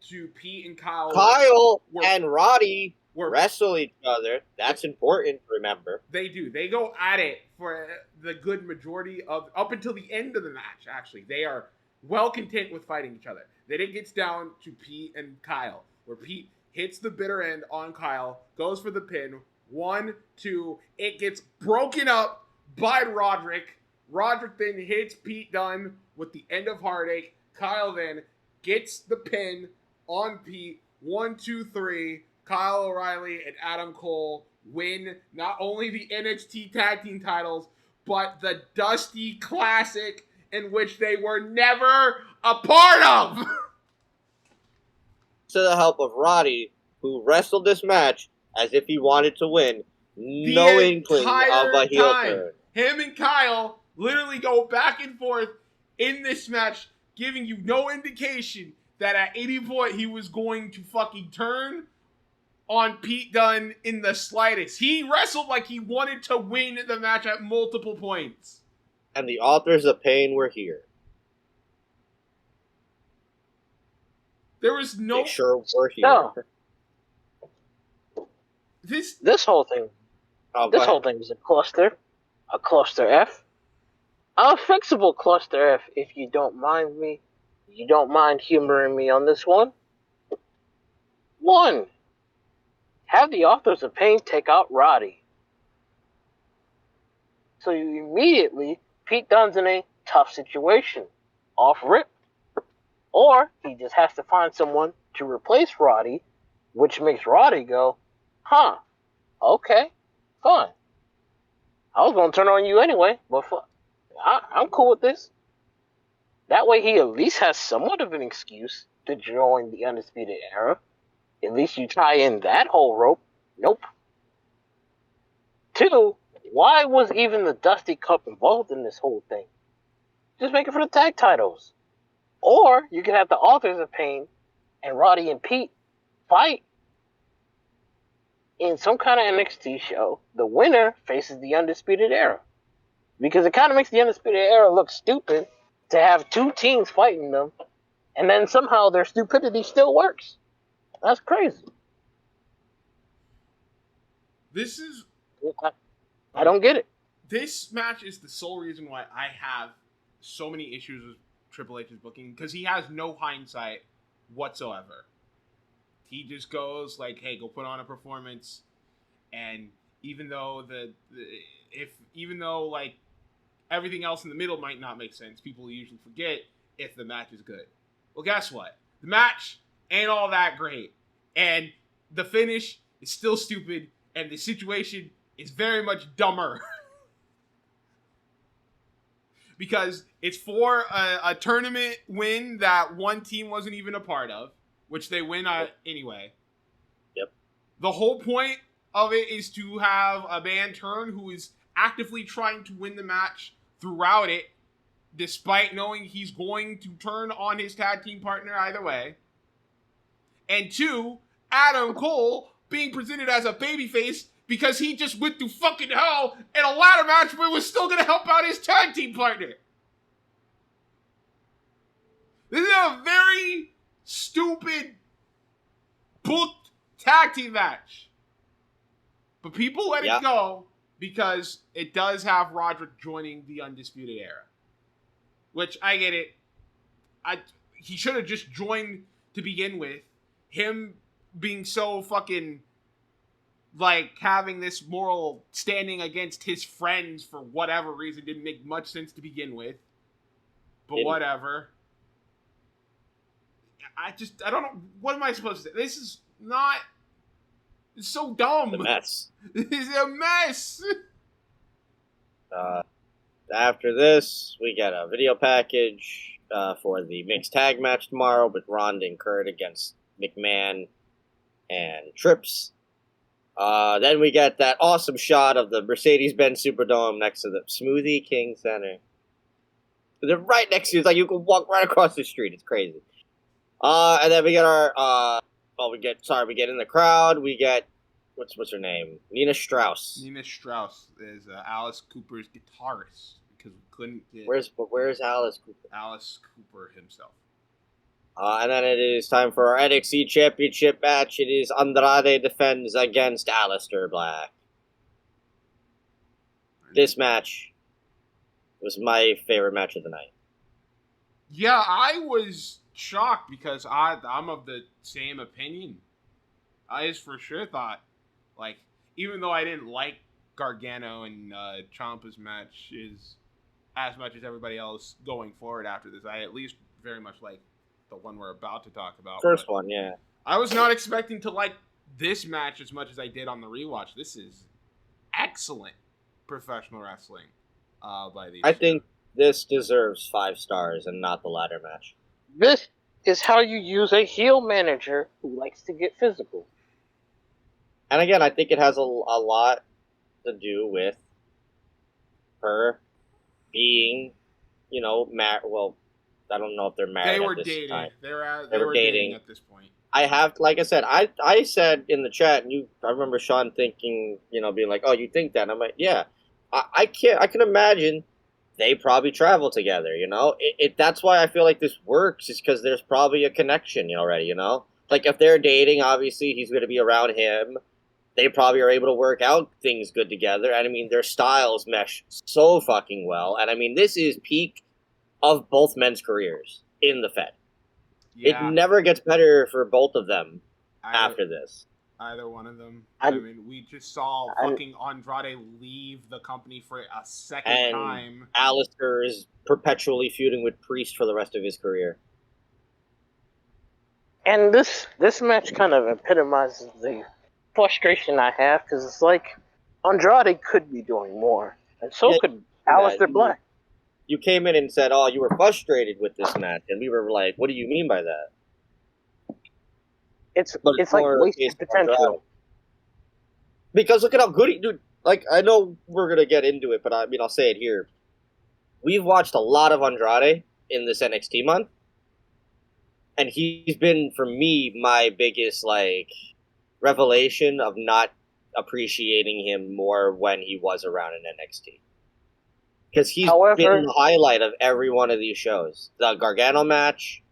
to Pete and Kyle. Kyle and Roddy wrestle each other. That's important to remember. They do. They go at it for the good majority of up until the end of the match. Actually, they are well content with fighting each other. Then it gets down to Pete and Kyle, where Pete hits the bitter end on Kyle, goes for the pin. 1, 2. It gets broken up by Roderick. Roderick then hits Pete Dunne with the end of Heartache. Kyle then gets the pin on Pete. 1, 2, 3. Kyle O'Reilly and Adam Cole win not only the NXT Tag Team titles, but the Dusty Classic, in which they were never a part of. To the help of Roddy, who wrestled this match as if he wanted to win. No inkling of a heel turn. Him and Kyle literally go back and forth in this match, giving you no indication that at any point he was going to fucking turn on Pete Dunne in the slightest. He wrestled like he wanted to win the match at multiple points. And the authors of pain were here. There was no... They sure were here. No. This whole thing. This whole thing is a cluster F. A fixable cluster F, if you don't mind me. You don't mind humoring me on this one. 1. Have the authors of pain take out Roddy. So you immediately, Pete Dunne's in a tough situation. Off rip. Or he just has to find someone to replace Roddy, which makes Roddy go, huh, okay, fine. I was going to turn on you anyway, but I'm cool with this. That way he at least has somewhat of an excuse to join the Undisputed Era. At least you tie in that whole rope. Nope. 2, why was even the Dusty Cup involved in this whole thing? Just make it for the tag titles. Or you could have the Authors of Pain and Roddy and Pete fight in some kind of NXT show. The winner faces the Undisputed Era. Because it kind of makes the Undisputed Era look stupid to have 2 teams fighting them, and then somehow their stupidity still works. That's crazy. This is... I don't get it. This match is the sole reason why I have so many issues with Triple H's booking, because he has no hindsight whatsoever. He just goes like, hey, go put on a performance, and even though like everything else in the middle might not make sense, people usually forget if the match is good. Well, guess what? The match ain't all that great, and the finish is still stupid, and the situation is very much dumber. Because it's for a tournament win that one team wasn't even a part of, which they win anyway. Yep. The whole point of it is to have a man turn who is actively trying to win the match throughout it, despite knowing he's going to turn on his tag team partner either way. And 2, Adam Cole being presented as a babyface because he just went through fucking hell in a ladder match but was still going to help out his tag team partner. This is a very stupid booked tag team match. But people let it go because it does have Roderick joining the Undisputed Era. Which, I get it. He should have just joined to begin with. Him being so fucking... like, having this moral standing against his friends for whatever reason didn't make much sense to begin with. But whatever. I don't know. What am I supposed to say? This is not... It's so dumb. It's a mess. It's a mess. After this, we get a video package for the mixed tag match tomorrow with Ronda and Kurt against McMahon and Trips. Then we get that awesome shot of the Mercedes-Benz Superdome next to the Smoothie King Center. They're right next to you. It's like you can walk right across the street. It's crazy. And then we get our we get in the crowd. We get what's her name? Nina Strauss. Nina Strauss is Alice Cooper's guitarist because we couldn't get. Where's Alice Cooper? Alice Cooper himself. And then it is time for our NXT Championship match. It is Andrade defends against Aleister Black. This match was my favorite match of the night. Yeah, I was shocked because I'm of the same opinion. I just for sure thought, like, even though I didn't like Gargano and Ciampa's match as much as everybody else going forward after this, I at least very much like the one we're about to talk about. First one, yeah. I was not expecting to like this match as much as I did on the rewatch. This is excellent professional wrestling by these. I think this deserves 5 stars and not the ladder match. This is how you use a heel manager who likes to get physical. And again, I think it has a lot to do with her being, well, I don't know if they're married. They were at this dating. time. They were dating at this point. I have, like I said, I said in the chat, and I remember Sean thinking, being like, "Oh, you think that?" And I'm like, "Yeah, I can imagine they probably travel together. That's why I feel like this works, is because there's probably a connection already. Like if they're dating, obviously he's going to be around him. They probably are able to work out things good together, and I mean their styles mesh so fucking well. And I mean this is peak of both men's careers in the Fed. Yeah. It never gets better for both of them after this. Either one of them. I mean, we just saw fucking Andrade leave the company for a second time. Aleister is perpetually feuding with Priest for the rest of his career. And this match kind of epitomizes the frustration I have, because it's like Andrade could be doing more, and so could Aleister Black. You came in and said, "Oh, you were frustrated with this match," and we were like, "What do you mean by that?" It's like wasted potential. Because look at how good dude. Like, I know we're gonna get into it, but I mean, I'll say it here. We've watched a lot of Andrade in this NXT month, and he's been, for me, my biggest revelation of not appreciating him more when he was around in NXT. Because he's been the highlight of every one of these shows. The Gargano match,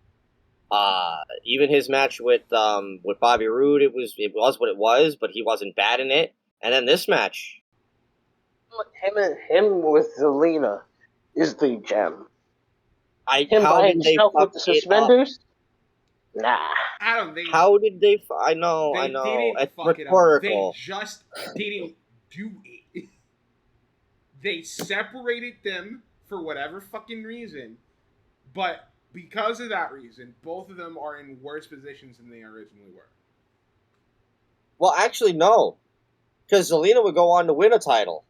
even his match with Bobby Roode, it was what it was, but he wasn't bad in it. And then this match, him with Zelina is the gem. Him by himself with the suspenders. Nah. I don't think. How did they? I know. It's rhetorical. They just didn't do it. They separated them for whatever fucking reason, but because of that reason, both of them are in worse positions than they originally were. Well, actually, no, because Zelina would go on to win a title.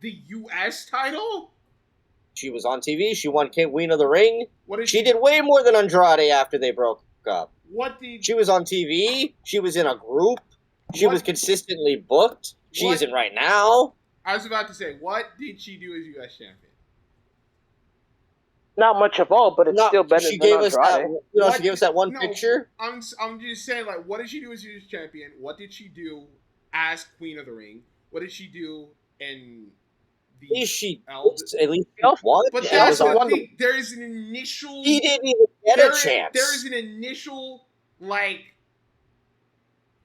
The U.S. title? She was on TV. She won Queen of the Ring. She did way more than Andrade after they broke up. She was on TV. She was in a group. She was consistently booked. She isn't right now. I was about to say, what did she do as U.S. champion? Not much of all, but it's still better than Andrade. She gave us that one picture. I'm just saying, what did she do as U.S. champion? What did she do as Queen of the Ring? What did she do in the... At least one. But that's the thing. There is an initial... He didn't even get a chance. There is an initial,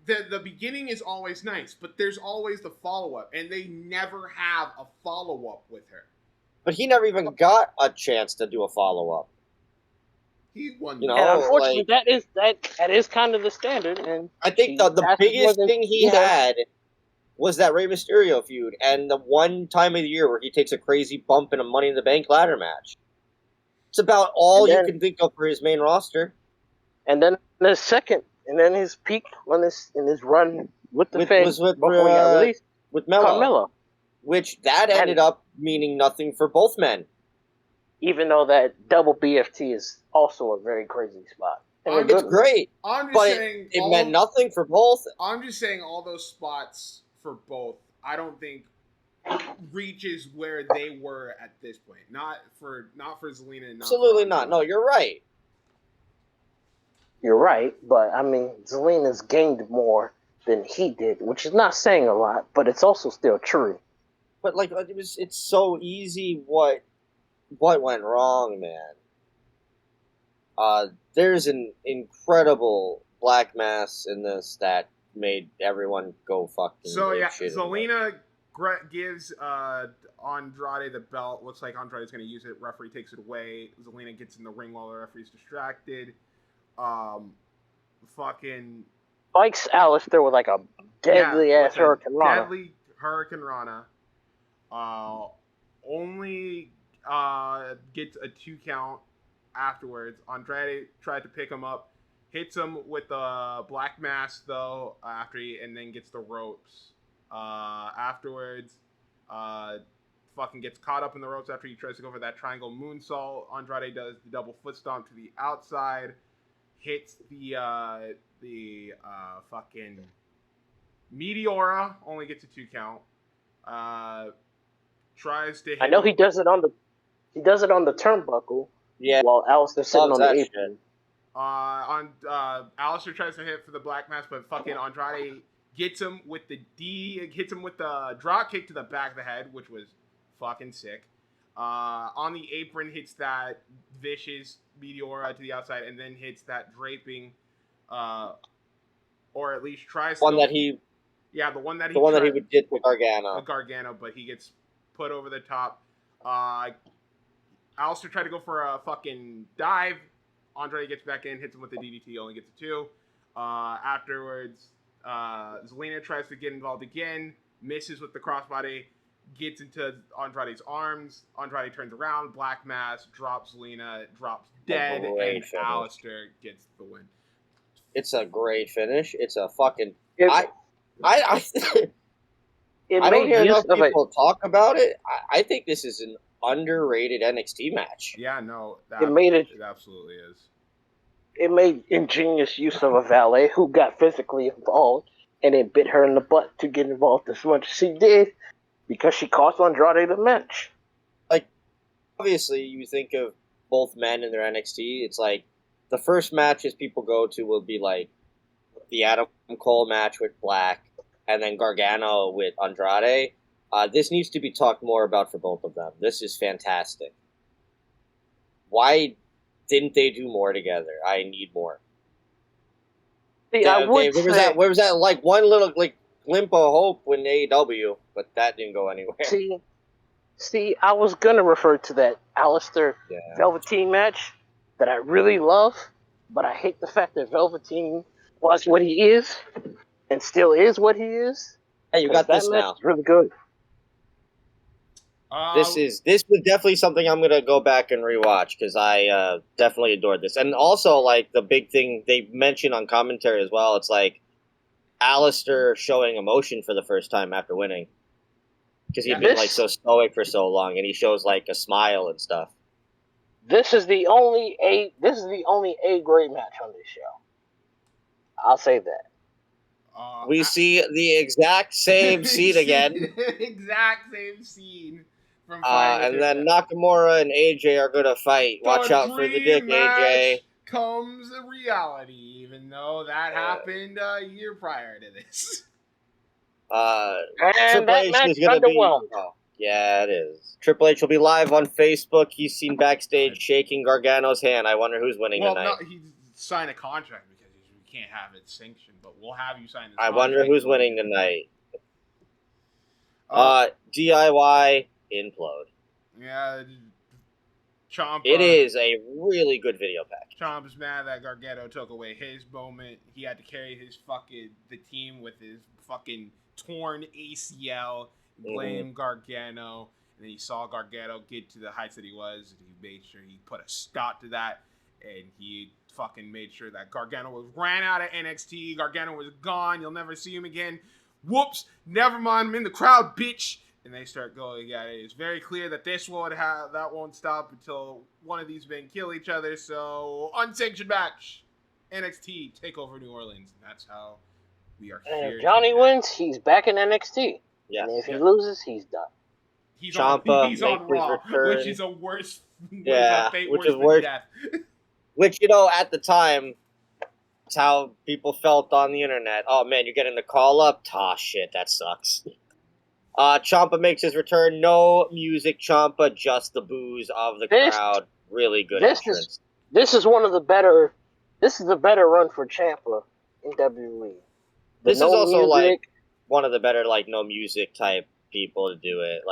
The beginning is always nice, but there's always the follow-up, and they never have a follow-up with her. But he never even got a chance to do a follow-up. He won. And unfortunately, that is kind of the standard. And I think the biggest thing he had was that Rey Mysterio feud, and the one time of the year where he takes a crazy bump in a Money in the Bank ladder match. It's about all you can think of for his main roster. And then his peak in his run with the Fed was with Carmella. Which that ended up meaning nothing for both men. Even though that double BFT is also a very crazy spot. It's great. It meant nothing for both. I'm just saying all those spots for both, I don't think reaches where they were at this point. Not for Zelina. Absolutely not. No, you're right. You're right, but I mean, Zelina's gained more than he did, which is not saying a lot, but it's also still true. But like it's so easy what went wrong, man. There's an incredible black mass in this that made everyone go fucking. So yeah, shit Zelina gives Andrade the belt. Looks like Andrade's going to use it. Referee takes it away. Zelina gets in the ring while the referee's distracted. Fucking Spikes Alistair with like a deadly ass Hurricane Rana. Deadly Hurricane Rana. Only gets a 2 count afterwards. Andrade tried to pick him up, hits him with the black mass though and then gets the ropes. Afterwards, fucking gets caught up in the ropes after he tries to go for that triangle moonsault. Andrade does the double foot stomp to the outside, hits the fucking Meteora, only gets a 2 count. Tries to hit I know he does it on the turnbuckle. Yeah. While Alistair's sitting on the apron. Alistair tries to hit for the black mass, but fucking Andrade hits him with the drop kick to the back of the head, which was fucking sick. On the apron, hits that vicious Meteora to the outside, and then hits that draping, or at least tries the one that he would get with Gargano. But he gets put over the top. Alistair tried to go for a fucking dive. Andrade gets back in, hits him with the DDT, only gets a 2. Afterwards, Zelina tries to get involved again, misses with the crossbody, gets into Andrade's arms. Andrade turns around, black mass, drops Zelina, drops dead, and Alistair gets the win. It's a great finish. It's a fucking... I don't hear enough people talk about it. I think this is an underrated NXT match. Yeah, no. It absolutely is. It made ingenious use of a valet who got physically involved and then bit her in the butt to get involved as much as she did because she cost Andrade the match. Like, obviously, you think of both men in their NXT. It's like the first matches people go to will be like the Adam Cole match with Black and then Gargano with Andrade. This needs to be talked more about for both of them. This is fantastic. Why didn't they do more together? I need more. See, where was that like one little like glimp of hope when AEW, but that didn't go anywhere. See, I was gonna refer to that Alistair Velveteen match that I really love, but I hate the fact that Velveteen was what he is and still is what he is. Hey, you got this now. It's really good. This was definitely something I'm gonna go back and rewatch because I definitely adored this. And also, like the big thing they mentioned on commentary as well, it's like Alistair showing emotion for the first time after winning because he'd been like so stoic for so long, and he shows like a smile and stuff. This is the only A grade match on this show. I'll say that. We see the exact same scene again. Exact same scene. And then Nakamura and AJ are gonna fight. Watch out for the dick, AJ. Comes a reality, even though that happened a year prior to this. Triple H is gonna be. Oh, yeah, it is. Triple H will be live on Facebook. He's seen backstage shaking Gargano's hand. I wonder who's winning tonight. Well, no, he signed a contract because we can't have it sanctioned, but we'll have you sign this. I wonder who's winning tonight. DIY implode. Yeah, Ciampa. It is a really good video pack. Ciampa's mad that Gargano took away his moment. He had to carry the team with his fucking torn ACL. Blame Gargano, and then he saw Gargano get to the heights that he was, and he made sure he put a stop to that, and he fucking made sure that Gargano ran out of NXT. Gargano was gone. You'll never see him again. Whoops. Never mind. I'm in the crowd, bitch. And they start going at it. It's very clear that that won't stop until one of these men kill each other. So unsanctioned match, NXT Takeover New Orleans. And that's how we are here. If Johnny wins, he's back in NXT. Yeah. And if he loses, he's done. He's on Raw, which is a worse. Which is worse. Which at the time, how people felt on the internet. Oh man, you're getting the call up? Ah, shit, that sucks. Ciampa makes his return. No music, Ciampa, just the boos of the crowd. Really good entrance. This is one of the better. This is a better run for Ciampa in WWE. This is also like one of the better no music type people to do it.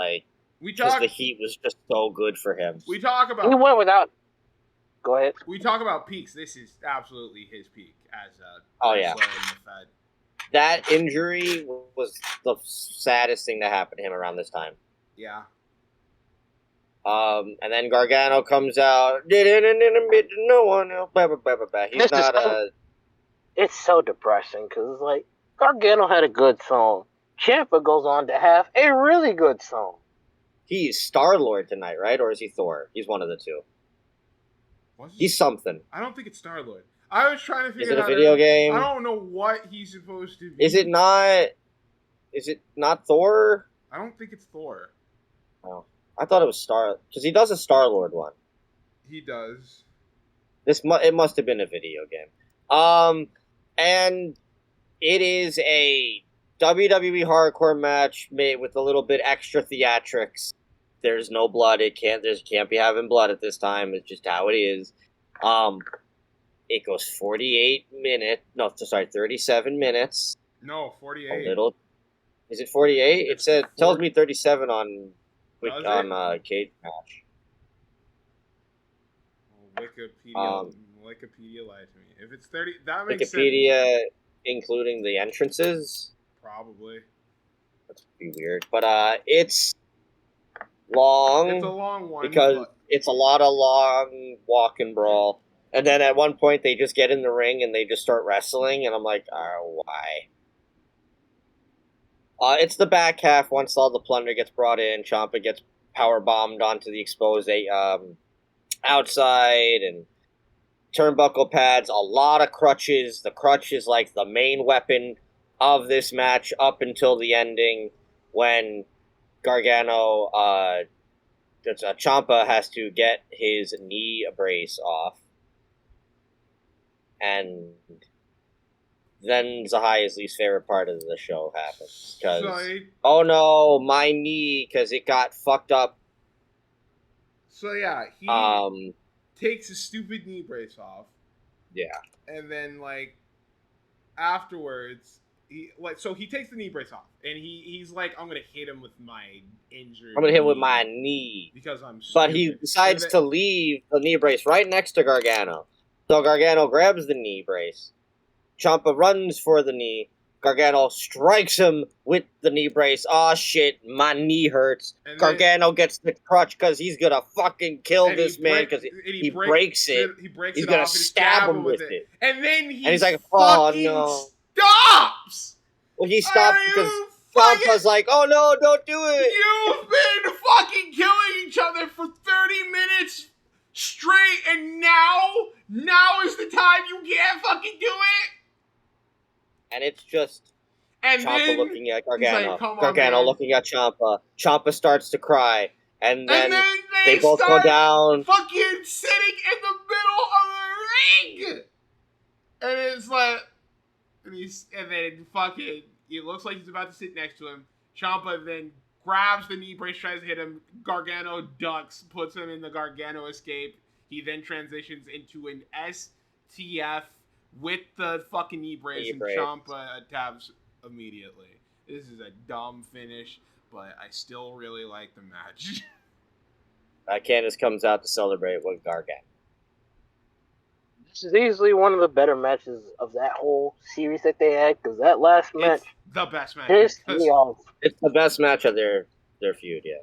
Because the heat was just so good for him. We talk about. He went without. Go ahead. We talk about peaks. This is absolutely his peak as a wrestler in the Fed. That injury was the saddest thing to happen to him around this time. Yeah. And then Gargano comes out. No one else. He's not It's so depressing because it's like Gargano had a good song. Ciampa goes on to have a really good song. He's Star-Lord tonight, right? Or is he Thor? He's one of the two. He's something. I don't think it's Star-Lord. I was trying to figure out. Is it a video game? I don't know what he's supposed to be. Is it not Thor? I don't think it's Thor. Oh. I thought it was Star... Because he does a Star-Lord one. He does. It must have been a video game. And it is a WWE hardcore match made with a little bit extra theatrics. There's no blood. Can't be having blood at this time. It's just how it is. It goes 37 minutes. No, 48. Is it 48? Tells me 37 on Cage Match. Wikipedia lied to me. If it's 30, that makes Wikipedia sense. Including the entrances? Probably. That's weird. But it's long. It's a long one. Because it's a lot of long walk and brawl. And then at one point they just get in the ring and they just start wrestling. And I'm like, why? It's the back half. Once all the plunder gets brought in, Ciampa gets power bombed onto the exposed outside and turnbuckle pads. A lot of crutches. The crutch is like the main weapon of this match up until the ending when Gargano, Ciampa has to get his knee brace off. And then Zahaya's least favorite part of the show happens. Oh no, my knee, because it got fucked up. So yeah, he takes his stupid knee brace off. Yeah. And then afterwards, he takes the knee brace off, and he's like, I'm gonna hit him with my injury. I'm gonna hit him with my knee. Because I'm stupid. But he decides to leave the knee brace right next to Gargano. So Gargano grabs the knee brace. Ciampa runs for the knee. Gargano strikes him with the knee brace. Oh shit, my knee hurts. And Gargano gets the crutch because he's gonna fucking kill this man because he breaks it. He's gonna stab him with it. And then he's like, oh no. Stops! Well, he stopped because Ciampa's like, oh no, don't do it. You've been fucking killing each other for 30 minutes straight, and now is the time you can't fucking do it? And it's just Ciampa looking at Gargano. Like, Gargano looking at Ciampa. Ciampa starts to cry. And then they both go down. Fucking sitting in the middle of the ring! And it's like... And then fucking... It looks like he's about to sit next to him. Ciampa then grabs the knee brace, tries to hit him. Gargano ducks, puts him in the Gargano escape. He then transitions into an STF with the fucking knee brace, and Ciampa taps immediately. This is a dumb finish, but I still really like the match. Candice comes out to celebrate with Gargano. This is easily one of the better matches of that whole series that they had, because that last match... It's the best match. It's the best match of their feud, yeah.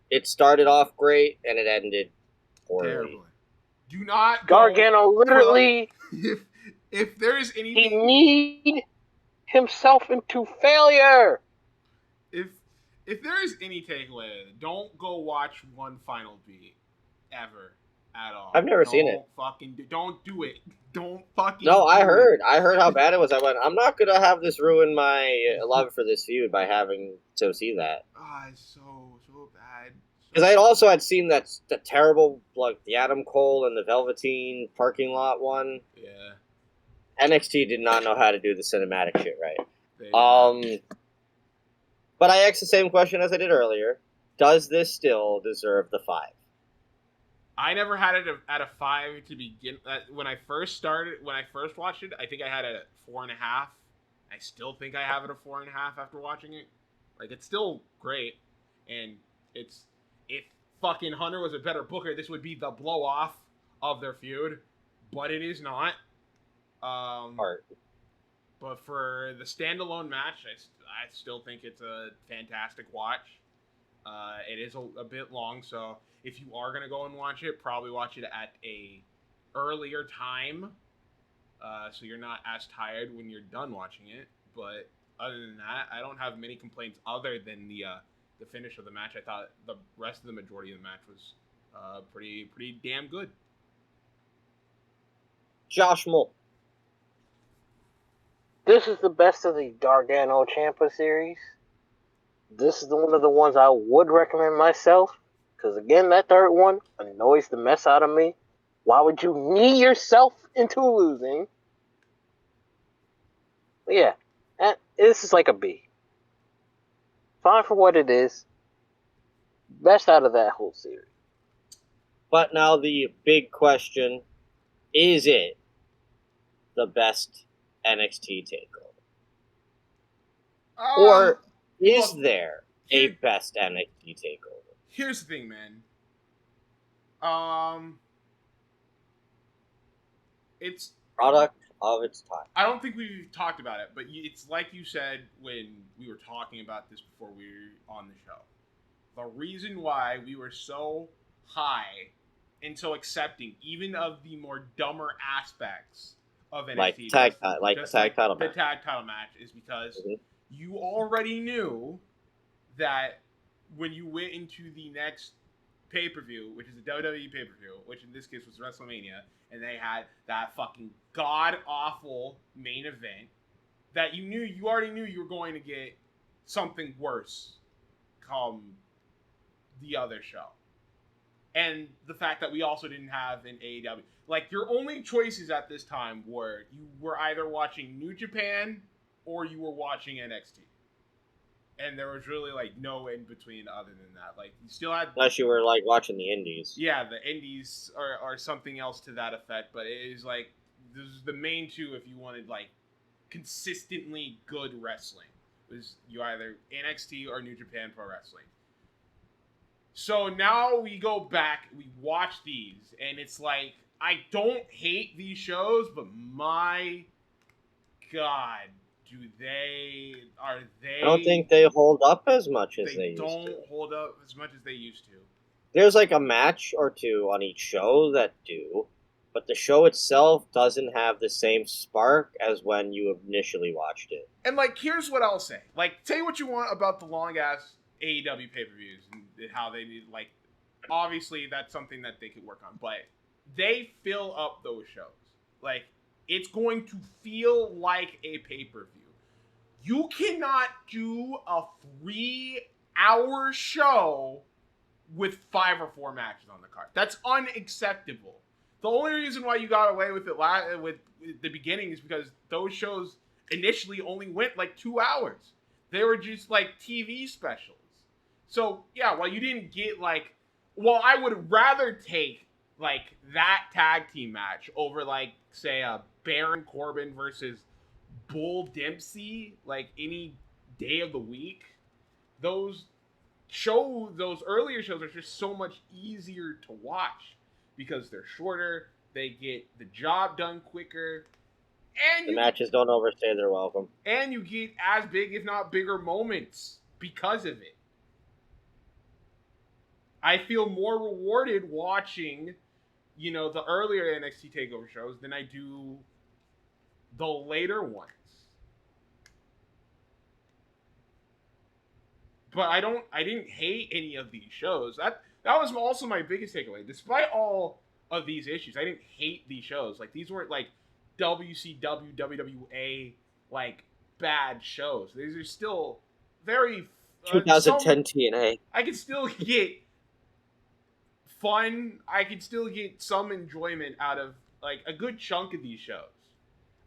It started off great, and it ended poorly. Terribly. Do not Gargano literally... If there is anything... He kneed himself into failure! If there is any takeaway, don't go watch One Final Beat. Ever. At all. I've never seen it. Don't do it. Don't fucking No, I heard how bad it was. I went, I'm not going to have this ruin my love for this feud by having to see that. It's so bad. Because I also had seen the terrible, the Adam Cole and the Velveteen parking lot one. Yeah. NXT did not know how to do the cinematic shit right. But I asked the same question as I did earlier. Does this still deserve the 5? I never had it at a 5 to begin. When I first watched it, I think I had it at 4.5. I still think I have it at 4.5 after watching it. Like, it's still great, and if fucking Hunter was a better booker, this would be the blow off of their feud, but it is not. But for the standalone match, I still think it's a fantastic watch. It is a bit long, so if you are gonna go and watch it, probably watch it at a earlier time, so you're not as tired when you're done watching it. But other than that, I don't have many complaints other than the finish of the match. I thought the rest of the majority of the match was pretty damn good. Josh Mole. This is the best of the Gargano Ciampa series. This is one of the ones I would recommend myself. Because again, that third one annoys the mess out of me. Why would you knee yourself into losing? But yeah, this is like a B. Fine for what it is. Best out of that whole series. But now the big question, is it the best NXT takeover? Or is there a best NXT takeover? Here's the thing, man. It's product of its time. I don't think we've talked about it, but it's like you said when we were talking about this before we were on the show. The reason why we were so high and so accepting, even of the more dumber aspects of NXT, like the tag title match, is because you already knew that when you went into the next pay-per-view, which is the WWE pay-per-view, which in this case was WrestleMania, and they had that fucking god-awful main event, that you already knew you were going to get something worse come the other show. And the fact that we also didn't have an AEW. Like, your only choices at this time were you were either watching New Japan or you were watching NXT. And there was really, like, no in between other than that. Like, you still had... Unless you were, like, watching the indies. Yeah, the indies are something else to that effect. But it is, like, this is the main two if you wanted, like, consistently good wrestling. It was you either NXT or New Japan Pro Wrestling. So now we go back, we watch these, and it's like, I don't hate these shows, but my God, I don't think they hold up as much as they used to. They don't hold up as much as they used to. There's like a match or two on each show that do, but the show itself doesn't have the same spark as when you initially watched it. And, like, here's what I'll say. Like, say what you want about the long-ass AEW pay-per-views and how they need, like, obviously that's something that they could work on, but they fill up those shows. Like, it's going to feel like a pay-per-view. You cannot do a 3-hour show with 5 or 4 matches on the card. That's unacceptable. The only reason why you got away with it with the beginning is because those shows initially only went like 2 hours. They were just like TV specials. So, yeah, while you didn't get like... Well, I would rather take like that tag team match over like, say, a Baron Corbin versus Bull Dempsey, like any day of the week. Those earlier shows are just so much easier to watch because they're shorter, they get the job done quicker, and the matches don't overstay their welcome. And you get as big, if not bigger, moments because of it. I feel more rewarded watching, the earlier NXT Takeover shows than I do the later ones. But I didn't hate any of these shows. That was also my biggest takeaway. Despite all of these issues, I didn't hate these shows. Like, these weren't like WCW, WWA, like, bad shows. These are still very 2010 TNA. I can still get fun. I can still get some enjoyment out of like a good chunk of these shows.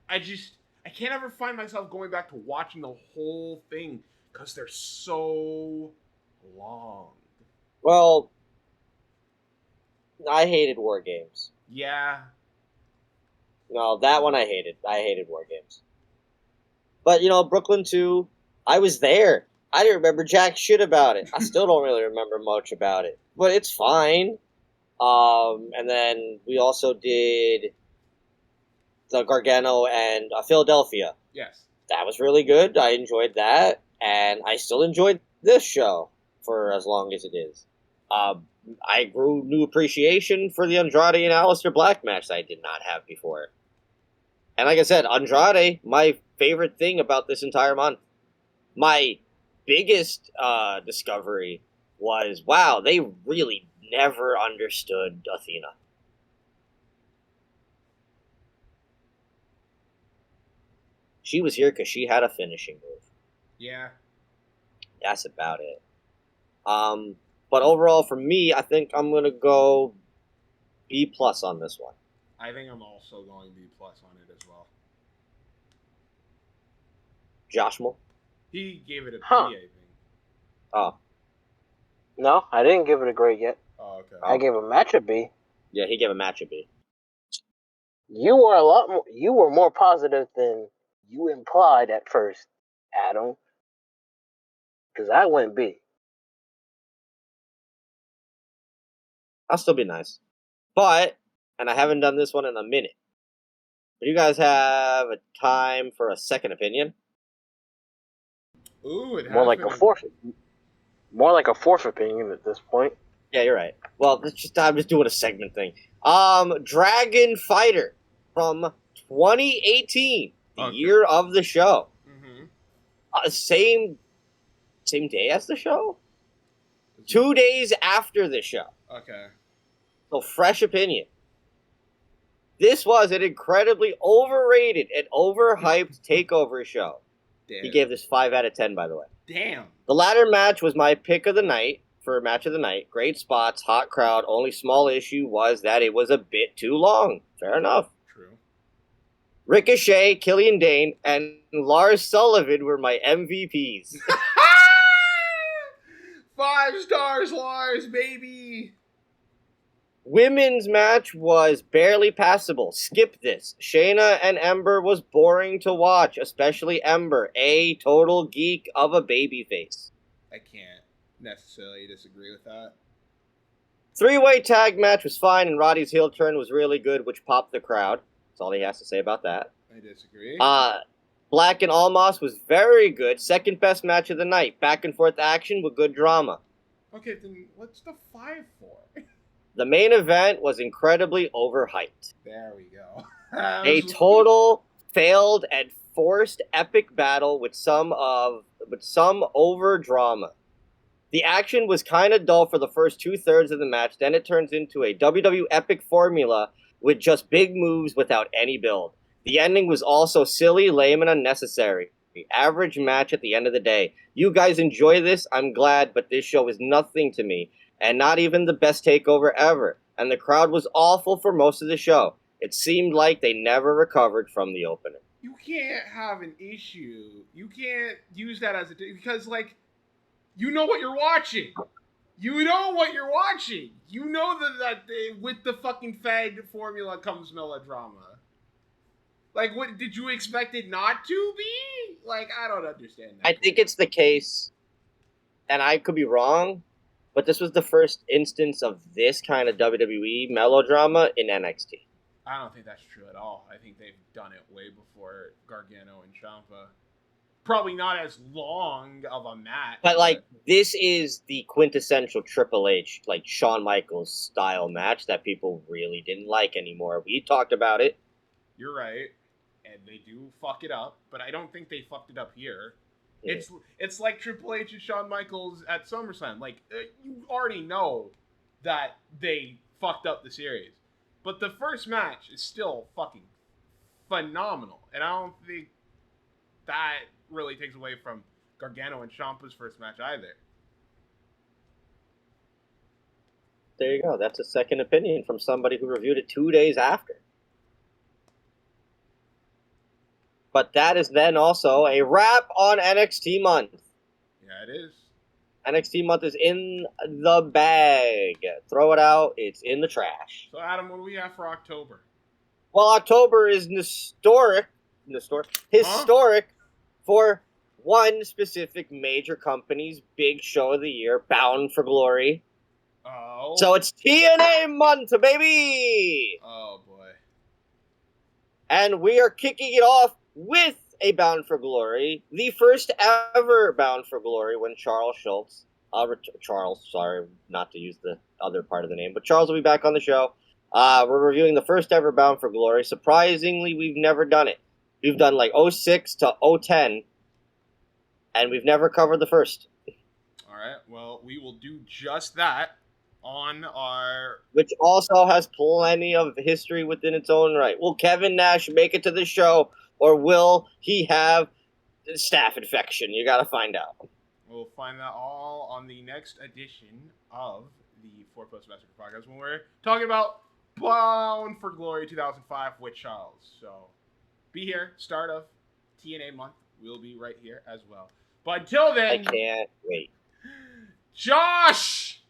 I can't ever find myself going back to watching the whole thing because they're so long. Well, I hated War Games. Yeah. No, that one I hated. I hated War Games. But, Brooklyn 2, I was there. I didn't remember jack shit about it. I still don't really remember much about it. But it's fine. And then we also did the Gargano and Philadelphia. Yes. That was really good. I enjoyed that. And I still enjoyed this show for as long as it is. I grew new appreciation for the Andrade and Aleister Black match that I did not have before. And like I said, Andrade, my favorite thing about this entire month. My biggest discovery was, wow, they really never understood Athena. She was here because she had a finishing move. Yeah. That's about it. But overall, for me, I think I'm going to go B+ on this one. I think I'm also going B+ on it as well. Josh Moore? He gave it a B, Huh. I think. Oh. No, I didn't give it a grade yet. Oh, okay. I gave a match a B. Yeah, he gave a match a B. You were more positive than you implied at first, Adam. Because I went B. I'll still be nice. But, and I haven't done this one in a minute, but you guys have a time for a second opinion? Ooh, it has More like a fourth opinion at this point. Yeah, you're right. Well, I'm just doing a segment thing. Dragon Fighter from 2018, the year of the show. Mm-hmm. Same day as the show? 2 days after the show. Okay. So, fresh opinion. This was an incredibly overrated and overhyped takeover show. Damn. He gave this 5 out of 10, by the way. Damn. The latter match was my pick of the night for match of the night. Great spots, hot crowd. Only small issue was that it was a bit too long. Fair enough. True. Ricochet, Killian Dane, and Lars Sullivan were my MVPs. 5 stars, Lars, baby. Women's match was barely passable. Skip this. Shayna and Ember was boring to watch, especially Ember, a total geek of a babyface. I can't necessarily disagree with that. 3-way tag match was fine, and Roddy's heel turn was really good, which popped the crowd. That's all he has to say about that. I disagree. Black and Almas was very good. Second best match of the night. Back and forth action with good drama. Okay, then what's the 5 for? The main event was incredibly overhyped. There we go. A total failed and forced epic battle with some over drama. The action was kind of dull for the first 2/3 of the match, then it turns into a WWE epic formula with just big moves without any build. The ending was also silly, lame, and unnecessary. The average match at the end of the day. You guys enjoy this, I'm glad, but this show is nothing to me, and not even the best takeover ever. And the crowd was awful for most of the show. It seemed like they never recovered from the opening. You can't have an issue. You can't use that as because, like, you know what you're watching. You know what you're watching. You know that with the fucking fed formula comes melodrama. Like, what did you expect it not to be? Like, I don't understand that. I think it's the case, and I could be wrong, but this was the first instance of this kind of WWE melodrama in NXT. I don't think that's true at all. I think they've done it way before Gargano and Ciampa. Probably not as long of a match. But, like, this is the quintessential Triple H, like, Shawn Michaels style match that people really didn't like anymore. We talked about it. You're right. And they do fuck it up, but I don't think they fucked it up here. Yeah. It's like Triple H and Shawn Michaels at SummerSlam. Like, you already know that they fucked up the series. But the first match is still fucking phenomenal. And I don't think that really takes away from Gargano and Ciampa's first match either. There you go. That's a second opinion from somebody who reviewed it 2 days after. But that is then also a wrap on NXT month. Yeah, it is. NXT month is in the bag. Throw it out. It's in the trash. So, Adam, what do we have for October? Well, October is historic for one specific major company's big show of the year, Bound for Glory. Oh. So it's TNA month, baby! Oh, boy. And we are kicking it off with a Bound for Glory, the first ever Bound for Glory when Charles Schultz, sorry, not to use the other part of the name, but Charles will be back on the show. We're reviewing the first ever Bound for Glory. Surprisingly, we've never done it. We've done like 06 to 010, and we've never covered the first. All right, well, we will do just that on our... Which also has plenty of history within its own right. Will Kevin Nash make it to the show, or will he have staph infection? You gotta find out. We'll find that all on the next edition of the Four Post Massacre Podcast when we're talking about Bound for Glory 2005 with Charles. So be here, start of TNA month. We'll be right here as well. But until then, I can't wait. Josh!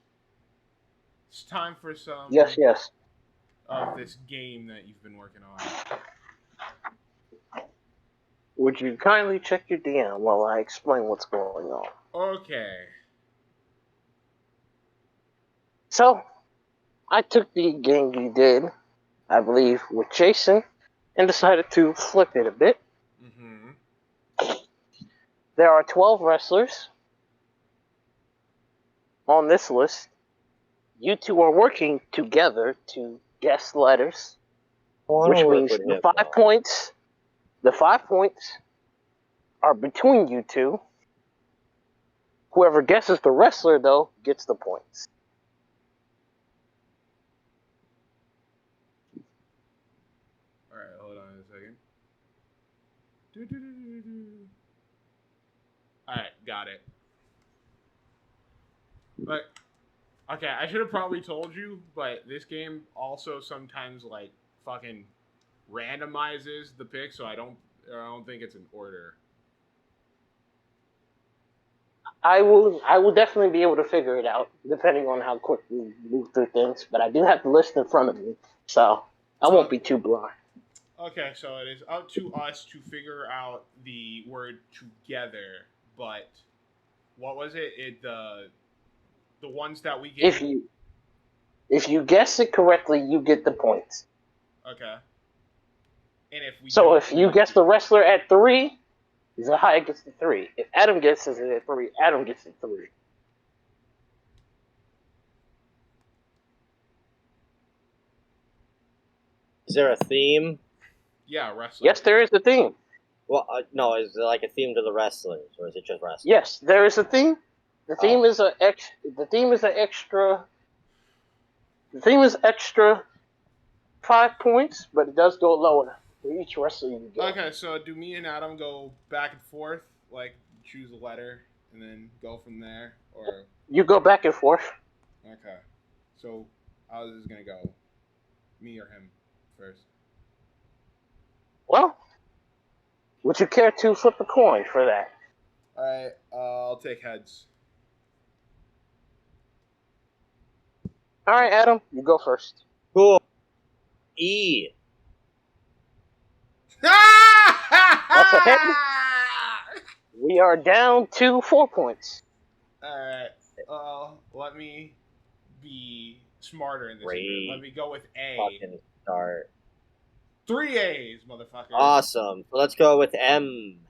It's time for some Yes. of this game that you've been working on. Would you kindly check your DM while I explain what's going on? Okay. So, I took the game you did, I believe, with Jason, and decided to flip it a bit. Mm-hmm. There are 12 wrestlers on this list. You two are working together to guess letters, which means the 5 points. The 5 points are between you two. Whoever guesses the wrestler, though, gets the points. All right, hold on a second. All right, got it. But okay, I should have probably told you, but this game also sometimes like fucking randomizes the pick, so I don't think it's in order. I will definitely be able to figure it out, depending on how quick we move through things. But I do have the list in front of me, so I won't be too blind. Okay, so it is up to us to figure out the word together. But what was it? The ones that we get. If you guess it correctly, you get the points. Okay. And if you guess the wrestler at 3, Zahia gets the 3. If Adam guesses it at 3, Adam gets the 3. Is there a theme? Yeah, wrestling. Yes, there is a theme. Well, no, is there like a theme to the wrestlers, or is it just wrestling? Yes, there is a theme. The theme is extra 5 points, but it does go lower for each wrestler you get. Okay, so do me and Adam go back and forth, like choose a letter and then go from there, or you go back and forth? Okay, so how is this gonna go? Me or him first? Well, would you care to flip a coin for that? All right, I'll take heads. All right, Adam, you go first. Cool. E. That's a hit. We are down to 4 points. All right. Let me be smarter in this. Let me go with A. Fucking start. 3 A's, motherfucker. Awesome. So let's go with M.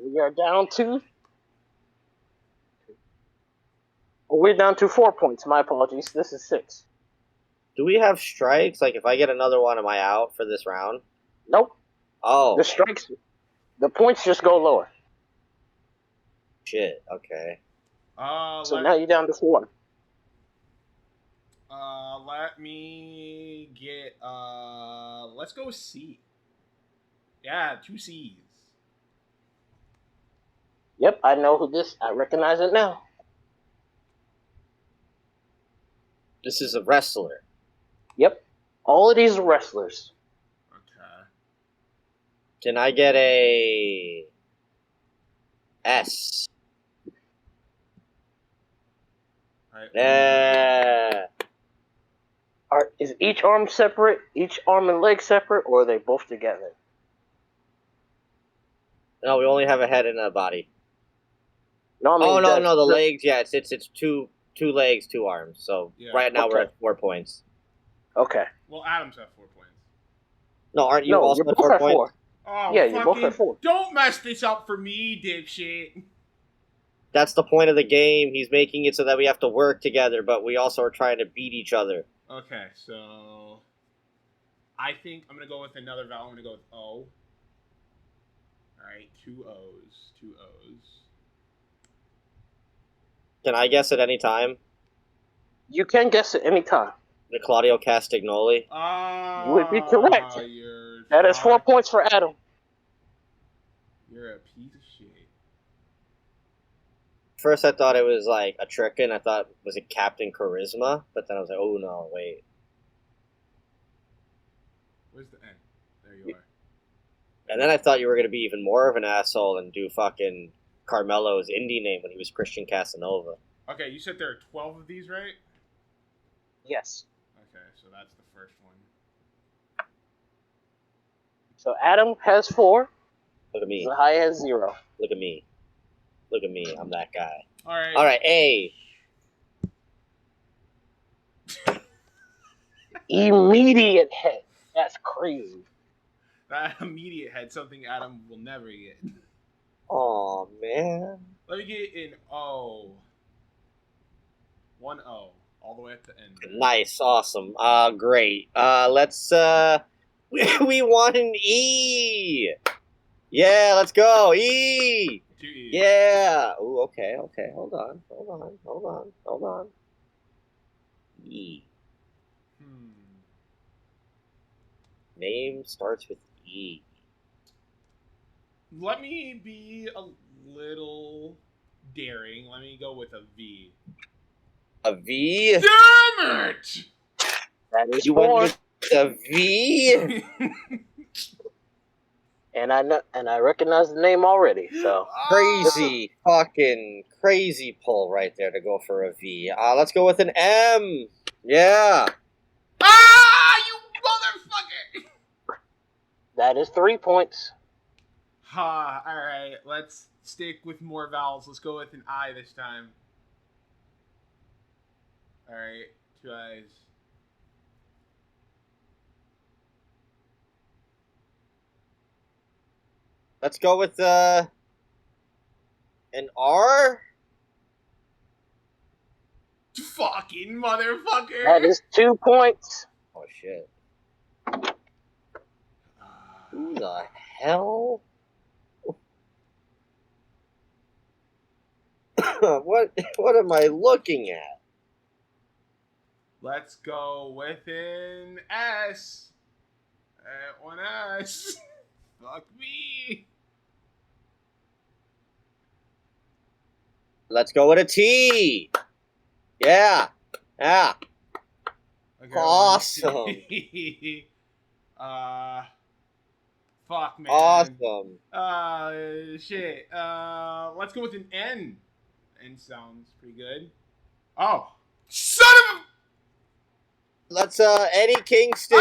We are down to... We're down to 4 points. My apologies. This is 6. Do we have strikes? Like, if I get another one, am I out for this round? Nope. Oh. The strikes... The points just go lower. Shit. Okay. So now you're down to 4. Let me get, let's go with C. Yeah, 2 C's. Yep, I know who this, I recognize it now. This is a wrestler. Yep. All of these are wrestlers. Okay. Can I get a S? All right. Yeah. Is each arm separate, each arm and leg separate, or are they both together? No, we only have a head and a body. No, I mean no, the legs. Yeah, it's two legs, 2 arms. So right now we're at 4 points. Okay. Well, Adam's at 4 points. No, aren't you also you're at both 4 at points? 4. Oh, yeah, you're both at 4. Don't mess this up for me, dipshit. That's the point of the game. He's making it so that we have to work together, but we also are trying to beat each other. Okay, so I think I'm gonna go with another vowel. I'm gonna go with O. All right, 2 O's. 2 O's. Can I guess at any time? You can guess at any time. The Claudio Castagnoli. You would be correct. That is 4 points for Adam. You're a piece of shit. First, I thought it was like a trick, and I thought, was it Captain Charisma? But then I was like, oh no, wait. Where's the N? There you are. And then I thought you were going to be even more of an asshole and do fucking Carmelo's indie name when he was Christian Casanova. Okay, you said there are 12 of these, right? Yes. Okay, so that's the first one. So Adam has 4. Look at me. Zahai has 0. Look at me. Look at me. I'm that guy. All right. All right, A. Immediate head. That's crazy. That immediate head, something Adam will never get. Oh man. Let me get an O. 1 O. All the way at the end. Nice, awesome. Great. Let's we want an E. Yeah, let's go. E. 2 E's. Yeah. Ooh, okay. Hold on. E. Name starts with E. Let me be a little daring. Let me go with a V. A V? Damn it! That is You 4. went with a V? And I recognize the name already. So Crazy, fucking crazy pull right there to go for a V. Let's go with an M. Yeah. Ah, you motherfucker! that is 3 points. Ha, alright, let's stick with more vowels. Let's go with an I this time. Alright, 2 I's. Let's go with an R. Fucking motherfucker! That is 2 points. Oh shit. Who the hell? What am I looking at? Let's go with an S. One S. Fuck me. Let's go with a T. Yeah. Yeah. Okay, Awesome. Fuck, man. Awesome. Shit. Let's go with an N. N sounds pretty good. Oh, son of a... Let's Eddie Kingston.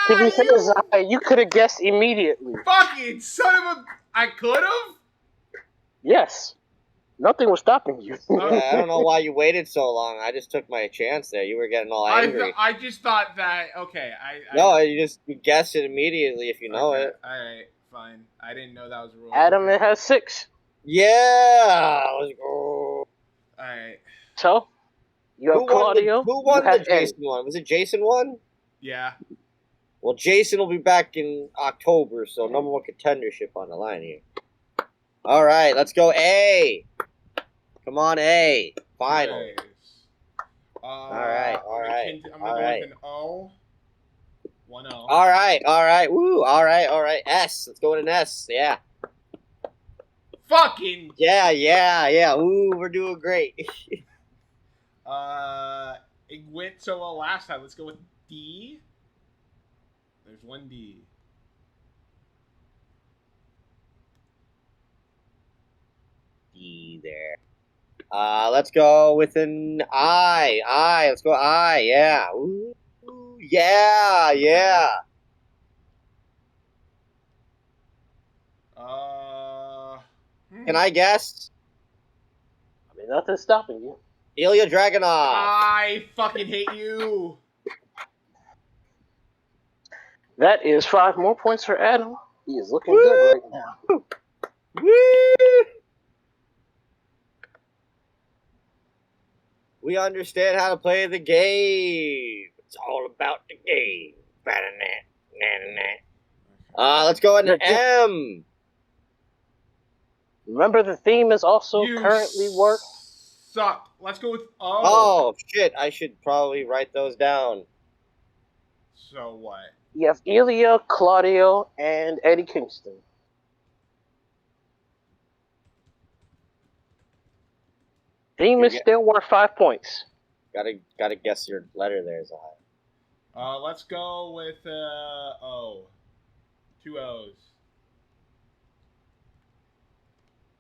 To be fair, Zai, you could have guessed immediately. Fucking son of a... I could have? Yes. Nothing was stopping you. Yeah, I don't know why you waited so long. I just took my chance there. You were getting all angry. I just thought that... Okay, No, you guess it immediately if you know it. Alright, fine. I didn't know that was a rule. Adam, it has 6. Yeah. Let's go. Alright. So, you have Claudio. Who won the Jason one? Was it Jason won? Yeah. Well, Jason will be back in October, so number 1 contendership on the line here. All right, let's go A. Come on, A. Finally. All right. I'm gonna go with an O. 1 O. All right. Woo. All right. S. Let's go with an S. Yeah. Fucking. Yeah. Ooh, we're doing great. It went so well last time. Let's go with D. There's one D. D there. Let's go with an I. Let's go I. Yeah. Ooh, yeah. Can I guess? I mean, nothing's stopping you. Ilya Dragunov. I fucking hate you. That is 5 more points for Adam. He is looking good right now. Woo! We understand how to play the game. It's all about the game. Let's go into M. Remember, the theme is also currently work. Suck. Let's go with O. Oh, shit. I should probably write those down. So what? You have Ilya, Claudio, and Eddie Kingston. Theme is still worth 5 points. Gotta guess your letter there, Zahai. Let's go with O. 2 O's.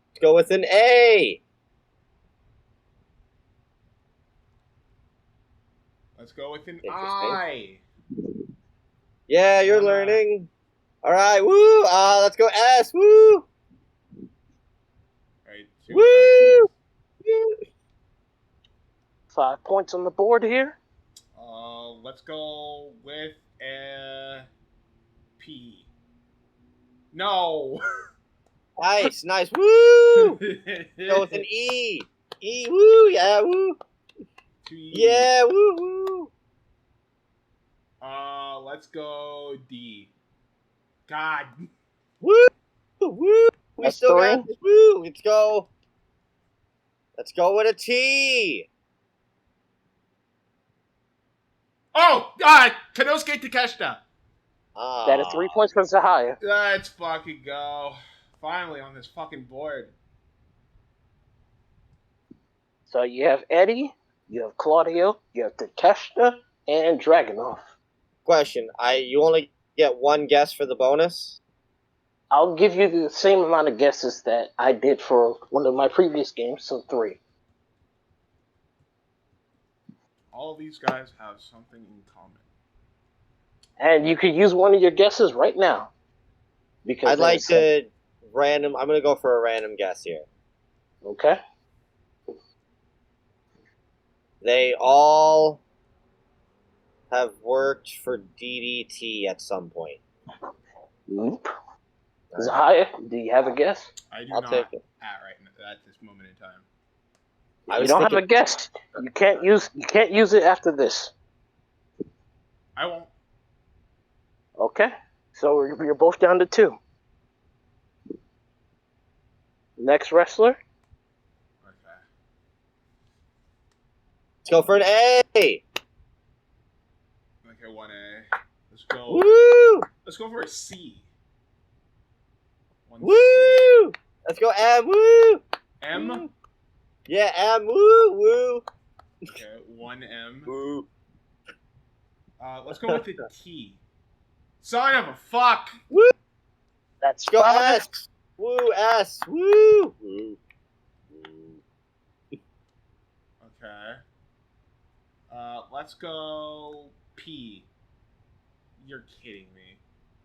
Let's go with an A. Let's go with an I. Yeah, you're learning. All right, woo! Let's go S. Woo! All right, 2 woo! 5 points on the board here. Let's go with P. No. Nice. Woo! Go with an E. E. Woo! Yeah, woo! Yeah, woo! Let's go D. God. Woo! We That's still 3. got this. Woo! Let's go with a T. Oh, God! Konosuke Takeshita. That is 3 points for Zahaya. Let's fucking go. Finally on this fucking board. So you have Eddie, you have Claudio, you have Takeshita, and Dragunov. Question: you only get one guess for the bonus? I'll give you the same amount of guesses that I did for one of my previous games, so 3. All these guys have something in common. And you could use one of your guesses right now. Because I'd like to I'm going to go for a random guess here. Okay. They all have worked for DDT at some point. Nope. Zahaya, do you have a guess? I do I'll not take it. at this moment in time. If you don't have a guess, you can't use it after this. I won't. Okay. So you're both down to 2. Next wrestler. Okay. Let's go for an A. Okay, 1A. Let's go. Woo! Let's go for a C. Woo! Let's go M. Woo! M? Yeah, M. Woo! Okay, 1M. Woo! Let's go with the T. Son of a fuck! Woo! That's Let's go 5. S. Woo! S. Woo! Woo! Okay. Let's go P. You're kidding me.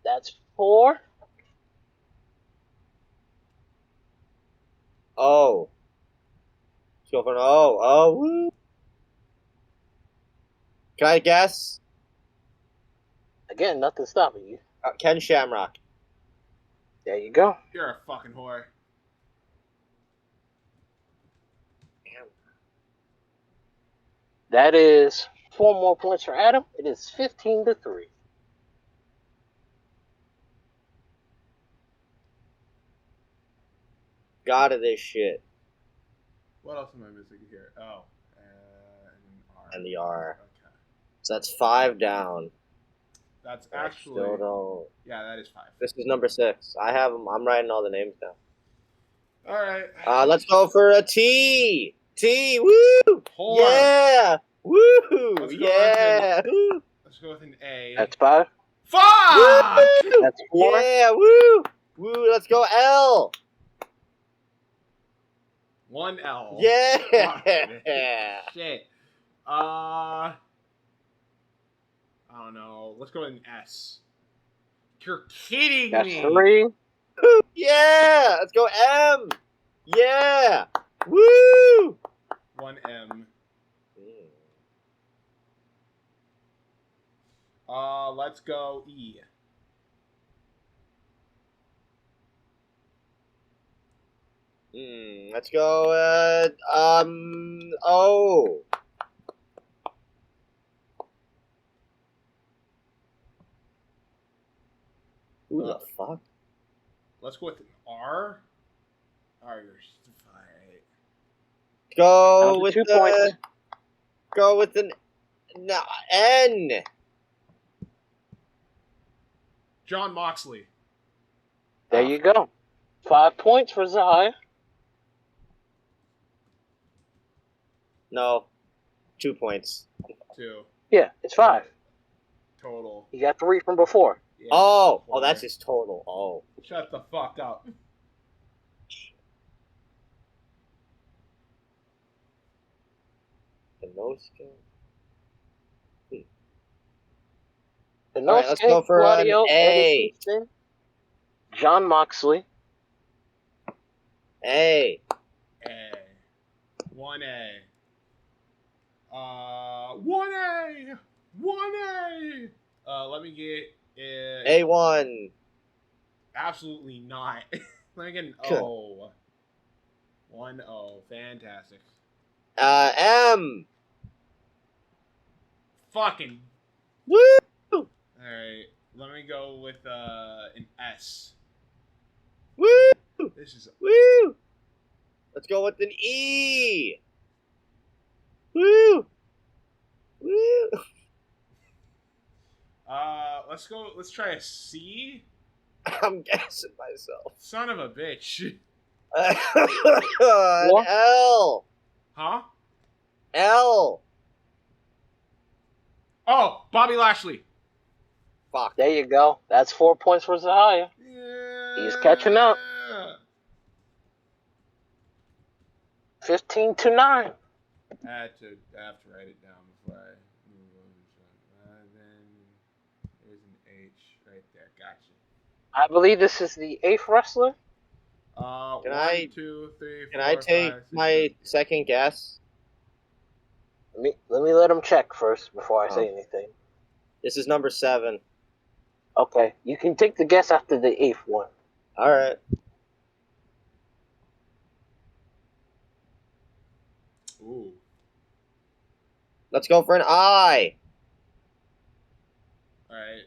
That's 4. O. Let's go for an O. Oh, woo! Can I guess? Again, nothing's stopping you. Ken Shamrock. There you go. You're a fucking whore. That is 4 more points for Adam. It is 15-3. God of this shit. What else am I missing here? Oh. And the R. Okay. So that's 5 down. That's actually... Still don't. Yeah, that is 5. This is number 6. I have them. I'm writing all the names down. Alright. Let's go for a T. T. Woo! Whore. Yeah. Woo! Let's go Yeah! Woo! Let's go with an A. That's 5. Fuck! Woo! That's 4. Yeah! Woo! Woo! Let's go L! 1L. Yeah! Shit. I don't know. Let's go with an S. You're kidding That's me. 3. Yeah! Let's go M! Yeah! Woo! 1M. Let's go E. Let's go, O. Who the fuck? Let's go with an R. R, you're alright. Go Down with to 2 the. points. Go with an. No, N. John Moxley. There you go. 5 points for Zai. No. 2 points. 2. Yeah, it's 5. Total. You got 3 from before. Yeah, Oh, boy. that's his total. Oh. Shut the fuck up. The Nosuke. The All right, let's go for an Claudio, A. Eddie Kingston, John Moxley. A. A. 1A. 1A. 1A. Let me get A1. Absolutely not. Let me get an O. 1O. Fantastic. M. Fucking. Woo! Alright. Let me go with an S. Woo! This is. Woo! Let's go with an E. Woo! Woo! Let's go. Let's try a C. I'm guessing myself. Son of a bitch. An What? L. Huh? L. Oh, Bobby Lashley. Fuck. There you go. That's 4 points for Zahia. Yeah. He's catching up. 15-9. I have to write it down before I move on. Then there's an H right there. Gotcha. I believe this is the 8th wrestler. Can 1, 2, 3, 4, Can I take 5, 6, my 7. second guess? Let me let him check first before I say anything. This is number 7. Okay, you can take the guess after the 8th one. All right. Ooh. Let's go for an I. All right.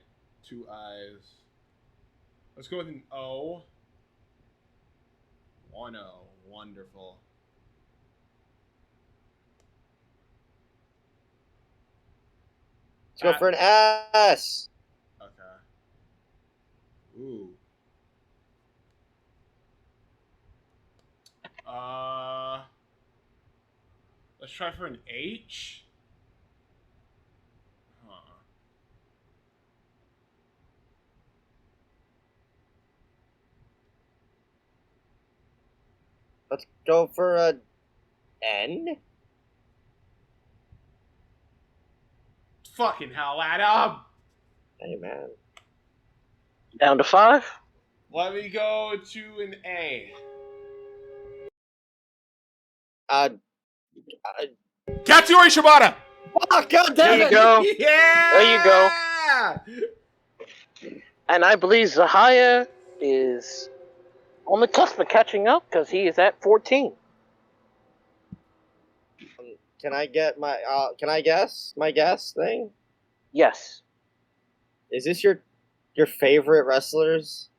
2 I's. Let's go with an O. 1 O. Wonderful. Let's go for an S. Okay. Ooh. Let's try for an H. Huh. Let's go for a N. Fucking hell, Adam. Hey, man. Down to 5. Let me go to an A. Katsuyori Shibata. Oh, God damn There you it! go. Yeah. There you go. And I believe Zahia is on the cusp of catching up because he is at 14. Can I get my? Can I guess my guess thing? Yes. Is this your favorite wrestlers?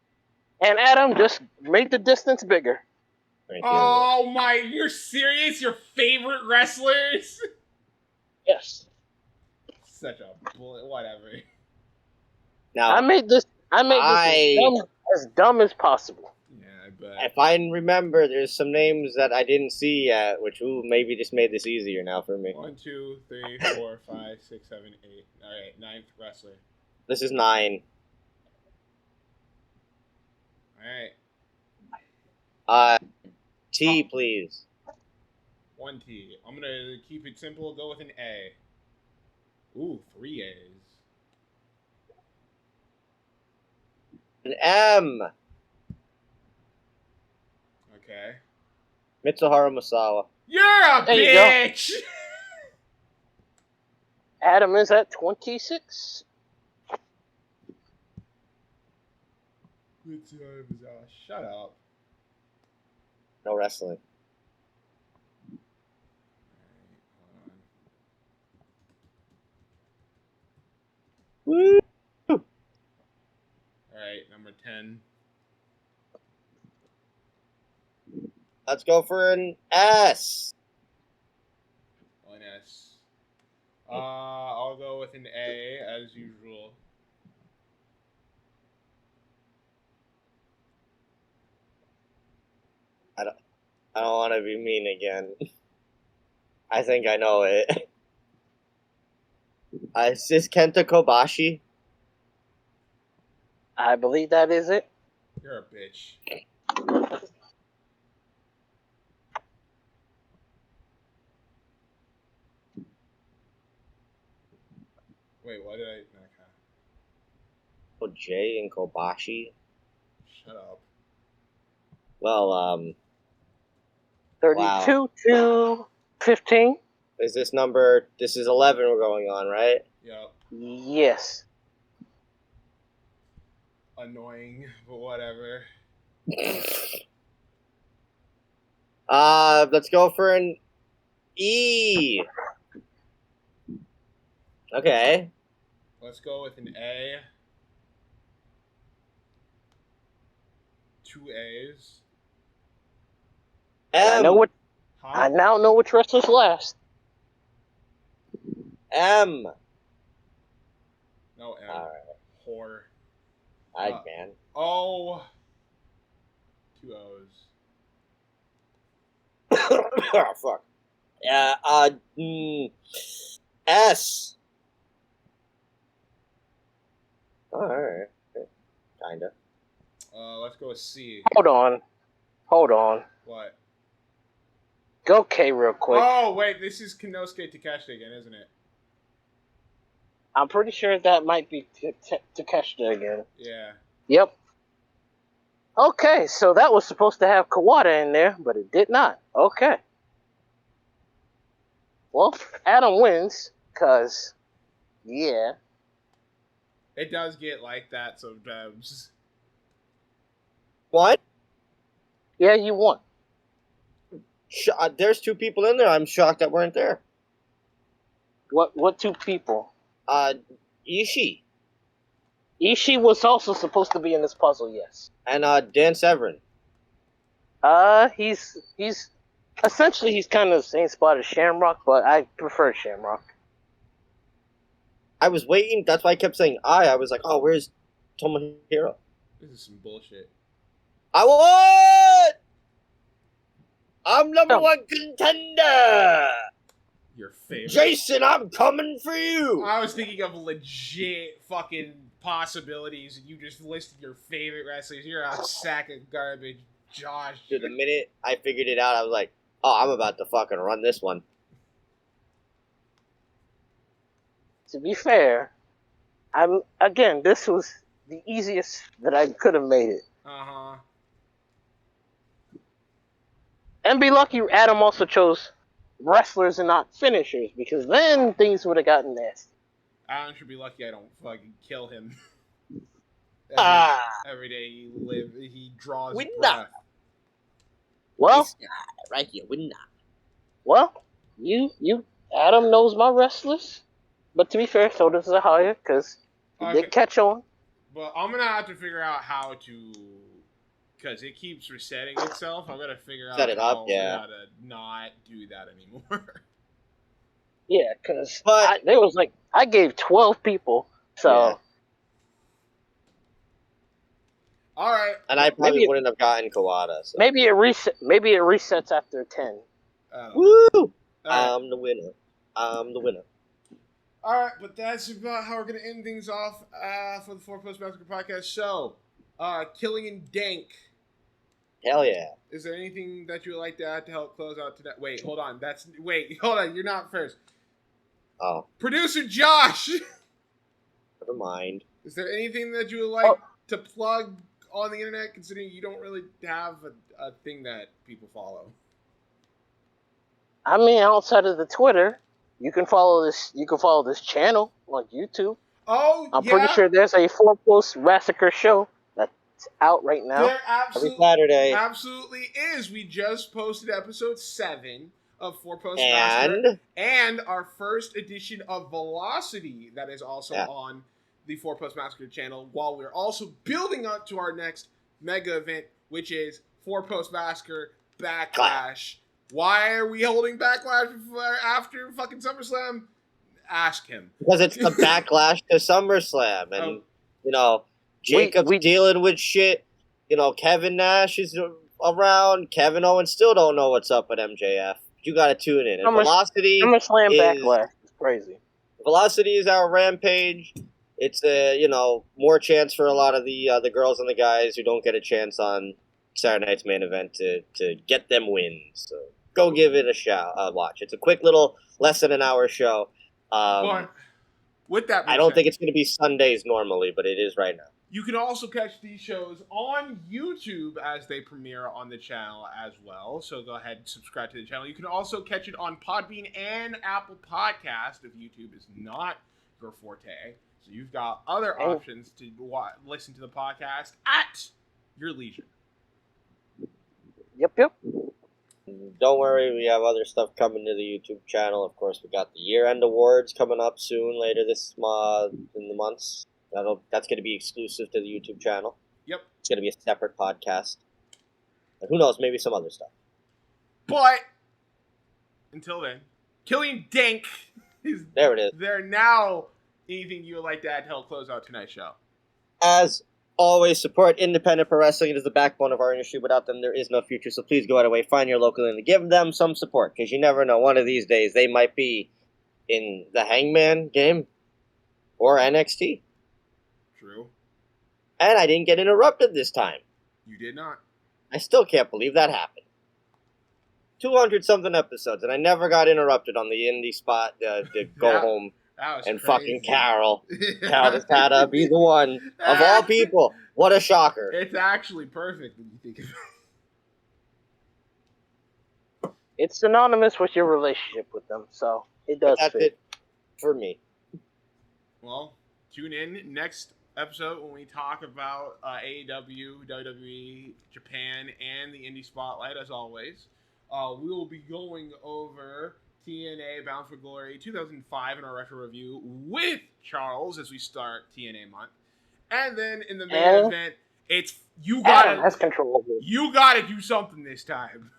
And Adam just made the distance bigger. Thank you. Oh my! You're serious? Your favorite wrestlers? Yes. Such a bullet. Whatever. Now I made this as dumb as possible. Yeah, I if I remember, there's some names that I didn't see yet, which maybe just made this easier now for me. 1, 2, 3, 4, 5, 6, 7, 8. All right, 9th wrestler. This is 9. All right. T, please. 1 T. I'm gonna keep it simple. Go with an A. Ooh, 3 A's. An M. Okay. Mitsuharu Misawa. You're a There bitch! Adam is at 26. Shut up. No wrestling. Woo! Alright, number 10. Let's go for an S. An S. I'll go with an A as usual. I don't want to be mean again. I think I know it. Is this Kenta Kobashi? I believe that is it. You're a bitch. Wait, what did I... Okay. Oh, J and Kobashi? Shut up. Well, 32 to 15. is this number... This is 11 we're going on, right? Yep. Yes. Annoying, but whatever. Let's go for an E. Okay. Let's go with an A. 2 A's. I M. know what. Huh? I now know which wrestlers last. M. No M. Alright. Whore. Man. O. 2 O's. Oh, fuck. Yeah, S. Alright. Kinda. Let's go with C. Hold on. What? Go K real quick. Oh, wait, this is Konosuke Takeshita again, isn't it? I'm pretty sure that might be Takeshita again. Yeah. Yep. Okay, so that was supposed to have Kawada in there, but it did not. Okay. Well, Adam wins, because, yeah. It does get like that sometimes. What? Yeah, you won. There's 2 people in there. I'm shocked that weren't there. What 2 people? Ishii. Ishii was also supposed to be in this puzzle, yes. And, Dan Severn. He's essentially he's kind of the same spot as Shamrock, but I prefer Shamrock. I was waiting. That's why I kept saying I was like, oh, where's Tomohiro? This is some bullshit. I won! I'm number 1 contender! Your favorite. Jason, I'm coming for you! I was thinking of legit fucking possibilities, and you just listed your favorite wrestlers. You're a sack of garbage, Josh. Dude, the minute I figured it out, I was like, oh, I'm about to fucking run this one. To be fair, this was the easiest that I could have made it. Uh-huh. And be lucky Adam also chose wrestlers and not finishers, because then things would have gotten nasty. Alan should be lucky I don't fucking kill him. Every day he draws breath. Well, right here, winner. Well, Adam knows my wrestlers, but to be fair, so does Zahaya, because he did catch on. But I'm gonna have to figure out how to, because it keeps resetting itself. I'm gonna figure out how to not do that anymore. Yeah, because there was I gave 12 people, so. All right. And I probably wouldn't have gotten Kawada. So. Maybe it resets after 10. Woo! Right. I'm the winner. All right, but that's about how we're going to end things off for the Four Post Massacre Podcast. So, Killing and Dank. Hell yeah. Is there anything that you would like to add to help close out today? Wait, hold on. Hold on. You're not first. Oh. Producer Josh. Never mind. Is there anything that you would like to plug on the internet, considering you don't really have a thing that people follow? I mean, outside of the Twitter, you can follow this channel on YouTube. Oh, I'm pretty sure there's a Four Post Massacre show that's out right now. There every Saturday. Absolutely is. We just posted episode 7 of Four Post Massacre and our first edition of Velocity that is also on the Four Post Massacre channel, while we're also building up to our next mega event, which is Four Post Massacre Backlash. Why are we holding Backlash after fucking SummerSlam? Ask him. Because it's the backlash to SummerSlam. And, Jacob's dealing with shit. Kevin Nash is around. Kevin Owens still don't know what's up with MJF. You got to tune in. And Velocity SummerSlam Backlash is crazy. Velocity is our rampage. It's more chance for a lot of the girls and the guys who don't get a chance on Saturday night's main event to get them wins. So go give it a watch. It's a quick little less than an hour show. But with that, I don't think it's going to be Sundays normally, but it is right now. You can also catch these shows on YouTube as they premiere on the channel as well. So go ahead and subscribe to the channel. You can also catch it on Podbean and Apple Podcast if YouTube is not your forte. So you've got other options to listen to the podcast at your leisure. Yep. Don't worry, we have other stuff coming to the YouTube channel. Of course, we got the year-end awards coming up soon, later this in the months. That's going to be exclusive to the YouTube channel. Yep. It's going to be a separate podcast. And who knows, maybe some other stuff. But until then, Killing Dank is there now. Anything you would like to add to help close out tonight's show? As always, support independent pro wrestling. It is the backbone of our industry. Without them, there is no future. So please go out of the way, find your local and give them some support, because you never know. One of these days, they might be in the Hangman game or NXT. True. And I didn't get interrupted this time. You did not. I still can't believe that happened. 200-something episodes, and I never got interrupted on the indie spot to go home. And crazy. Fucking Carol. Carol just had to be the one of all people. What a shocker. It's actually perfect when you think of it. It's synonymous with your relationship with them, so it does That's fit. it for me. Well, tune in next episode when we talk about AEW, WWE, Japan, and the Indie Spotlight, as always. We will be going over TNA Bound for Glory 2005 in our retro review with Charles as we start TNA month. And then in the main event, it's you gotta do something this time.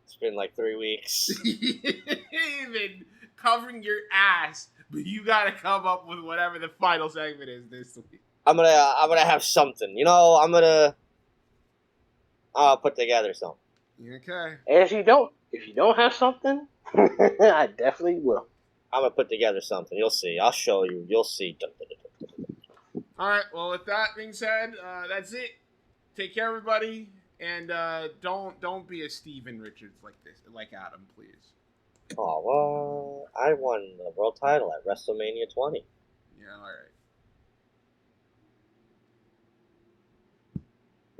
It's been like 3 weeks. You've been covering your ass, but you gotta come up with whatever the final segment is this week. I'm gonna have something. I'll put together something. Okay. And if you don't have something, I definitely will. I'm gonna put together something. You'll see. I'll show you. You'll see. All right. Well, with that being said, that's it. Take care, everybody, and don't be a Steven Richards like Adam, please. Oh well, I won the world title at WrestleMania 20. Yeah. All right.